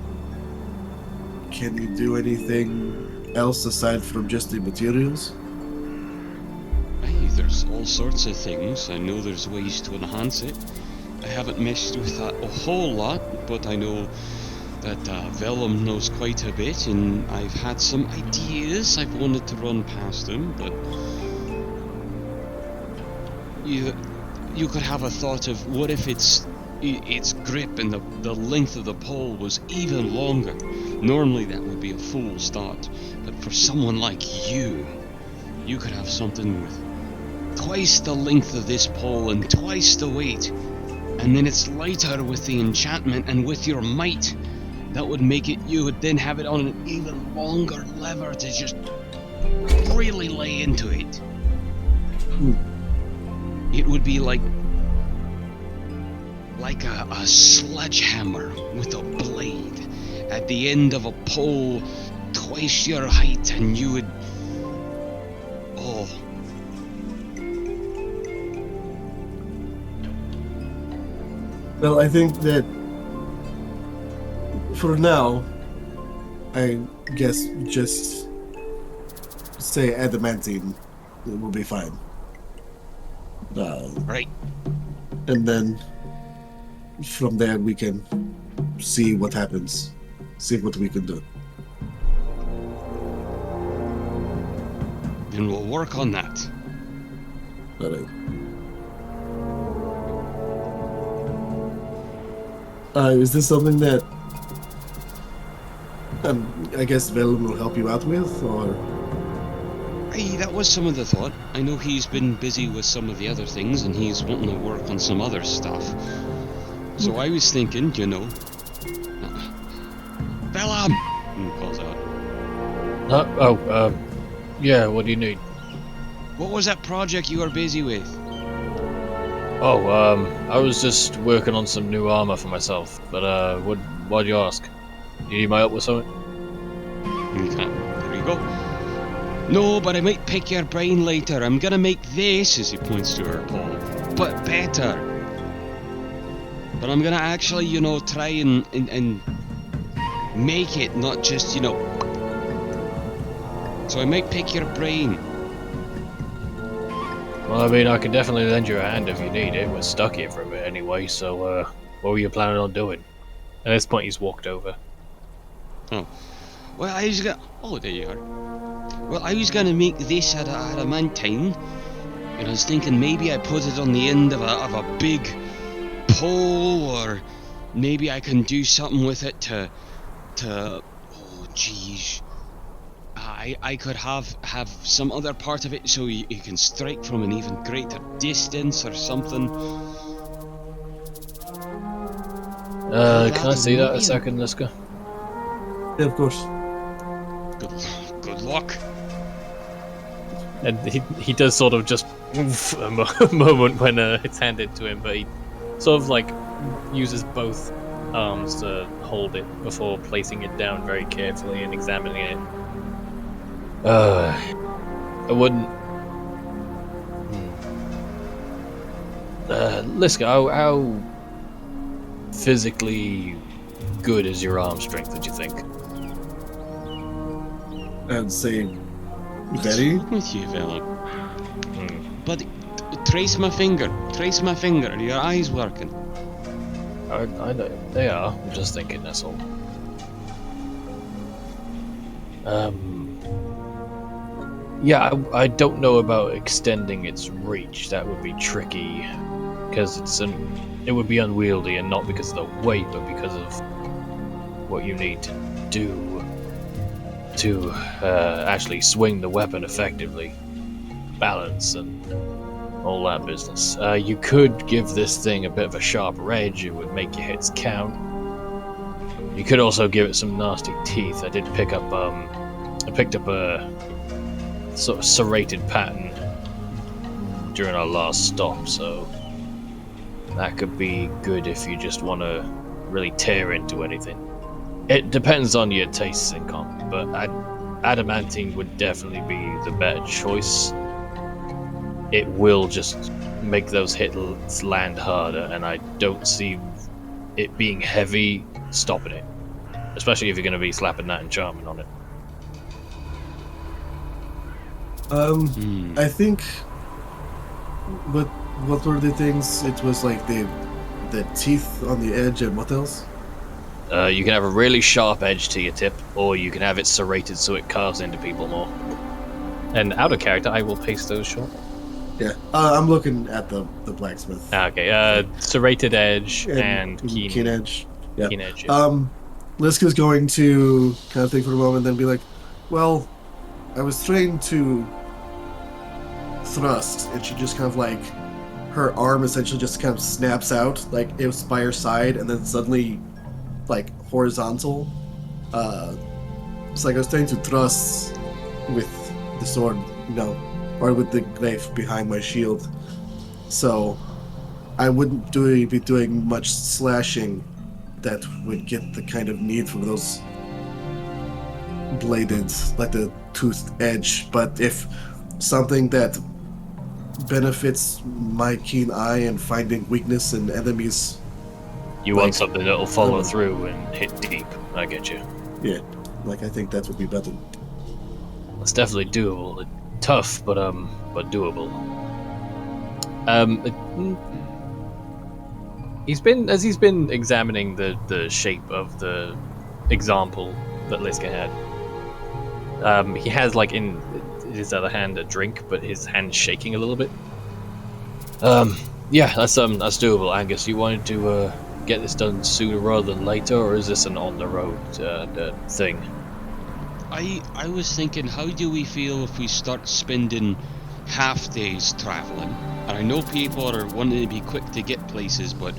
can you do anything else aside from just the materials?
Hey, there's all sorts of things. I know there's ways to enhance it. I haven't messed with that a whole lot, but I know that Vellum knows quite a bit, and I've had some ideas I've wanted to run past him, but you could have a thought of, what if its grip and the length of the pole was even longer? Normally that would be a fool's start, but for someone like you could have something with twice the length of this pole and twice the weight, and then it's lighter with the enchantment and with your might. That would make it, you would then have it on an even longer lever to just really lay into it. It would be like a sledgehammer with a blade at the end of a pole twice your height, and you would... Oh.
Well, I think that for now, I guess just say adamantine. It will be fine.
Right.
And then from there we can see what happens. See what we can do.
Then we'll work on that.
Alright. Is this something that I guess Vellum will help you out with, or?
Aye, that was some of the thought. I know he's been busy with some of the other things, and he's wanting to work on some other stuff. So I was thinking, you know... Vellum! He calls out.
Yeah, what do you need?
What was that project you were busy with?
Oh, I was just working on some new armor for myself, but, why'd you ask? You need my help with something?
There you go. No, but I might pick your brain later. I'm gonna make this, as he points to her paw, but better. But I'm gonna actually, you know, try and make it, not just, you know... So I might pick your brain.
Well, I mean, I can definitely lend you a hand if you need it. We're stuck here for a bit anyway, so, what were you planning on doing? At this point, he's walked over.
Oh. Well, I was gonna... Oh, there you are. Well, I was gonna make this adamantine, and I was thinking maybe I put it on the end of a big pole, or maybe I can do something with it to... Oh, jeez. I could have some other part of it so you can strike from an even greater distance or something.
Can I see that a second, Liska?
Yeah, of course.
Good luck.
And he does sort of just a moment when it's handed to him, but he sort of like uses both arms to hold it before placing it down very carefully and examining it. I wouldn't... Liska, how physically good is your arm strength, would you think?
I'd say very.
What's wrong with you, fella? But trace my finger. Trace my finger. Are your eyes working?
I know they are. I'm just thinking that's all. Yeah, I don't know about extending its reach. That would be tricky, because it would be unwieldy, and not because of the weight, but because of what you need to do to actually swing the weapon effectively, balance, and all that business. You could give this thing a bit of a sharper edge. It would make your hits count. You could also give it some nasty teeth. I picked up a sort of serrated pattern during our last stop, so that could be good if you just want to really tear into anything. It depends on your tastes in combat, but adamantine would definitely be the better choice. It will just make those hits land harder, and I don't see it being heavy stopping it, especially if you're going to be slapping that enchantment on it.
I think what were the things? It was like the teeth on the edge, and what else?
You can have a really sharp edge to your tip, or you can have it serrated so it carves into people more. And out of character, I will paste those short.
Yeah, I'm looking at the blacksmith.
Okay, serrated edge and keen
edge. Yeah.
Keen edge. Yeah.
Liska's going to kind of think for a moment, then be like, "Well, I was trained to thrust," and she just kind of like, her arm essentially just kind of snaps out, like it was by her side, and then suddenly, like horizontal. It's like I was trained to thrust with the sword, or with the knife behind my shield. So I wouldn't be doing much slashing that would get the kind of need for those bladed, like the toothed edge. But if something that benefits my keen eye and finding weakness in enemies,
you want something that'll follow through and hit deep. I get you.
Yeah, like I think that would be better.
It's definitely doable. Tough, but doable. He's been examining the shape of the example that Liska had. He has like in his other hand a drink, but his hand's shaking a little bit. Yeah, that's doable. Angus, you wanted to
get this done sooner rather than later, or is this an on-the-road thing?
I was thinking, how do we feel if we start spending half days traveling? And I know people are wanting to be quick to get places, but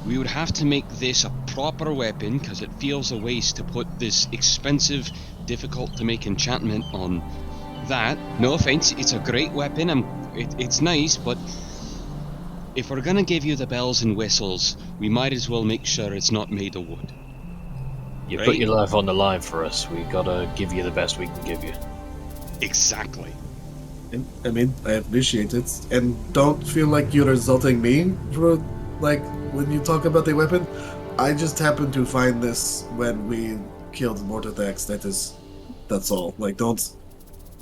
we would have to make this a proper weapon, because it feels a waste to put this expensive, difficult to make enchantment on that. No offense, it's a great weapon, it's nice, but if we're gonna give you the bells and whistles, we might as well make sure it's not made of wood.
You
Right?
put your life on the line for us. We gotta give you the best we can give you.
Exactly.
And, I mean, I appreciate it, and don't feel like you're insulting me for like when you talk about the weapon. I just happened to find this when we killed Mortatex. That's all. Like, don't.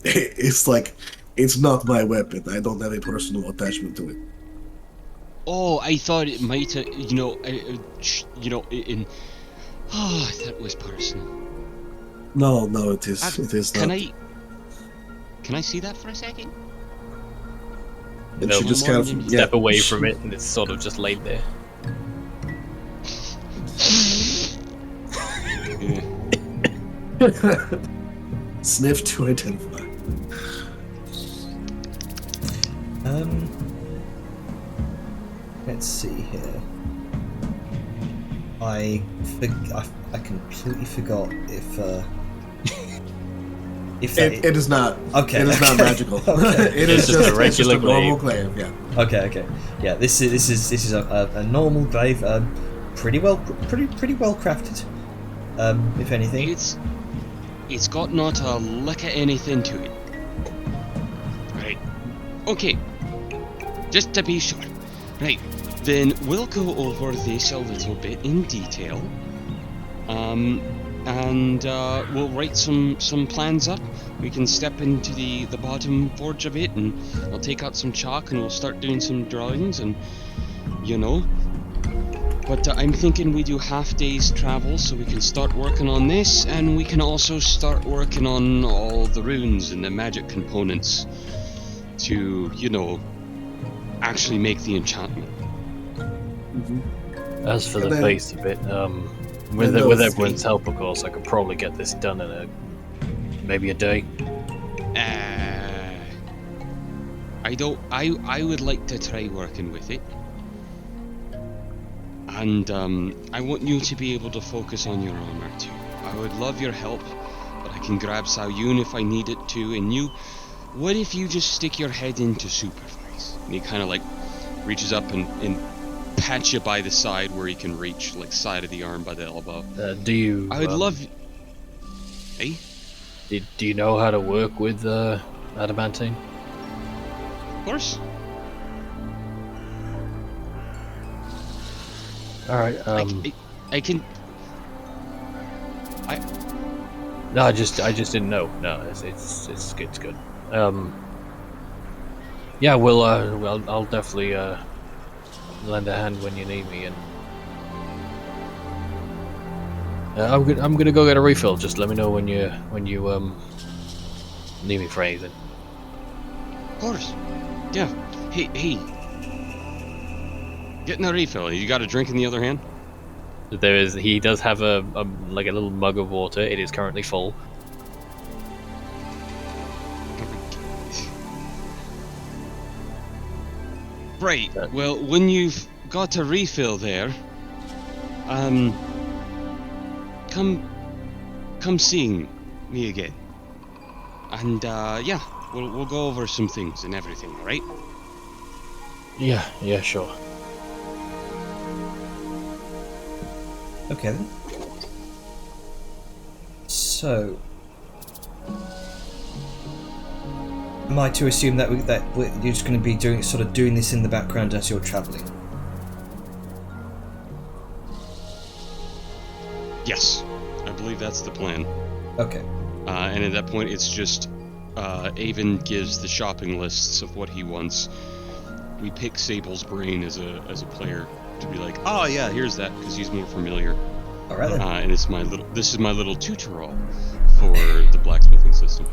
It's like, it's not my weapon. I don't have a personal attachment to it.
Oh, I thought it might have, oh, that was personal.
No, it is. It is
Can
not.
Can I see that for a second?
And she just kind of
Step away from it, and it's sort of just laid there.
Sniff to identify.
Let's see here. I completely forgot if that
It is not.
Okay,
It is not
okay,
magical.
okay.
It is just
a regular
it's just a normal glaive. Yeah.
Okay. Yeah, this is a normal glaive, pretty well crafted. If anything.
It's got not a lick of anything to it. Right. Okay. Just to be sure. Right. Then we'll go over this a little bit in detail. And we'll write some plans up. We can step into the bottom forge of it, and I'll take out some chalk and we'll start doing some drawings, and But I'm thinking we do half days travel, so we can start working on this, and we can also start working on all the runes and the magic components to, actually make the enchantment.
As for the
And then-
base of it, with
those
everyone's help, of course, I could probably get this done in maybe a day.
I would like to try working with it. And I want you to be able to focus on your armor too. I would love your help, but I can grab Saoyun if I need it too. And what if you just stick your head in to supervise? And he kind of like reaches up and pats you by the side where he can reach, like side of the arm by the elbow.
Do you?
I would love. Hey?
Do you know how to work with adamantine?
Of course.
All right.
I can.
No, I just didn't know. No, it's good. Yeah, I'll definitely lend a hand when you need me, and I'm gonna go get a refill. Just let me know when you need me for anything.
Of course. Yeah. Hey. Getting a refill. You got a drink in the other hand?
He does have a little mug of water. It is currently full.
Right. Well, when you've got a refill there, come seeing me again. And yeah, we'll go over some things and everything, all right?
Yeah, sure.
Okay then. So, am I to assume that you're just going to be doing this in the background as you're traveling?
Yes, I believe that's the plan.
Okay.
And at that point, it's just Avon gives the shopping lists of what he wants. We pick Sable's brain as a player to be like, oh yeah, here's that, because he's more familiar.
All right then.
And this is my little tutorial for the blacksmithing system.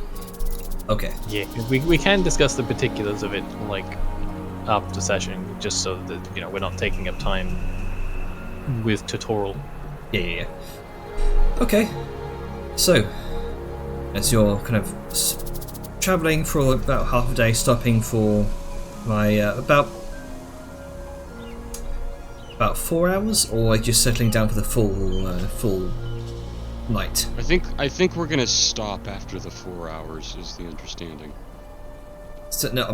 Okay.
Yeah, we can discuss the particulars of it after session, just so that we're not taking up time
with tutorial.
Yeah. Okay. So, as you're kind of traveling for about half a day, stopping for my about 4 hours, or just settling down for the full night.
I think we're gonna stop after the 4 hours. Is the understanding?
So no,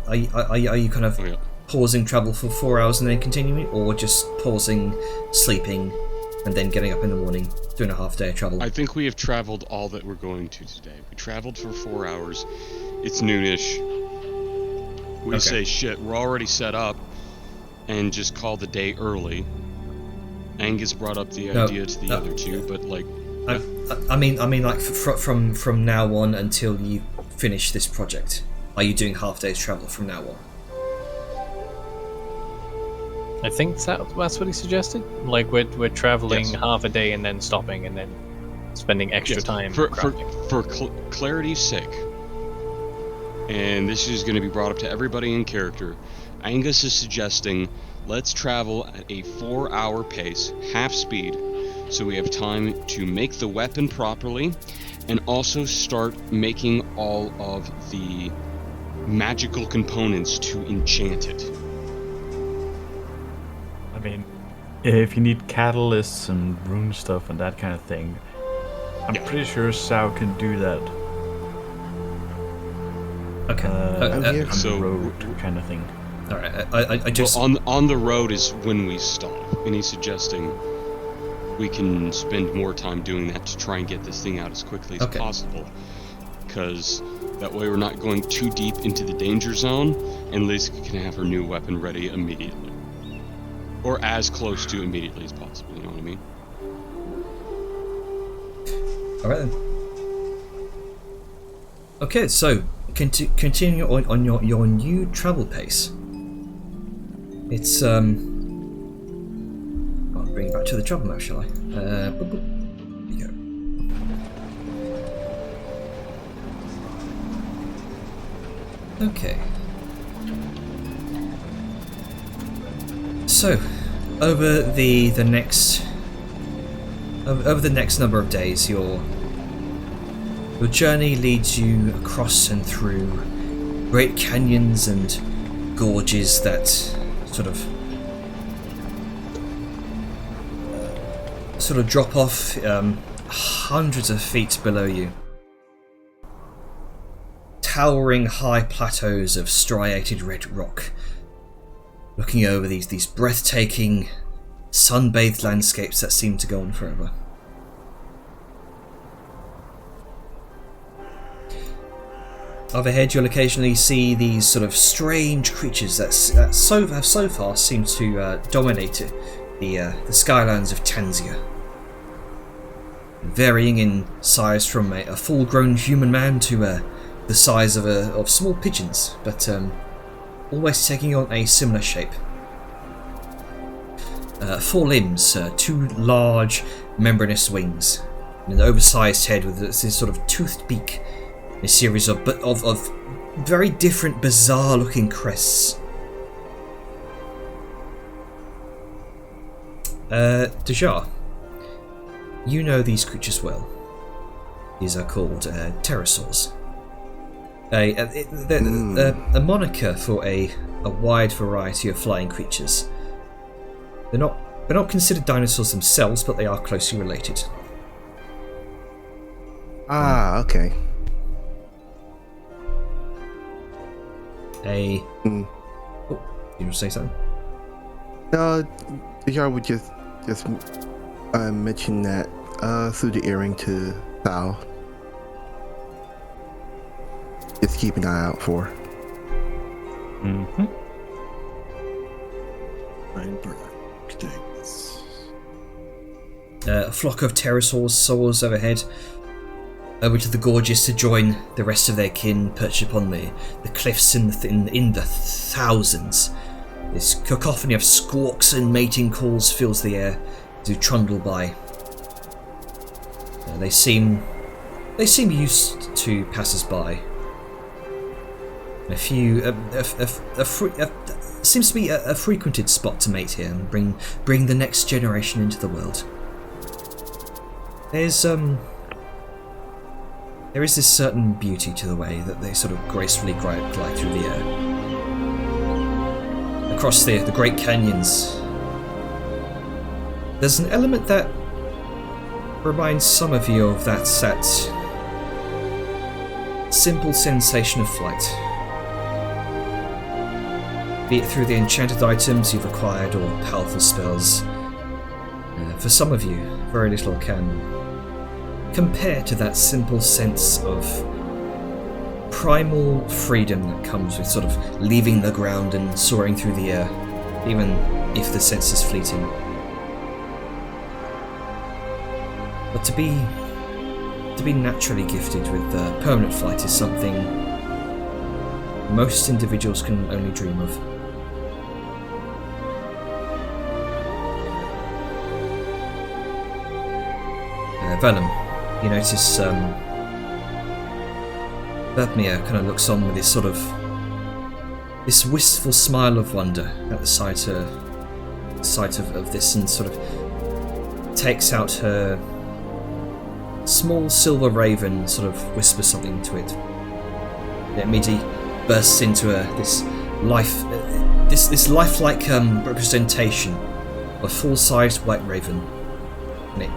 are you kind of
Oh, yeah.
pausing travel for 4 hours and then continuing, or just pausing, sleeping, and then getting up in the morning, doing a half day of travel?
I think we have traveled all that we're going to today. We traveled for 4 hours. It's noonish. We
Okay.
say, shit, we're already set up, and just call the day early. Angus brought up the idea to the other two, but like,
I mean, like from now on until you finish this project, are you doing half days travel from now on?
I think that's what he suggested. Like we're traveling
Yes.
half a day and then stopping and then spending extra
yes,
time.
for
crafting.
clarity's sake, and this is going to be brought up to everybody in character. Angus is suggesting let's travel at a 4-hour pace, half speed, so we have time to make the weapon properly, and also start making all of the magical components to enchant it.
I mean, if you need catalysts and rune stuff and that kind of thing, I'm
Yeah.
pretty sure Sao can do that.
Okay.
I'm here.
On
So-
the road kind of thing.
All right. I just
Well, on the road is when we stop, and he's suggesting we can spend more time doing that to try and get this thing out as quickly as
Okay.
possible, because that way we're not going too deep into the danger zone, and Liz can have her new weapon ready immediately, or as close to immediately as possible. You know what I mean?
all right then. Okay, so continue on your new travel pace. It's I'll bring it back to the travel map, shall I? Boop, boop. Here you go. Okay. So, over the next number of days, your journey leads you across and through great canyons and gorges that sort of drop off hundreds of feet below you. Towering high plateaus of striated red rock, looking over these breathtaking, sun-bathed landscapes that seem to go on forever. Overhead, you'll occasionally see these sort of strange creatures that have so far seemed to dominate the skylands of Tanzia. Varying in size from a full-grown human man to the size of small pigeons, but always taking on a similar shape. 4 limbs, 2 large membranous wings, and an oversized head with this sort of toothed beak. A series of very different, bizarre-looking crests. Dejar, you know these creatures well. These are called pterosaurs. A moniker for a wide variety of flying creatures. They're not considered dinosaurs themselves, but they are closely related.
Ah, okay.
Oh, you want to say something?
Yar would just mention that through the earring to Thal. Just keep an eye out for.
Mm-hmm.
A flock of pterosaurs soars overhead, over to the gorges to join the rest of their kin perched upon the cliffs in the thousands. This cacophony of squawks and mating calls fills the air as you trundle by. They seem used to passers-by. A seems to be a frequented spot to mate here and bring the next generation into the world. There is this certain beauty to the way that they sort of gracefully glide through the air. Across the Great Canyons, there's an element that reminds some of you of that simple sensation of flight. Be it through the enchanted items you've acquired or powerful spells. For some of you, very little can compare to that simple sense of primal freedom that comes with sort of leaving the ground and soaring through the air, even if the sense is fleeting. But to be naturally gifted with permanent flight is something most individuals can only dream of. Vellum, you notice Vertmir kind of looks on with this wistful smile of wonder at the sight of this, and sort of takes out her small silver raven, sort of whispers something to it. It immediately bursts into this lifelike representation of a full-sized white raven, and it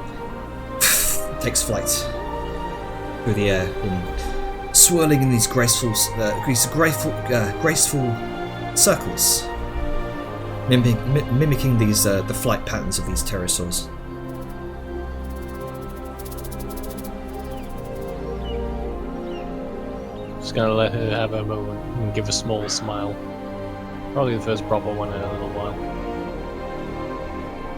takes flight through the air, swirling in these graceful circles, mimicking these the flight patterns of these pterosaurs.
Just gonna let her have her moment and give a small smile. Probably the first proper one in a little while.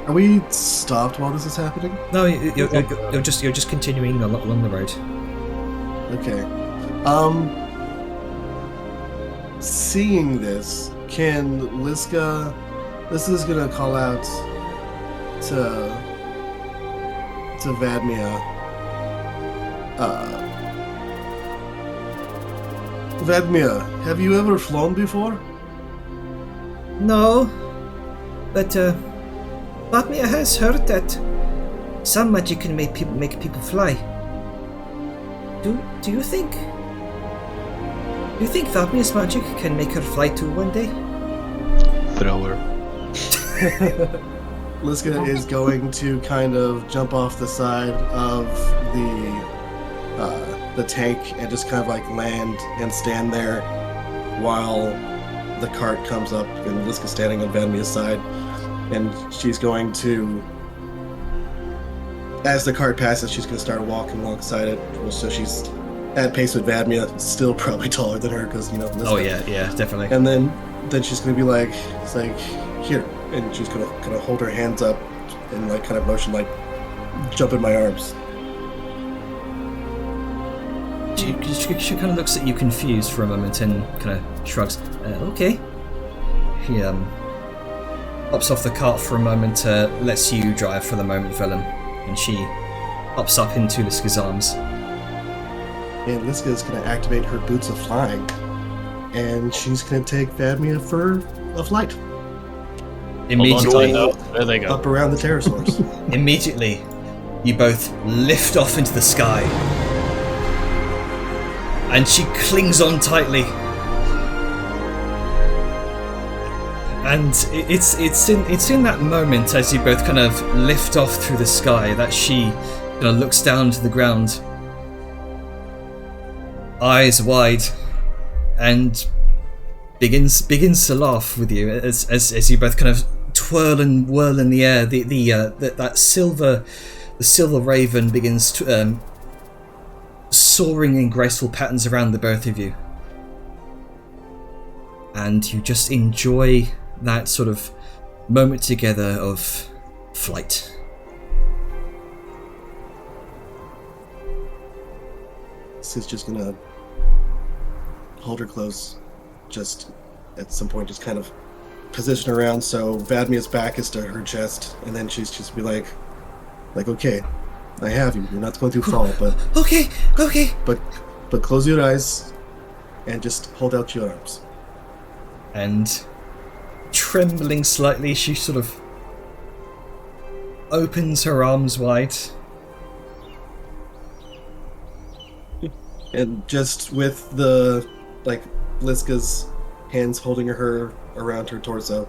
Are we stopped while this is happening?
No, you're just continuing along the road.
Okay. Seeing this, can Liska... This is gonna call out to Vadmia. Vadmia, have you ever flown before?
No, but Vadmir has heard that some magic can make people fly. Do you think Vadmir's magic can make her fly too one day?
Throw her.
Liska is going to kind of jump off the side of the tank and just kind of like land and stand there while the cart comes up, and Liska's standing on Vadmia's side, and she's going to, as the cart passes, she's going to start walking alongside it, so she's at pace with Vadmia, still probably taller than her because, you know, Liska.
Oh yeah, definitely.
And then she's going to be like, it's like, here, and she's going to kind of hold her hands up and like kind of motion like, jump in my arms.
She kind of looks at you confused for a moment and kind of shrugs. Okay. He hops off the cart for a moment, lets you drive for the moment, Vellum, and she hops up into Liska's arms.
And Liska is going to activate her boots of flying, and she's going to take Vadmia for a flight.
Immediately,
there they go.
Up around the pterosaurs.
Immediately, you both lift off into the sky. And she clings on tightly, and it's in that moment as you both kind of lift off through the sky that she kind of looks down to the ground, eyes wide, and begins to laugh with you as you both kind of twirl and whirl in the air. The silver raven begins to soaring in graceful patterns around the both of you, and you just enjoy that sort of moment together of flight.
Sis just gonna hold her close, just at some point just kind of position her around so Vadmia's back is to her chest, and then she's just be like, okay, I have you. You're not going to fall, but
Okay.
But close your eyes and just hold out your arms.
And trembling slightly, she sort of opens her arms wide.
And just with the, like, Bliska's hands holding her around her torso,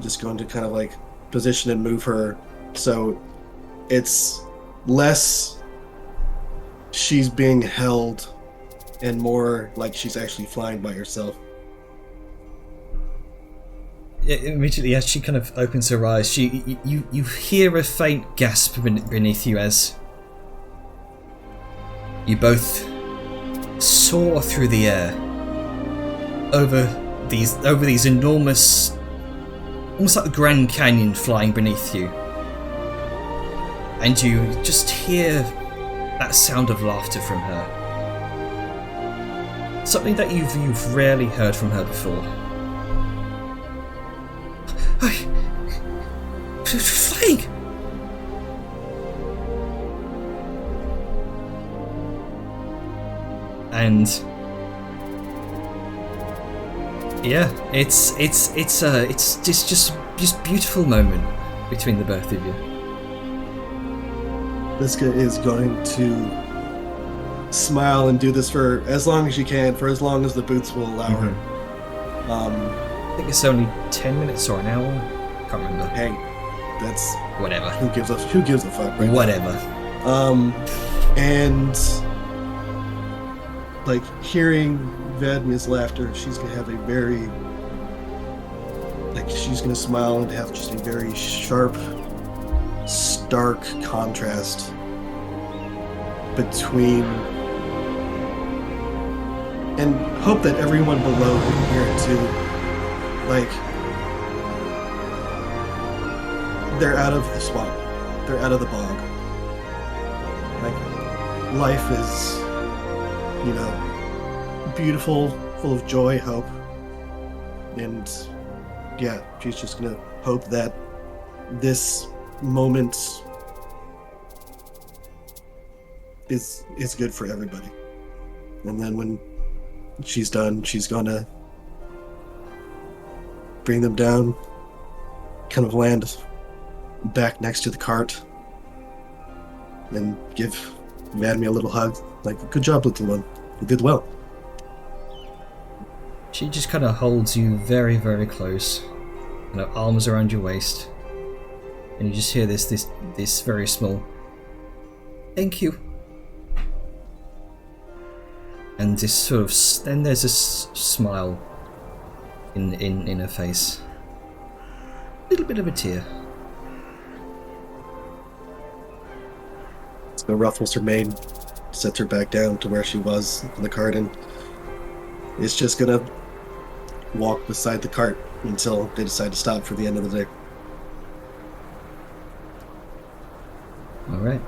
just going to kind of, like, position and move her so it's less she's being held and more like she's actually flying by herself.
Immediately, as she kind of opens her eyes, you hear a faint gasp beneath you as you both soar through the air over these enormous, almost like the Grand Canyon flying beneath you, and you just hear that sound of laughter from her. Something that you've rarely heard from her before. Flying! And yeah, it's just beautiful moment between the both of you.
Bliska is going to smile and do this for as long as she can, for as long as the boots will allow her.
I think it's only 10 minutes or an hour. Can't remember.
Hey, that's
whatever.
Who gives a fuck, right?
Whatever.
And like hearing Vadmia's laughter, she's gonna have a very, like, she's gonna smile and have just a very sharp, stark contrast between, and hope that everyone below can hear it too. Like, they're out of the swamp, they're out of the bog. Like, life is, you know, beautiful, full of joy, hope, and yeah, she's just gonna hope that this moment is good for everybody. And then when she's done, she's gonna bring them down, kind of land back next to the cart, and give Vadmia a little hug. Like, good job, little one. You did well.
She just kind of holds you very, very close, and her arms around your waist, and you just hear this very small "thank you," and this sort of then there's this smile in her face, a little bit of a tear.
So ruffles her mane, sets her back down to where she was in the cart, and is just gonna walk beside the cart until they decide to stop for the end of the day.
All right.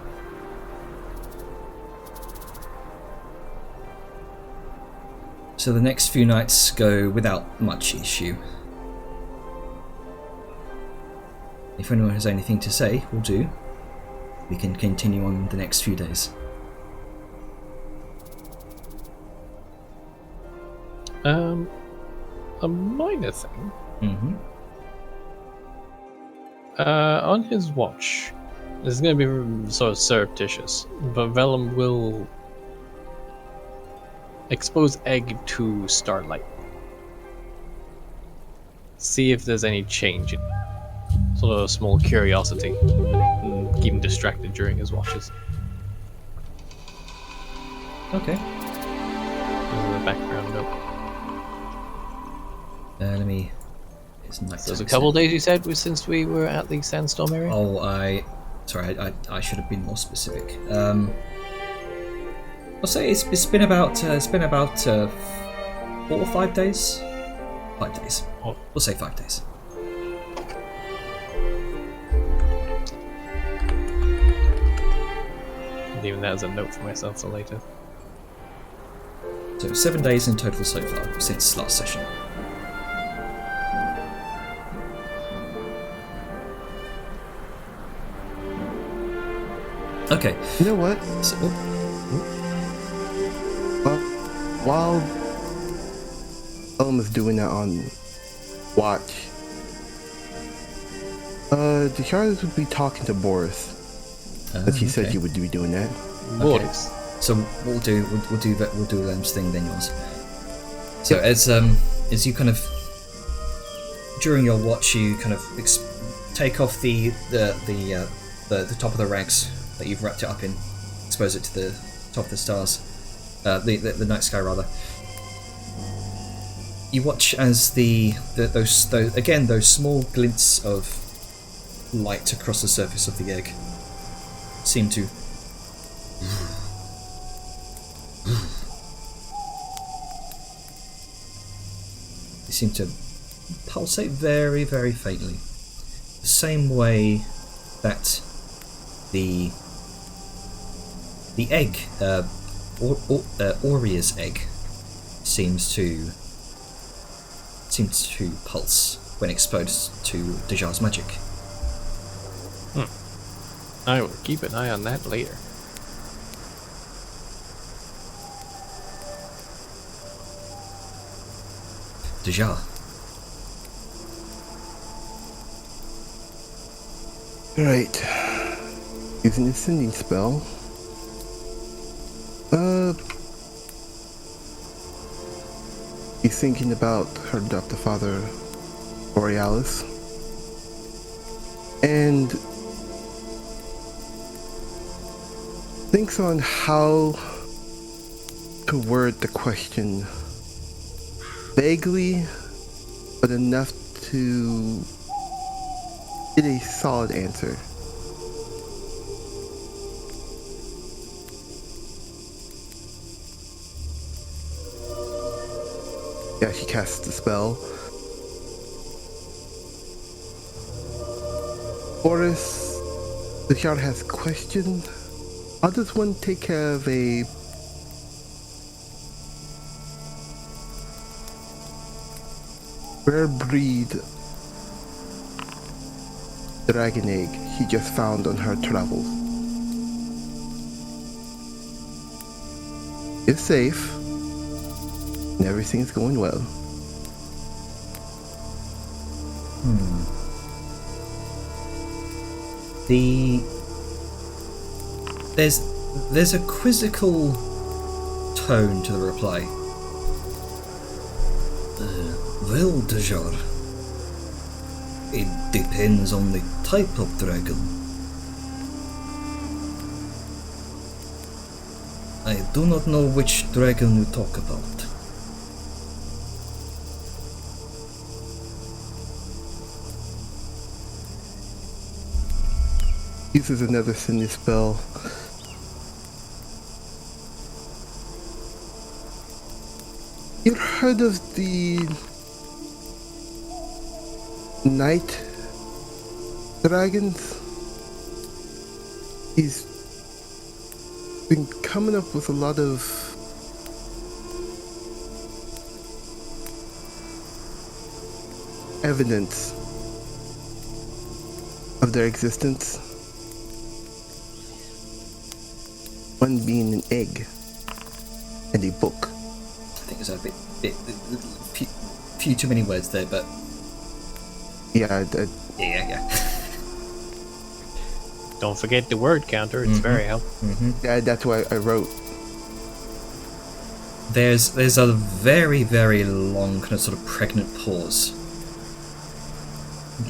So the next few nights go without much issue. If anyone has anything to say, will do. We can continue on the next few days.
A minor thing.
Mm-hmm.
On his watch, this is going to be sort of surreptitious, but Vellum will expose Egg to starlight. See if there's any change in it. Sort of a small curiosity. And keep him distracted during his watches.
Okay.
As a background note.
Let me. It's night.
So there's a couple of days you said since we were at the sandstorm area?
Oh, I should have been more specific. I'll say it's been about 4 or 5 days. 5 days.
Oh.
We'll say 5 days.
Leaving that as a note for myself for later.
So 7 days in total so far since last session. Okay.
You know what?
So,
While Elm is doing that on watch, The Charles would be talking to Boris. As he said
okay.
he would be doing that.
Boris.
So we'll do Lem's thing, then yours. So as you kind of during your watch, you kind of take off the top of the rags that you've wrapped it up in, expose it to the top of the stars, the night sky rather. You watch as those small glints of light across the surface of the egg seem to pulsate very, very faintly. The same way that the egg, Oria's egg, seems to pulse when exposed to Dejar's magic.
I will keep an eye on that later.
Dejar.
Right. Using the sending spell. He's thinking about her adopted father, Borealis. And thinks on how to word the question vaguely, but enough to get a solid answer. Yeah, she casts the spell. Boris, the child has questioned. How does one take care of a rare breed dragon egg he just found on her travels? It's safe, and everything's going well.
There's a quizzical tone to the reply. Well, Dejar, it depends on the type of dragon. I do not know which dragon you talk about.
Uses another sending spell. You heard of the night dragons? He's been coming up with a lot of evidence of their existence. One being an egg and a book.
I think there's a few too many words there, but
Yeah.
yeah.
Don't forget the word counter, it's very helpful.
That's why I wrote.
There's a very, very long kind of sort of pregnant pause.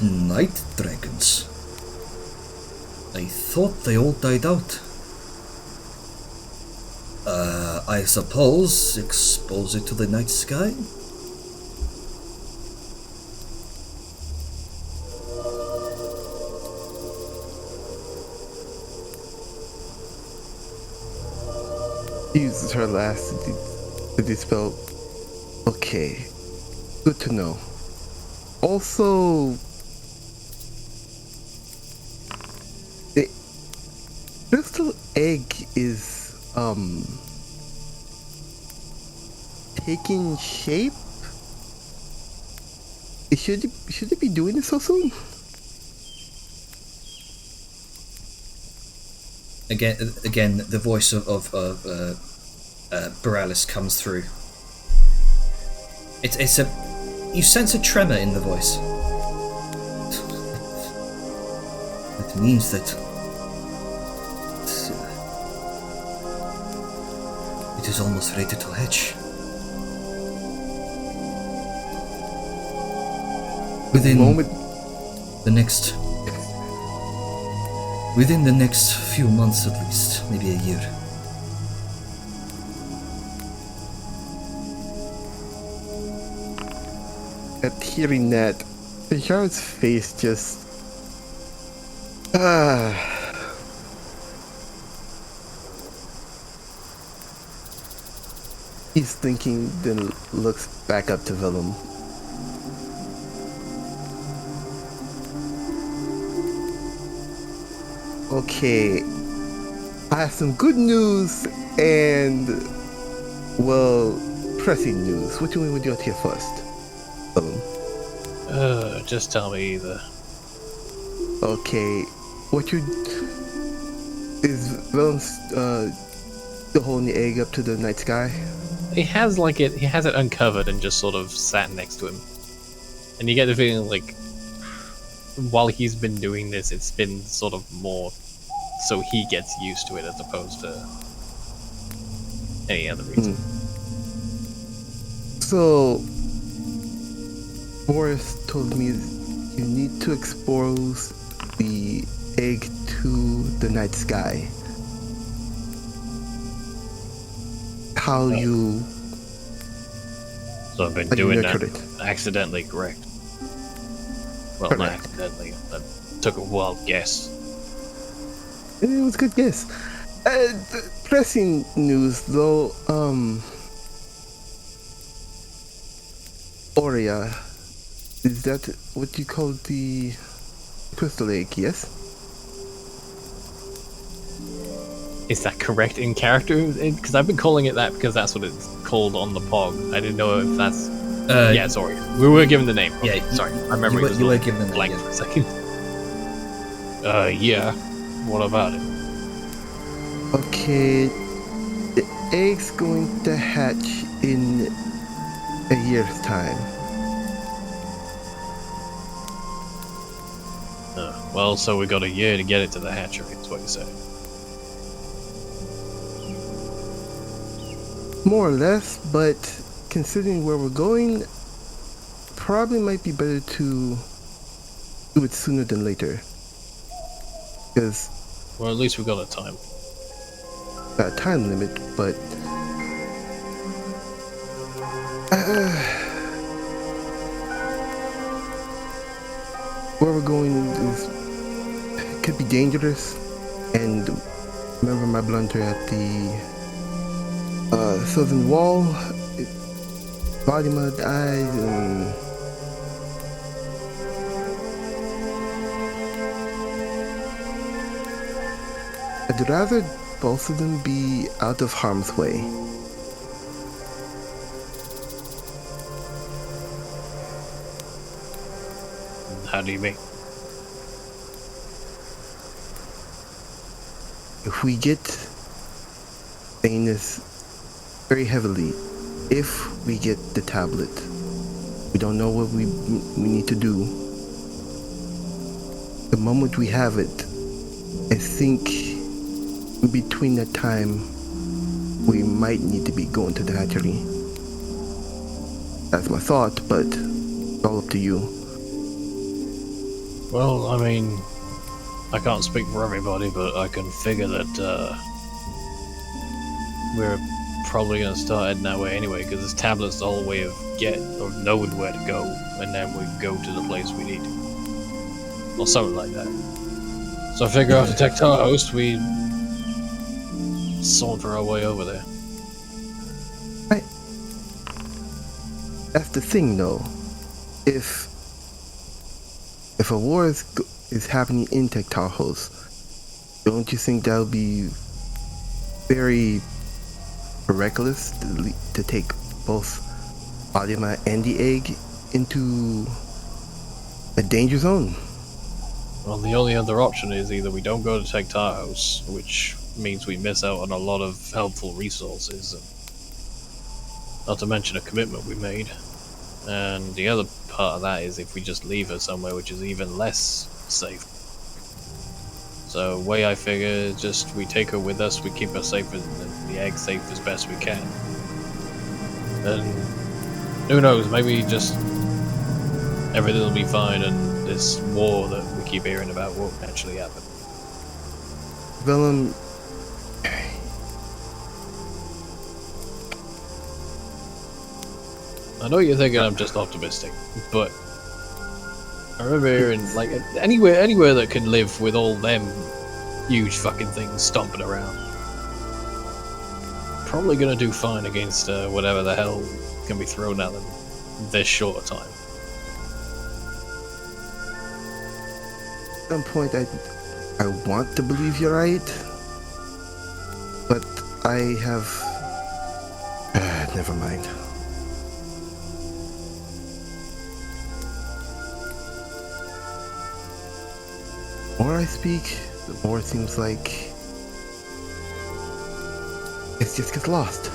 Night dragons. I thought they all died out. I suppose expose it to the night sky?
He uses her last to dispel. Okay, good to know. Also, the crystal egg is taking shape. Should it be doing it so soon?
Again, the voice of Borealis comes through. You sense a tremor in the voice. That means that it is almost ready to hatch. Within the next few months at least, maybe a year.
At hearing that, Yara's face just he's thinking, then looks back up to Vellum. Okay, I have some good news and, well, pressing news. Which one would you like to hear first?
Just tell me either.
Okay, what you is Vellum still holding the egg up to the night sky?
He has it uncovered and just sort of sat next to him. And you get the feeling like while he's been doing this, it's been sort of more so he gets used to it as opposed to any other reason.
So, Boris told me you need to expose the egg to the night sky. How you...
So I've been
how you
doing
nurtured
that
it.
accidentally, correct? Well, not
Correct.
accidentally. I took a wild guess.
It was a good guess. Pressing news though, Aurea, is that what you call the crystal egg, yes?
Is that correct in character? Because I've been calling it that because that's what it's called on the POG. I didn't know if that's... yeah, sorry. We were given the name. Okay,
Yeah,
sorry. My memory was
you were given the name,
blank
yeah.
for a second. Yeah. What about it?
Okay, the egg's going to hatch in a year's time.
Well, so we got a year to get it to the hatchery, is what you say.
More or less, but considering where we're going, probably might be better to do it sooner than later. Because
Well, at least we got a time.
got a time limit, but where we're going is could be dangerous. And remember my blunder at the southern wall. Fatima died, and I'd rather both of them be out of harm's way.
How do you mean?
If we get Thanos very heavily, if we get the tablet, we don't know what we need to do. The moment we have it, I think in between that time, we might need to be going to the hatchery. That's my thought, but it's all up to you.
Well, I mean, I can't speak for everybody, but I can figure that we're probably going to start heading that way anyway, because this tablet's the whole way of knowing where to go, and then we go to the place we need. Or something like that. So I figure after Tectar Host, we saunter our way over there.
Right. That's the thing, though. If a war is happening in Tectar Host, don't you think that would be very reckless to take both Fatima and the egg into a danger zone?
Well, the only other option is either we don't go to Tectar House, which means we miss out on a lot of helpful resources, not to mention a commitment we made. And the other part of that is if we just leave her somewhere which is even less safe.
So way I figure is just we take her with us, we keep her safe and the egg safe as best we can. And who knows, maybe just everything will be fine and this war that we keep hearing about won't actually happen.
Vellum,
I know you're thinking I'm just optimistic, but I remember hearing like anywhere that can live with all them huge fucking things stomping around. Probably gonna do fine against whatever the hell can be thrown at them this short a time.
at some point I want to believe you're right, but I have... never mind. The more I speak, the more it seems like it just gets lost.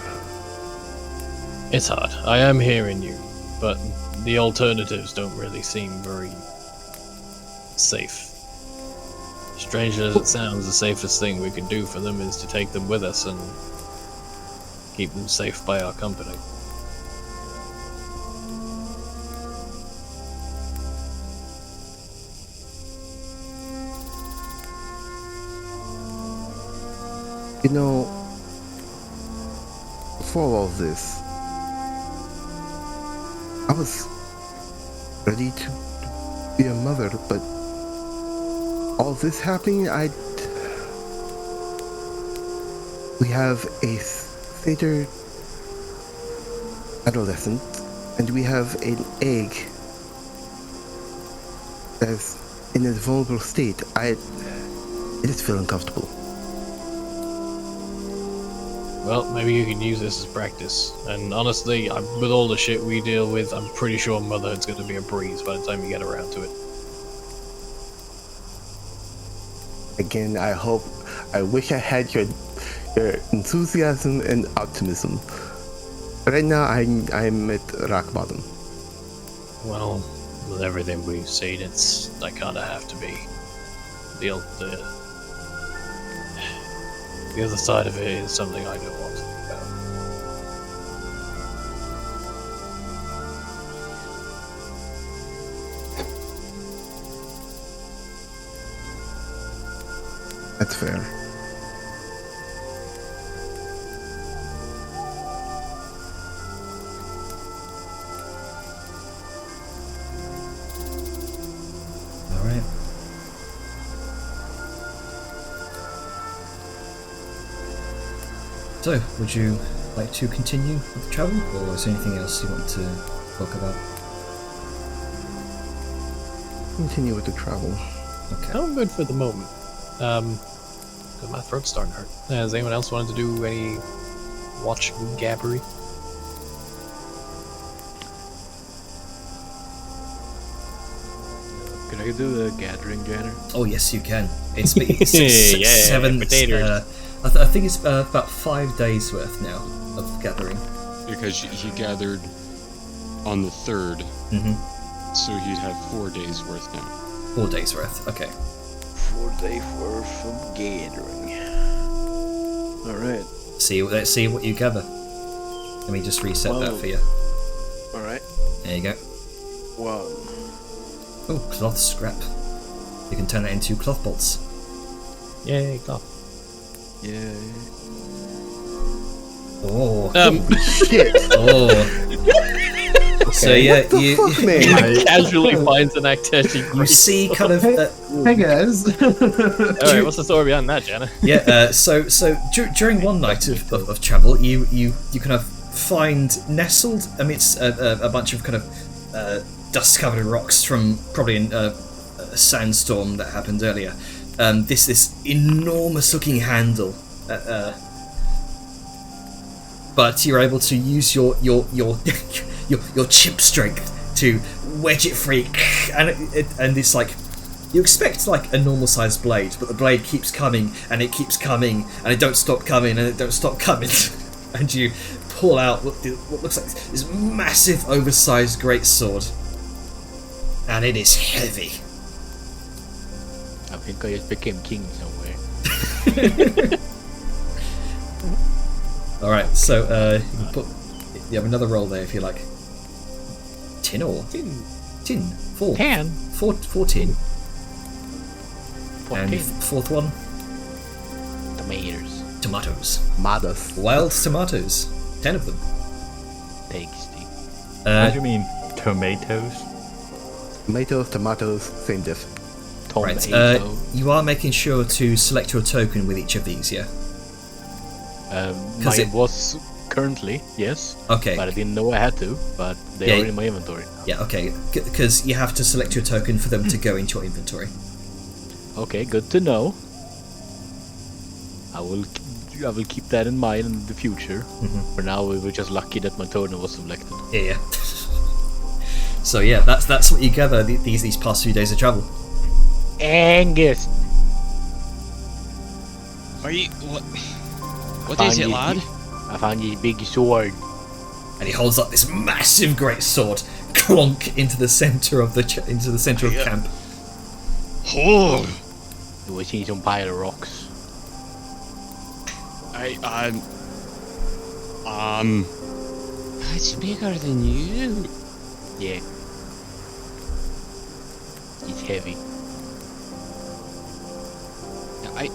It's hard. I am hearing you, but the alternatives don't really seem very safe. Strange as it sounds, the safest thing we can do for them is to take them with us and keep them safe by our company.
You know, before all this, I was ready to be a mother, but all this happening, we have a satyr adolescent, and we have an egg that's in a vulnerable state. I just feel uncomfortable.
Well, maybe you can use this as practice. And honestly, with all the shit we deal with, I'm pretty sure motherhood's going to be a breeze by the time you get around to it.
Again, I wish I had your enthusiasm and optimism. Right now, I'm at rock bottom.
Well, with everything we've seen, I kind of have to be. The other side of it is something I don't want to think about.
That's fair.
All right. So, would you like to continue with the travel, or is there anything else you want to talk about?
Continue with the travel.
Okay.
I'm good for the moment. 'Cause my throat's starting to hurt. Has anyone else wanted to do any watch gabbery?
Can I do the gathering, Janner?
Oh yes, you can. It's been seven.
potatoes.
I think it's about 5 days worth now of gathering.
Because he gathered on the 3rd, so he'd have 4 days worth now.
4 days worth. Okay.
4 days worth of gathering. Alright.
Let's see what you gather. Let me just reset that for you.
Alright.
There you go.
1.
Oh, cloth scrap. You can turn that into cloth bolts.
Yay, cloth.
Yeah.
Oh.
Shit!
Oh. So yeah, you
Casually finds an Acteshi.
you see kind of
Hey guys.
Alright, what's the story behind that, Jenna?
yeah. So during one night of travel, you kind of find nestled amidst a bunch of kind of dust-covered rocks from probably a sandstorm that happened earlier. This enormous-looking handle, but you're able to use your chimp strength to wedge it free, and it's like you expect like a normal-sized blade, but the blade keeps coming and it keeps coming and it don't stop coming and it don't stop coming, and you pull out what looks like this massive, oversized great sword, and it is heavy.
I've think I just became king somewhere.
All right, so you have another roll there if you like. Tin or tin. 4.
10.
14.
14.
And fourth one,
Tomatoes.
tomatoes.
Madas.
Wild tomatoes. 10 of them.
Tasty.
What do you mean? Tomatoes?
Tomatoes, same diff.
Right.
Tomato.
You are making sure to select your token with each of these, yeah? 'Cause
Mine
it-
was currently, yes.
Okay.
But I didn't know I had to, but they
Yeah,
are in my inventory.
Yeah, okay. Because you have to select your token for them to go into your inventory.
Okay, good to know. I will keep that in mind in the future. For now, we were just lucky that my token was selected.
Yeah. So yeah, that's what you gather these past few days of travel.
Angus!
Are you what? What is it, lad?
I found this big sword.
And he holds up this massive great sword, clonk into the center of camp.
Oh,
It was in some pile of rocks.
It's bigger than you.
Yeah. It's heavy.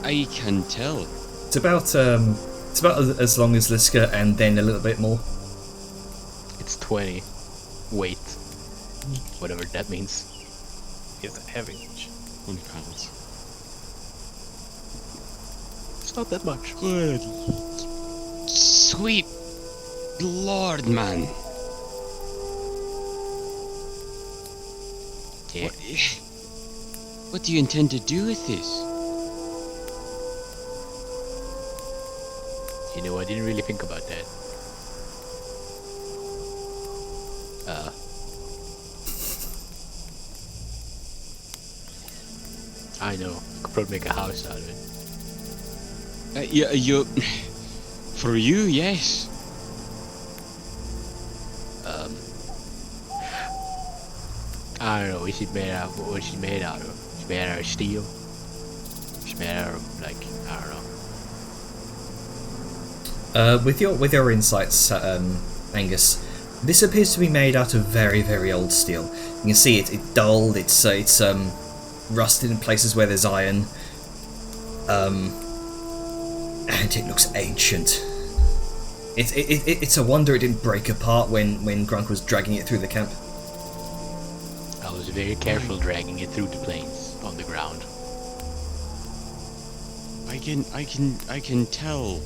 I can tell.
It's about as long as Liska and then a little bit more.
It's 20 weight. Whatever that means.
Is heavy.
1 pound.
It's not that much.
Good. Sweet Lord, man.
Yeah.
What do you intend to do with this?
You know, I didn't really think about that. I know. I could probably make a house out of it.
Yeah, for you, yes.
I don't know. Is it made out? What is it made out of? It's made out of steel. It's made out of like I don't know.
With your insights, Angus, this appears to be made out of very, very old steel. You can see it's dulled. It's rusted in places where there's iron. And it looks ancient. It's a wonder it didn't break apart when Grunk was dragging it through the camp.
I was very careful dragging it through the plains on the ground.
I can tell.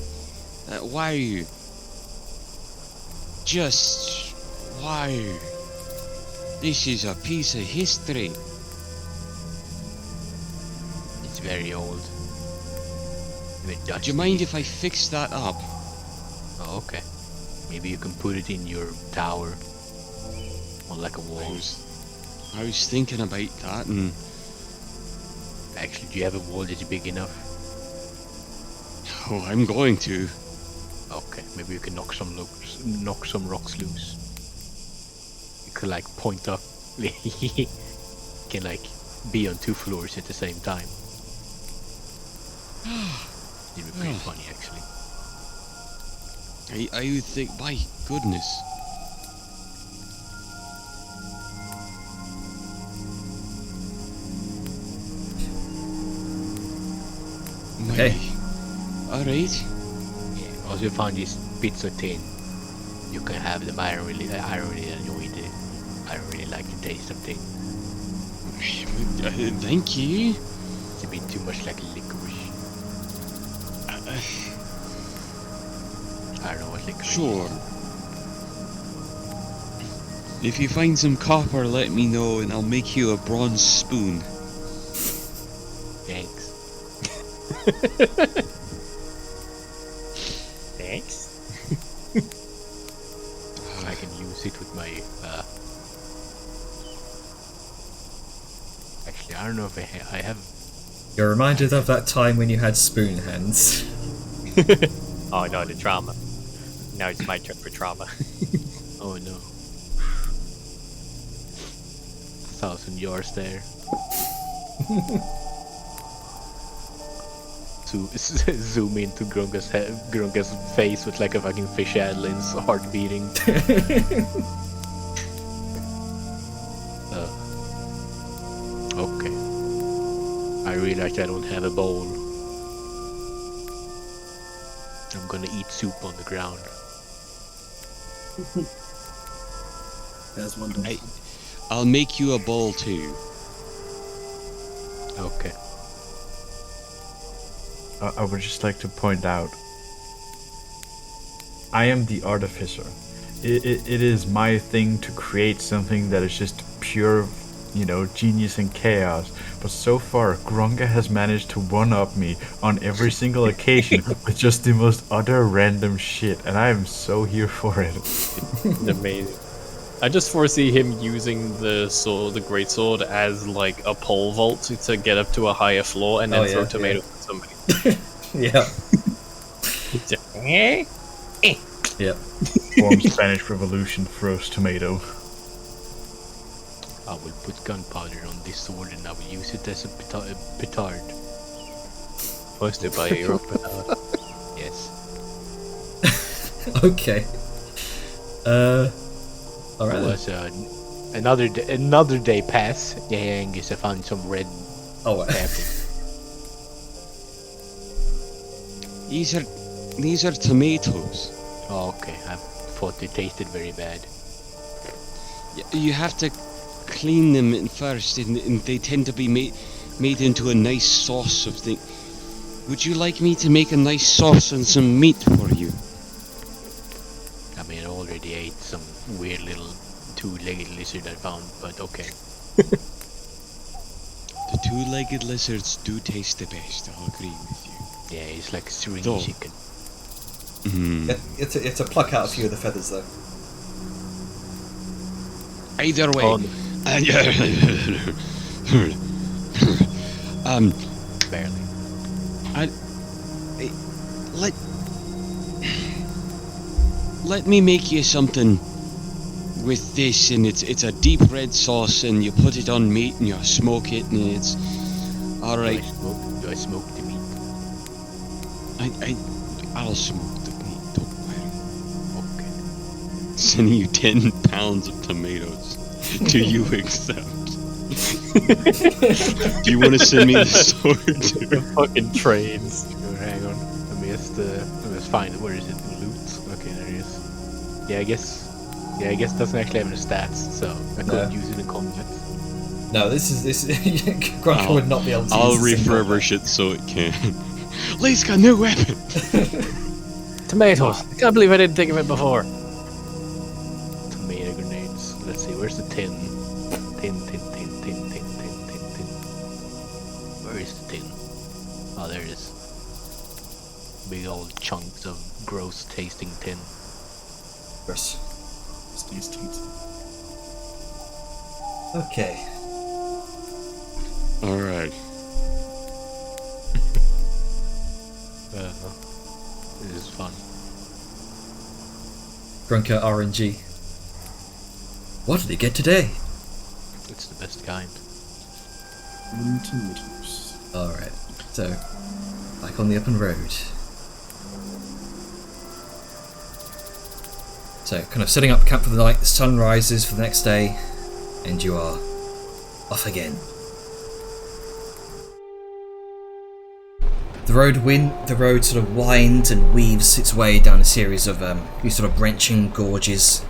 Wow. Just wow. This is a piece of history.
It's very old. Even Dutch.
Do you mind if I fix that up?
Oh, okay. Maybe you can put it in your tower, on like a wall.
I was thinking about that, and
Actually, do you have a wall that's big enough?
oh, I'm going to.
Okay, maybe you can knock some rocks loose. You could like point up. You can like be on 2 floors at the same time. It'd be pretty funny, actually.
I would think, my goodness.
Okay.
Alright.
Yeah. Also, found these bits of tin. You can have them. I don't really enjoy it. I don't really like the taste of tin.
Thank you.
It's a bit too much like licorice. I don't know what licorice
Sure. If you find some copper, let me know and I'll make you a bronze spoon.
Thanks. Thanks. I can use it with my. Actually, I don't know if I have.
You're reminded of that time when you had spoon hands.
Oh no, the trauma. Now it's my turn for trauma.
Oh no. 1,000 yards there. zoom into Grunga's face with like a fucking fish lens, heart beating. Okay. I realize I don't have a bowl. I'm gonna eat soup on the ground.
As one does.
I'll make you a bowl too.
Okay.
I would just like to point out, I am the artificer. It is my thing to create something that is just pure, genius and chaos. But so far, Grunga has managed to one-up me on every single occasion with just the most utter random shit, and I am so here for it.
Amazing. I just foresee him using the great sword as like a pole vault to get up to a higher floor and then throw tomatoes at somebody.
Yeah.
Eh?
Yeah.
Form Spanish Revolution, throws tomato.
I will put gunpowder on this sword and I will use it as a petard.
Hosted by Europe.
Yes.
Okay. Alright.
It was another day pass. Yeah, Angus, I found some red pepper.
These are tomatoes.
Oh, okay. I thought they tasted very bad.
You have to clean them first, and they tend to be made into a nice sauce of things. Would you like me to make a nice sauce and some meat for you?
I mean, I already ate some weird little two-legged lizard I found, but okay.
The two-legged lizards do taste the best, I'll agree with you.
Yeah, it's like stringy
Though.
chicken.
Mm.
You have to pluck out a few of the feathers, though.
Either way.
Barely.
Let me make you something with this, and it's a deep red sauce, and you put it on meat and you smoke it, and it's all right.
Do I smoke the meat?
I'll smoke the meat. Don't worry.
Okay.
Sending you 10 pounds of tomatoes. Do you accept? Do you want to send me the sword?
The fucking trains.
Hang on. Let me just find it. Where is it? Loot. Okay, there it is. Yeah, I guess it doesn't actually have any stats, so I couldn't use it in combat.
No, this is Grunga would not be able to.
I'll refurbish it so it can. Lee's got a new weapon.
Tomatoes. I can't believe I didn't think of it before.
Tomato grenades. Let's see. Where's the tin? Tin. Where is the tin? Oh, there it is. Big old chunks of gross tasting tin.
Gross.
These teeth.
Okay.
All right.
This is fun.
Grunka RNG. What did he get today?
It's the best kind.
Tomatoes.
Alright, so back on the open road. So, kind of setting up camp for the night, the sun rises for the next day, and you are off again. The road sort of winds and weaves its way down a series of these sort of branching gorges.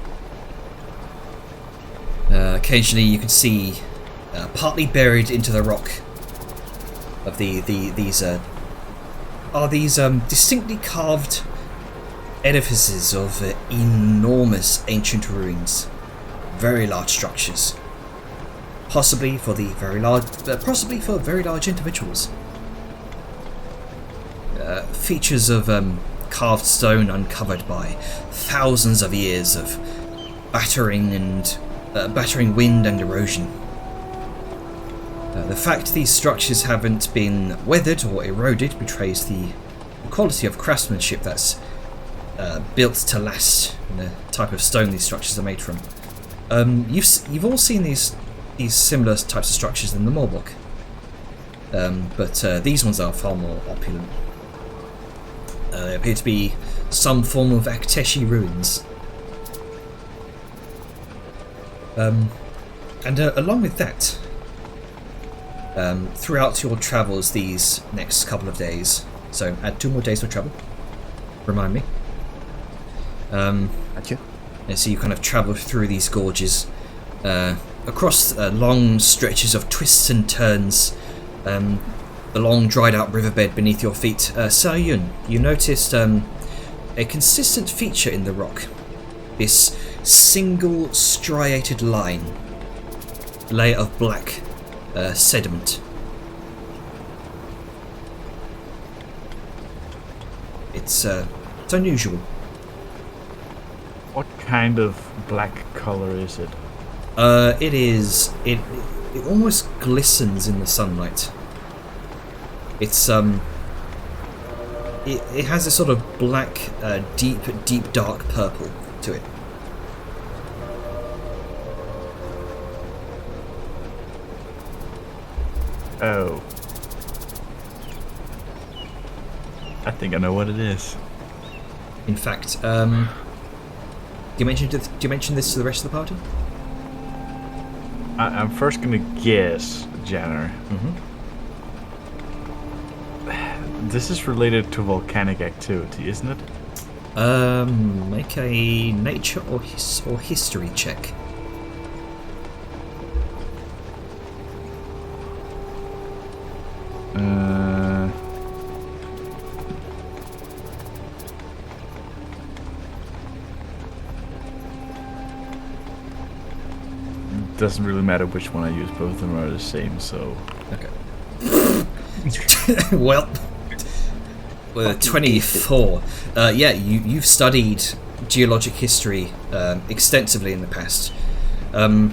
Occasionally you can see, partly buried into the rock of these distinctly carved edifices of enormous ancient ruins, very large structures, possibly for very large individuals. Features of carved stone uncovered by thousands of years of battering wind and erosion. The fact these structures haven't been weathered or eroded betrays the quality of craftsmanship that's built to last, and the type of stone these structures are made from. You've all seen these similar types of structures in the Morbok, but these ones are far more opulent. They appear to be some form of Akteshi ruins. And along with that, throughout your travels these next couple of days, so add 2 more days of travel, remind me.
Gotcha.
And so you kind of travel through these gorges, across long stretches of twists and turns, the long dried out riverbed beneath your feet. Sayun, you noticed a consistent feature in the rock. This single striated line, layer of black sediment. It's unusual.
What kind of black color is it?
It almost glistens in the sunlight. It's it has a sort of black, deep dark purple to it.
Oh. I think I know what it is.
In fact, do you mention this to the rest of the party?
I'm first gonna guess, Jenner. This is related to volcanic activity, isn't it?
Make a nature or history check.
Doesn't really matter which one I use, both of them are the same, so...
Okay. Well, 24. Yeah, you've studied geologic history extensively in the past. Not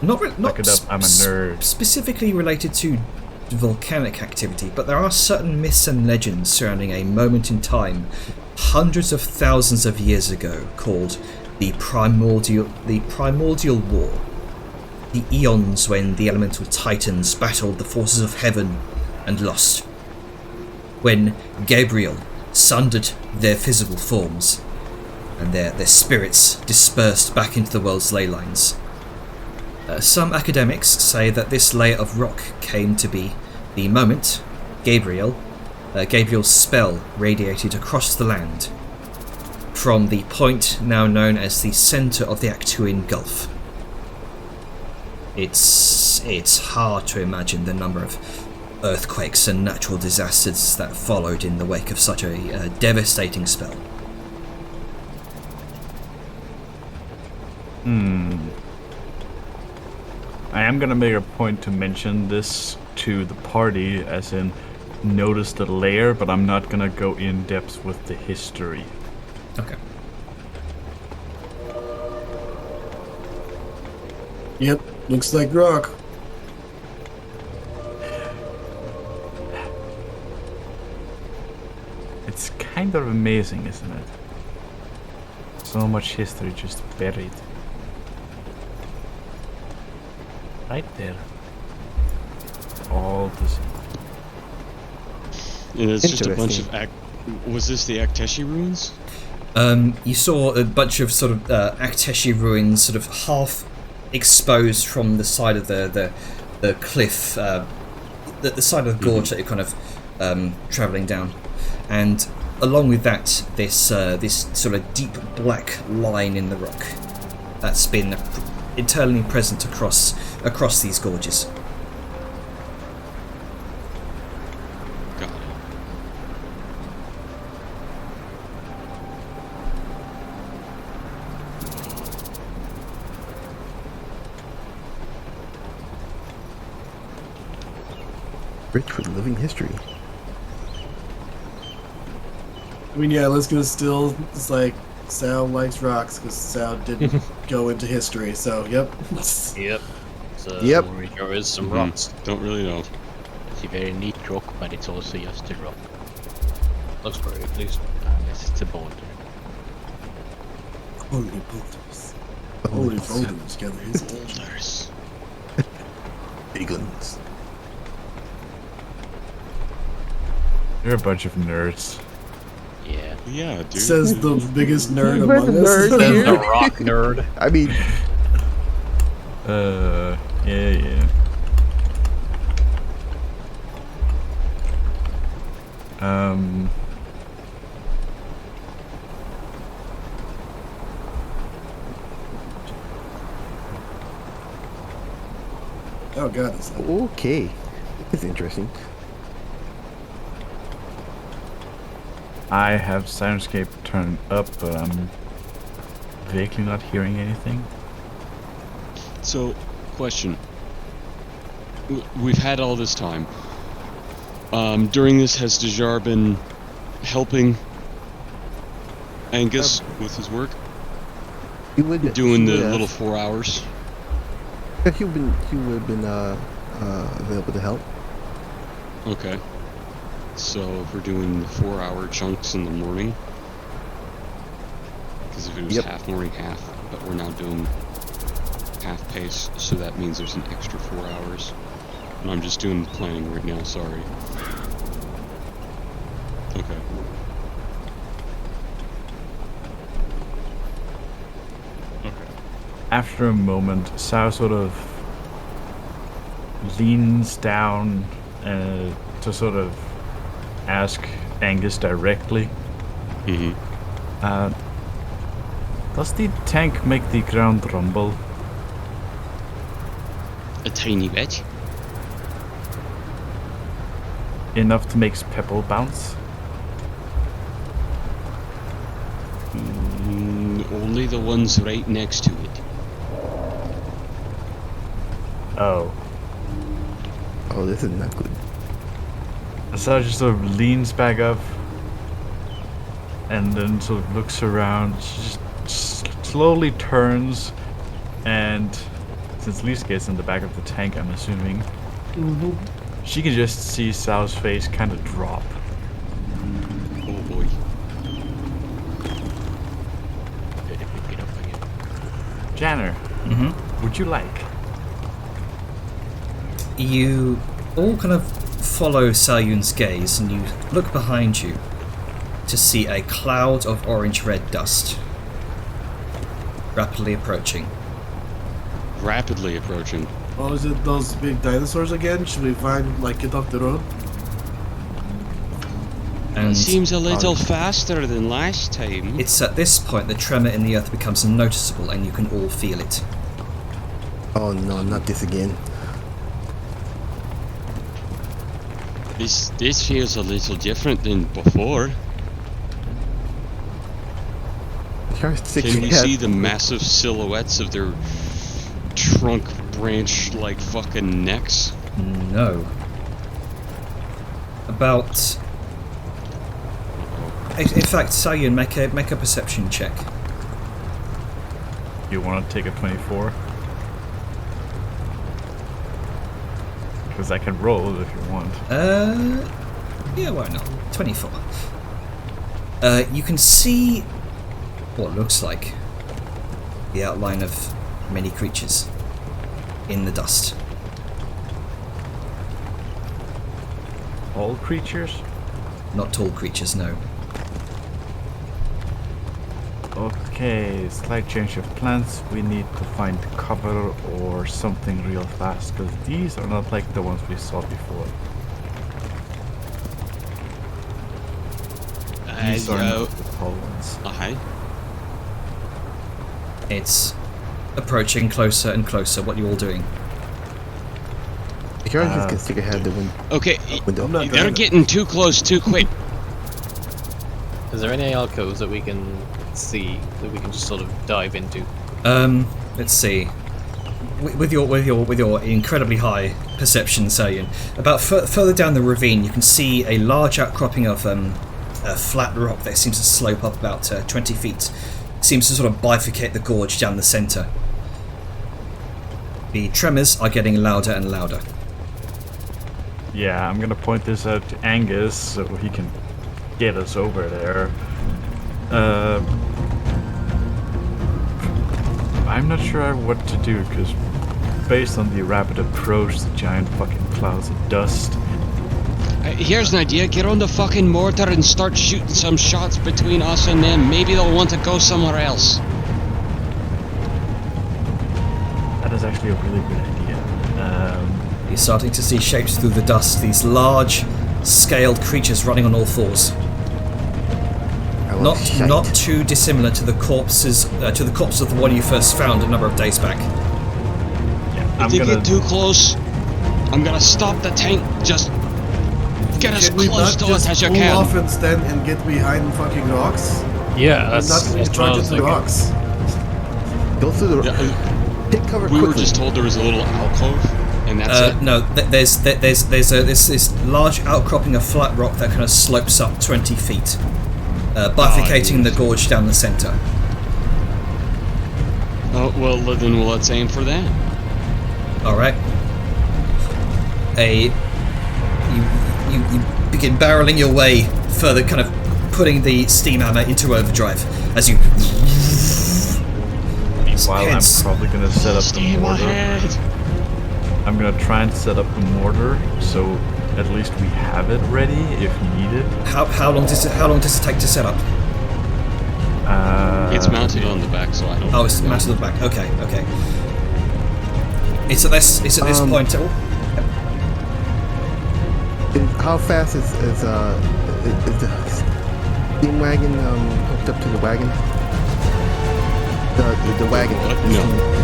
Look it up, I'm a nerd.
Specifically related to volcanic activity, but there are certain myths and legends surrounding a moment in time, hundreds of thousands of years ago, called the Primordial War. The eons when the elemental titans battled the forces of heaven and lost. When Gabriel sundered their physical forms and their spirits dispersed back into the world's ley lines. Some academics say that this layer of rock came to be the moment Gabriel's spell radiated across the land from the point now known as the center of the Actuan Gulf. It's hard to imagine the number of earthquakes and natural disasters that followed in the wake of such a devastating spell.
I am gonna make a point to mention this to the party, as in notice the layer, but I'm not gonna go in depth with the history.
Okay.
Yep, looks like rock.
It's kind of amazing, isn't it? So much history just buried. Right there. All the same.
And it's just a bunch of was this the Akteshi ruins?
You saw a bunch of sort of Akteshi ruins, sort of half exposed from the side of the cliff, the side of the gorge that you're kind of travelling down, and along with that, this sort of deep black line in the rock that's been internally present across these gorges.
Got it.
Rich with living history.
I mean, yeah, let's go still. It's like Sal likes rocks because Sal didn't go into history. So, yep.
Yep. So
Yep.
there is some rocks.
Don't really know.
It's a very neat rock, but it's also just a rock.
Looks great, at least.
Unless it's a boulder.
Holy boulders. Holy boulders gather his attention.
Boulders.
Big ones.
You're a bunch of nerds.
Yeah, dude.
Says the biggest nerd
You're the
among us.
nerd
Says
here.
the rock nerd.
I mean,
Yeah.
Oh god, it's like,
okay. It's interesting.
I have Soundscape turned up, but I'm vaguely not hearing anything.
So, question. We've had all this time. During this, has Dejar been helping Angus with his work?
He would
Doing
he
the
would,
little 4 hours?
He would have been available to help.
Okay. So, if we're doing the 4-hour chunks in the morning, because if it was
Yep.
half morning, half, but we're now doing half pace, so that means there's an extra 4 hours. And I'm just doing the planning right now, sorry. Okay.
After a moment, Sao sort of leans down to sort of ask Angus directly.
Mm-hmm.
Does the tank make the ground rumble?
A tiny bit.
Enough to make Pebble bounce?
Only the ones right next to it.
Oh.
Oh, this is not good.
Sao just sort of leans back up and then sort of looks around. She just slowly turns, and since Lisuke is in the back of the tank, I'm assuming, she can just see Sao's face kind of drop.
Oh boy.
Janner, would you like?
You all kind of follow Saoyun's gaze, and you look behind you to see a cloud of orange-red dust rapidly approaching.
Rapidly approaching.
oh, is it those big dinosaurs again? Should we get off the road?
And
Seems a little faster than last time.
it's at this point the tremor in the earth becomes noticeable, and you can all feel it.
Oh no, not this again.
This feels a little different than before.
Here's six
Can we
heads.
see the massive silhouettes of their trunk branch like fucking necks?
No. About... In fact, Saoyun, make a perception check.
You want to take a 24? Because I can roll if you want.
Yeah, why not? 24. You can see what looks like the outline of many creatures in the dust.
All creatures?
Not tall creatures, no.
Okay, slight change of plans. We need to find cover or something real fast, because these are not like the ones we saw before. These are not the tall ones.
Hi.
It's approaching closer and closer. What are you all doing?
Here's just gonna stick ahead the
Okay,
window.
not
they're
driving.
getting too close too quick.
Is there any alcoves that we can see that we can just sort of dive into?
Let's see. With your incredibly high perception, Saoyun, about further down the ravine, you can see a large outcropping of a flat rock that seems to slope up about 20 feet. Seems to sort of bifurcate the gorge down the centre. The tremors are getting louder and louder.
Yeah, I'm gonna point this out to Angus so he can get us over there. I'm not sure what to do, because based on the rapid approach, the giant fucking clouds of dust,
Here's an idea. Get on the fucking mortar and start shooting some shots between us and them. Maybe they'll want to go somewhere else.
That is actually a really good idea.
You're starting to see shapes through the dust. These large, scaled creatures running on all fours. Not too dissimilar to the corpses, to the corpse of the one you first found a number of days back.
If they get too close, I'm gonna stop the tank. Just get as
Can we
close
not
to
just
it as you
pull
can.
off instead and get behind fucking rocks?
Yeah,
Not
that's
to
what I
charge
was
into the
thinking.
rocks.
Go through the. Take cover
We
quickly.
were just told there was a little alcove, and that's it.
No, there's this large outcropping of flat rock that kind of slopes up 20 feet, bifurcating the gorge down the center.
Oh, well, then let's aim for that.
All right. You begin barreling your way further, kind of putting the steam hammer into overdrive as you.
Meanwhile, I'm probably gonna set up the
Steam
mortar.
ahead.
I'm gonna try and set up the mortar so at least we have it ready if needed.
How long does it take to set up?
It's mounted on the back, so I don't.
Oh, it's mounted on the back. Okay. It's at this point.
How fast is the steam wagon hooked up to the wagon? The wagon.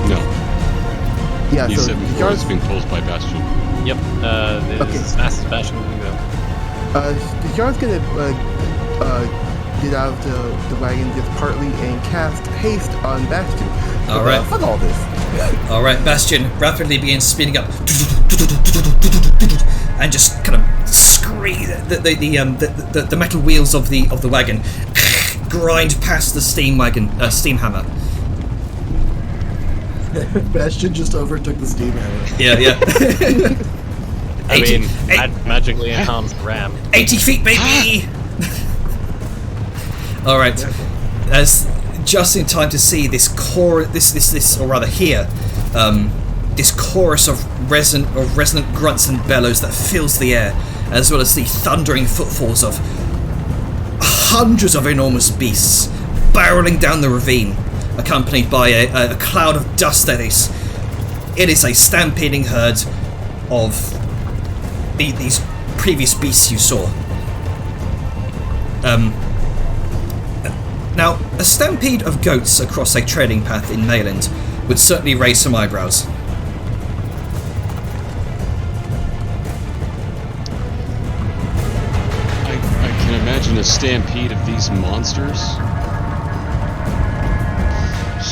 No.
Yeah,
He
so
said
the
before
yard's
it's being pulled by Bastion.
Yep, as fast as fashion we can go.
the yard's gonna get out of the wagon just partly and cast haste on Bastion.
All right.
Fuck all this.
All right, Bastion rapidly begins speeding up, and just kind of scream. The metal wheels of the wagon grind past the steam hammer.
Bastion just overtook the steam hammer.
Yeah.
I mean, magically enhanced ram.
80 feet, baby! All right, as just in time to see this chorus of resonant grunts and bellows that fills the air, as well as the thundering footfalls of hundreds of enormous beasts barreling down the ravine, accompanied by a cloud of dust that is. It is a stampeding herd of these previous beasts you saw. Now, a stampede of goats across a trading path in Mayland would certainly raise some eyebrows.
I can imagine a stampede of these monsters.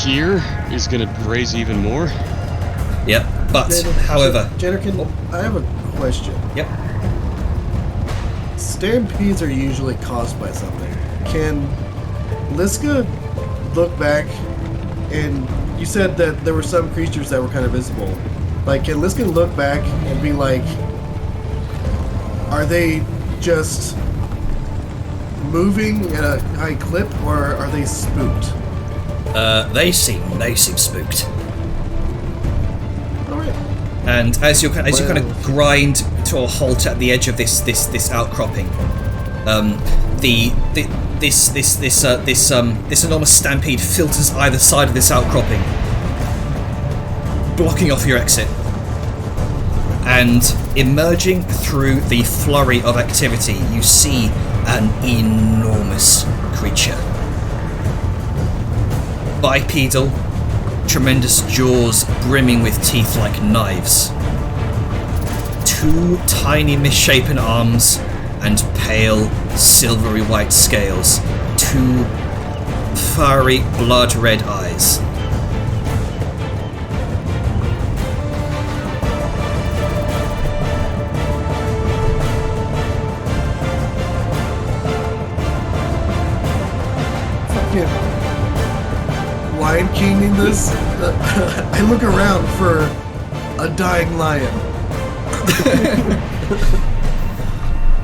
Here is gonna raise even more.
Yep, but, however...
Jenner, I have a question.
Yep.
Stampedes are usually caused by something. Can Liska look back, and you said that there were some creatures that were kind of visible. Like, can Liska look back and be like, are they just moving at a high clip, or are they spooked?
They seem spooked.
Alright.
And as you kind of grind to a halt at the edge of this outcropping, this enormous stampede filters either side of this outcropping, blocking off your exit. And emerging through the flurry of activity, you see an enormous creature. Bipedal, tremendous jaws brimming with teeth like knives. 2 tiny misshapen arms and pale, silvery white scales. 2 fiery, blood-red eyes.
Lion King in this? I look around for a dying lion.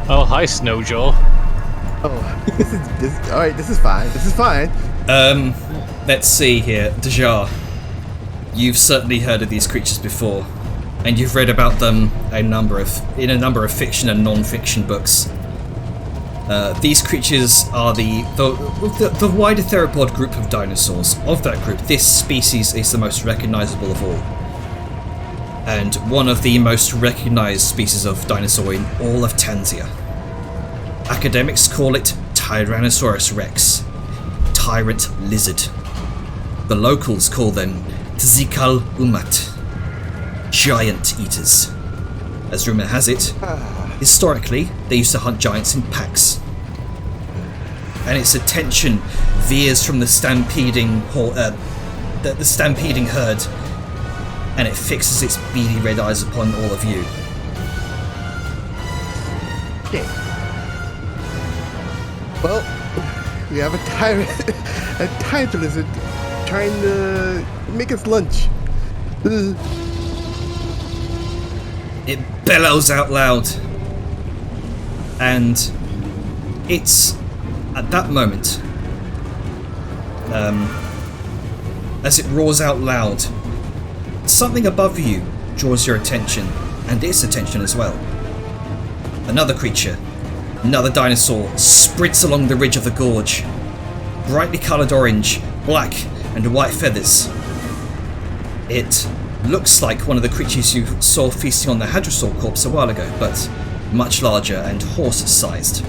Oh, hi, Snowjaw.
Oh, this is fine. This is fine.
Let's see here. Dejar, you've certainly heard of these creatures before. and you've read about them in a number of fiction and non-fiction books. These creatures are the wider theropod group of dinosaurs. Of that group, this species is the most recognizable of all, and one of the most recognized species of dinosaur in all of Tanzania. Academics call it Tyrannosaurus rex, tyrant lizard. The locals call them Tzikal Umat, giant eaters. As rumor has it, historically they used to hunt giants in packs, and its attention veers from the stampeding herd, and it fixes its beady red eyes upon all of you.
Okay. Well, we have a tyrant lizard trying to make us lunch.
It bellows out loud, and it's at that moment, as it roars out loud, something above you draws your attention, and its attention as well. Another creature, another dinosaur, sprints along the ridge of the gorge. Brightly coloured orange, black, and white feathers. It looks like one of the creatures you saw feasting on the hadrosaur corpse a while ago, but much larger and horse-sized.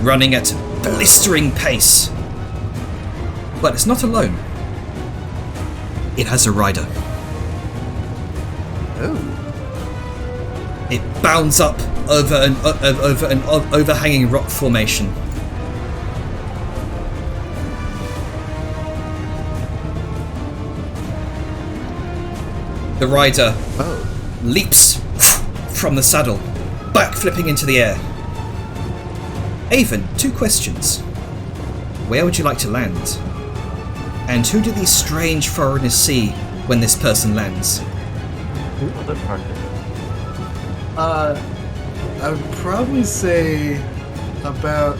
Running at blistering pace. But it's not alone. It has a rider.
Oh.
It bounds up over an overhanging rock formation. The rider leaps from the saddle, backflipping into the air. Avon, 2 questions. Where would you like to land? And who do these strange foreigners see when this person lands?
Other part of it.
I would probably say about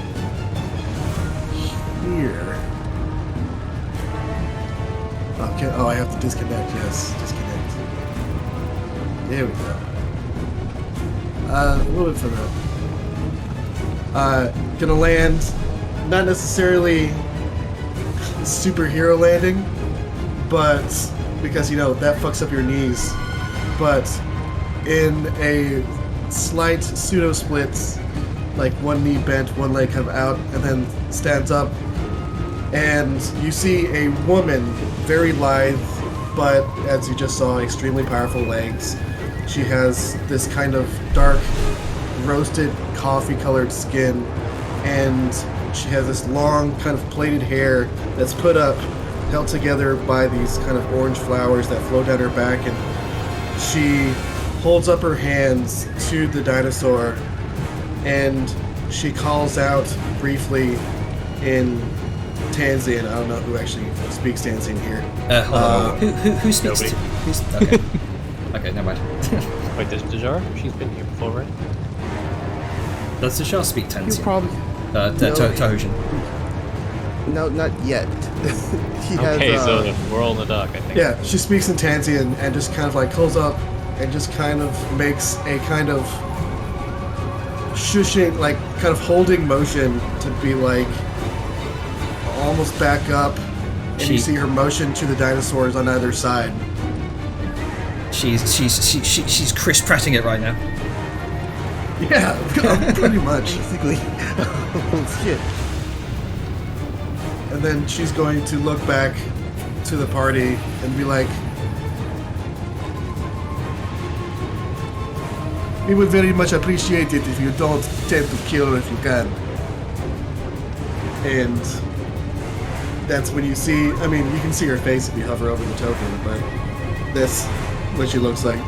here. Okay. Oh, I have to disconnect. Yes, disconnect. There we go. A little bit further up. Gonna land, not necessarily superhero landing, but because that fucks up your knees, but in a slight pseudo splits, like one knee bent, one leg come out, and then stands up, and you see a woman, very lithe, but as you just saw, extremely powerful legs. She has this kind of dark, roasted, coffee-colored skin, and she has this long, kind of plaited hair that's put up, held together by these kind of orange flowers that flow down her back, and she holds up her hands to the dinosaur, and she calls out briefly in Tanzanian. I don't know who actually speaks Tanzanian here.
Who speaks? Okay. Okay, never mind.
Wait, there's Dajar? She's been here before, right?
Does the Shah speak
You
Tanzanian?
probably
Tahutian.
no, not yet. He
Okay,
has,
so we're all in the dark, I think.
Yeah, she speaks in Tanzanian and just kind of like calls up and just kind of makes a kind of shushing, like kind of holding motion to be like almost back up, and you see her motion to the dinosaurs on either side.
She's Chris Pratting it right now.
Yeah, pretty much.
Basically. Oh, shit.
And then she's going to look back to the party and be like, "We would very much appreciate it if you don't tend to kill if you can." And that's when you see, I mean, you can see her face if you hover over the token, but that's what she looks like.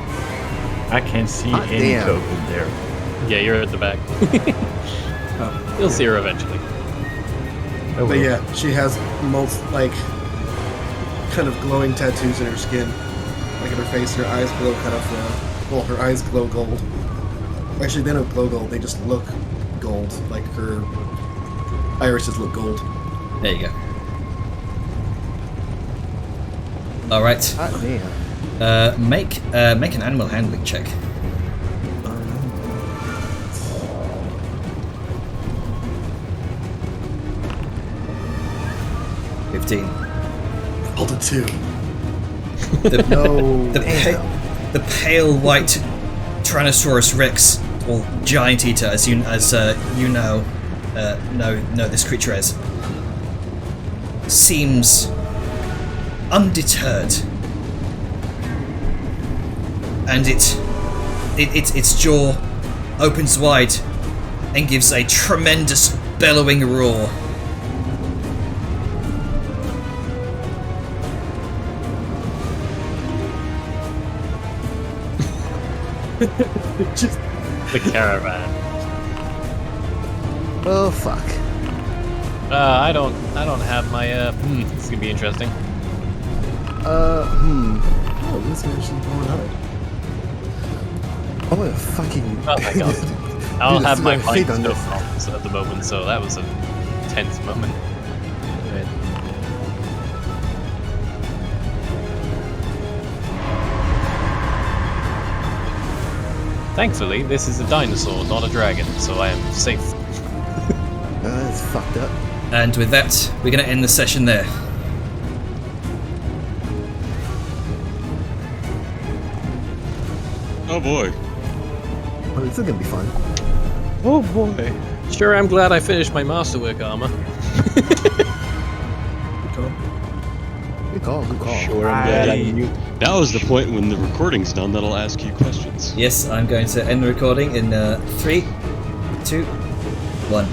I can't see any
damn.
token there.
Yeah, you're at the back. You'll see her eventually.
Oh,
But
well.
yeah, she has like kind of glowing tattoos in her skin, like in her face. Her eyes glow kind of, her eyes glow gold. Actually, they don't glow gold; they just look gold. Like her irises look gold.
There you go. All right.
Hot damn.
Make an animal handling check. 15.
Hold it 2.
No.
The pale white Tyrannosaurus Rex, or giant eater, as you know this creature as, seems undeterred, and its jaw opens wide and gives a tremendous bellowing roar.
Just
The caravan.
Oh fuck.
I don't have my this is gonna be interesting.
oh, this mission's going on.
I'm gonna fucking.
Oh my god. I don't
Dude,
have my
this is my
mind
fate on
stuff at the moment, so that was a tense moment. Thankfully, this is a dinosaur, not a dragon, so I am safe.
That's fucked up.
And with that, we're going to end the session there.
Oh boy.
Oh, this is gonna be fun.
Oh boy. Sure, I'm glad I finished my masterwork armor.
Good call. Good call.
Sure, I'm glad I knew.
Now is the point when the recording's done that'll ask you questions.
Yes, I'm going to end the recording in 3, 2, 1.